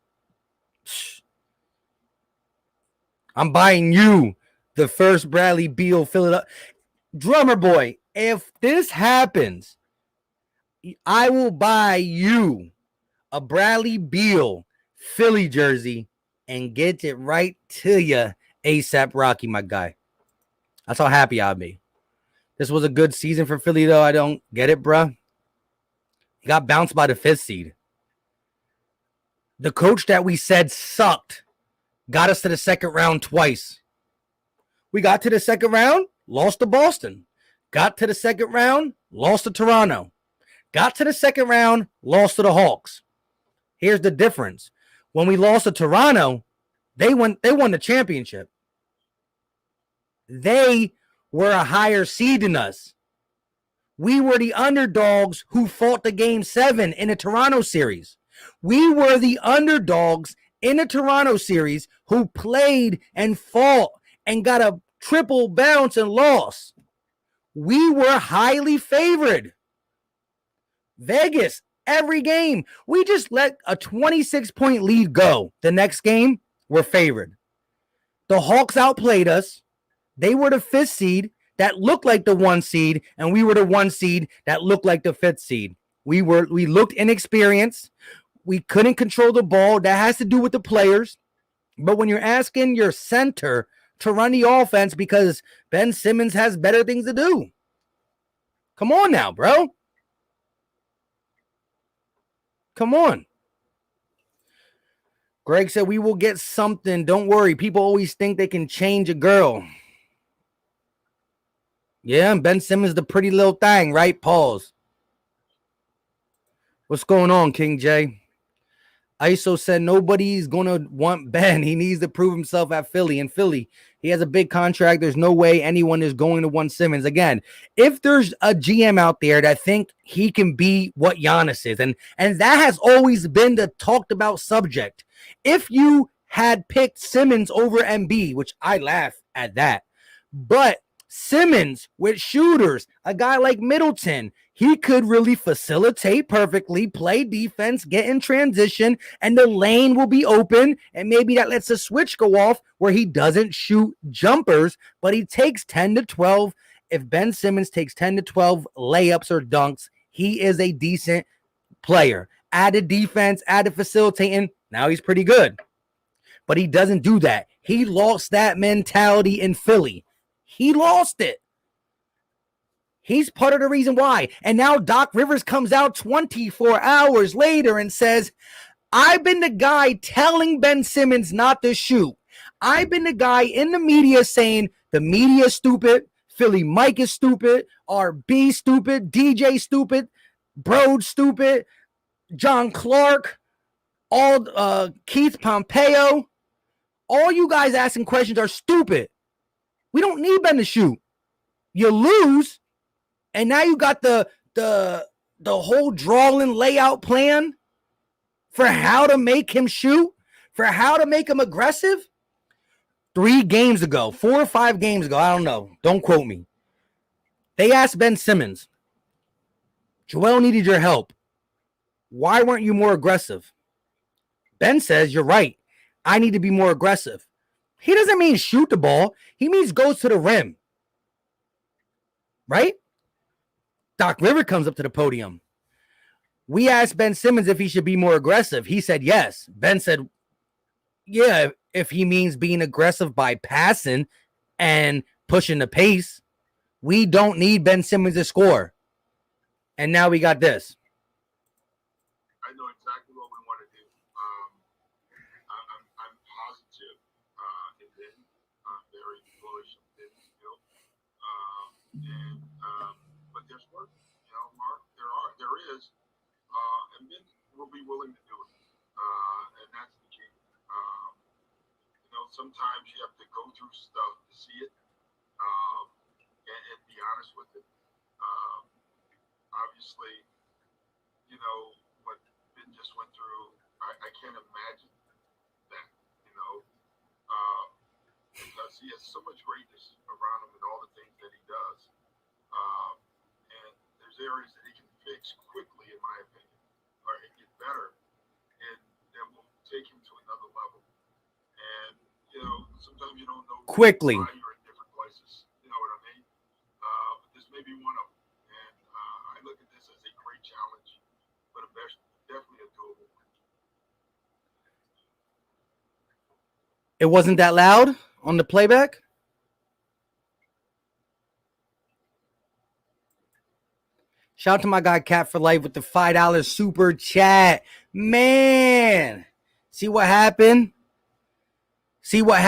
I'm buying you the first Bradley Beal Philadelphia. Drummer boy, if this happens, I will buy you a Bradley Beal Philly jersey and get it right to you ASAP Rocky, my guy. That's how happy I'll be. This was a good season for Philly, though. I don't get it, bruh. He got bounced by the 5th seed. The coach that we said sucked got us to the second round twice. We got to the second round, lost to Boston. Got to the second round, lost to Toronto. Got to the second round, lost to the Hawks. Here's the difference. When we lost to Toronto, they won the championship. They were a higher seed than us. We were the underdogs who fought the game 7 in the Toronto series. We were the underdogs in the Toronto series who played and fought and got a triple bounce and lost. We were highly favored. Vegas, every game. We just let a 26-point lead go. The next game, we're favored. The Hawks outplayed us. They were the 5th seed that looked like the 1 seed, and we were the 1 seed that looked like the 5th seed. We looked inexperienced. We couldn't control the ball. That has to do with the players. But when you're asking your center to run the offense because Ben Simmons has better things to do, come on now, bro. Come on. Greg said, we will get something. Don't worry. People always think they can change a girl. Yeah, and Ben Simmons, the pretty little thing, right? Pause. What's going on, King J? ISO said nobody's going to want Ben. He needs to prove himself at Philly. In Philly, he has a big contract. There's no way anyone is going to want Simmons. Again, if there's a GM out there that think he can be what Giannis is, and that has always been the talked about subject. If you had picked Simmons over Embiid, which I laugh at that, but Simmons with shooters, a guy like Middleton, he could really facilitate perfectly, play defense, get in transition, and the lane will be open. And maybe that lets a switch go off where he doesn't shoot jumpers, but he takes 10 to 12. If Ben Simmons takes 10 to 12 layups or dunks, he is a decent player. Added defense, added facilitating. Now he's pretty good. But he doesn't do that. He lost that mentality in Philly. He lost it. He's part of the reason why. And now Doc Rivers comes out 24 hours later and says, I've been the guy telling Ben Simmons not to shoot. I've been the guy in the media saying the media is stupid, Philly Mike is stupid, RB stupid, DJ stupid, Brode stupid, John Clark, all Keith Pompeo. All you guys asking questions are stupid. We don't need Ben to shoot. You lose, and now you got the whole drawing layout plan for how to make him shoot, for how to make him aggressive. 4 or 5 games ago, I don't know. Don't quote me. They asked Ben Simmons, Joel needed your help. Why weren't you more aggressive? Ben says, you're right. I need to be more aggressive. He doesn't mean shoot the ball. He means go to the rim. Right? Doc Rivers comes up to the podium. We asked Ben Simmons if he should be more aggressive. He said yes. Ben said, yeah, if he means being aggressive by passing and pushing the pace. We don't need Ben Simmons to score. And now we got this. I know exactly what we want to do. I'm positive in Ben. I'm very bullish on Ben still. But there's work, Mark. There is, and Ben will be willing to do it. And that's the key. Sometimes you have to go through stuff to see it, and be honest with it. Obviously, what Ben just went through, I can't imagine that, because he has so much greatness around him and all the things that he does. And there's areas that he can fix quickly, in my opinion, or get better, and that will take him to another level. And, sometimes you don't know quickly why you're in different places. You know what I mean? But this may be one of them. And I look at this as a great challenge, but definitely a doable one. It wasn't that loud on the playback? Shout out to my guy Cat for Life with the $5 super chat. Man, see what happened? See what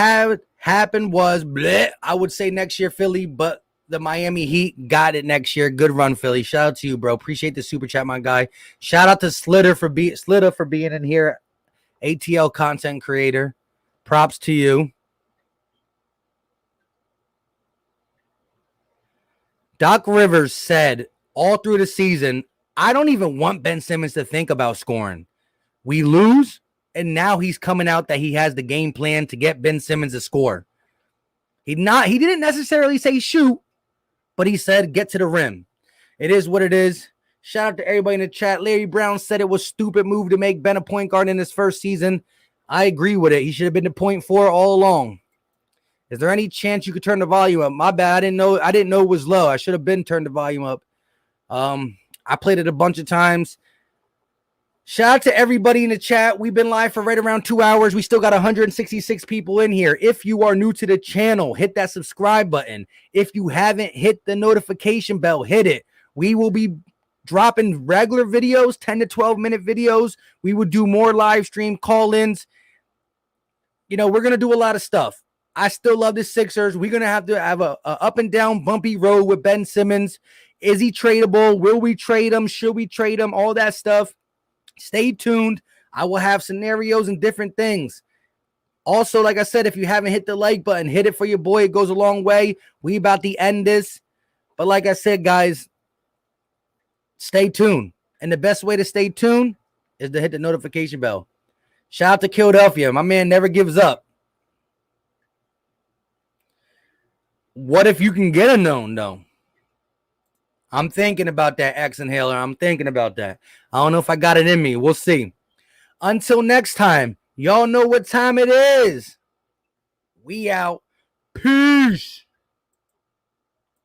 happened was, bleh, I would say next year, Philly, but the Miami Heat got it next year. Good run, Philly. Shout out to you, bro. Appreciate the super chat, my guy. Shout out to Slitter for being in here. ATL content creator. Props to you. Doc Rivers said all through the season, I don't even want Ben Simmons to think about scoring. We lose, and now he's coming out that he has the game plan to get Ben Simmons to score. He didn't necessarily say shoot, but he said get to the rim. It is what it is. Shout out to everybody in the chat. Larry Brown said it was a stupid move to make Ben a point guard in his first season. I agree with it. He should have been the point forward all along. Is there any chance you could turn the volume up? My bad. I didn't know it was low. I should have been turned the volume up. I played it a bunch of times. Shout out to everybody in the chat. We've been live for right around 2 hours. We still got 166 people in here. If you are new to the channel, hit that subscribe button. If you haven't hit the notification bell, hit it. We will be dropping regular videos, 10 to 12 minute videos. We will do more live stream call-ins. We're going to do a lot of stuff. I still love the Sixers. We're going to have a up and down bumpy road with Ben Simmons. Is he tradable? Will we trade him? Should we trade him? All that stuff. Stay tuned. I will have scenarios and different things. Also, like I said, if you haven't hit the like button, hit it for your boy. It goes a long way. We about to end this. But like I said, guys, stay tuned. And the best way to stay tuned is to hit the notification bell. Shout out to Philadelphia. My man never gives up. What if you can get a known, though? I'm thinking about that X inhaler. I'm thinking about that. I don't know if I got it in me. We'll see. Until next time, y'all know what time it is. We out. Peace.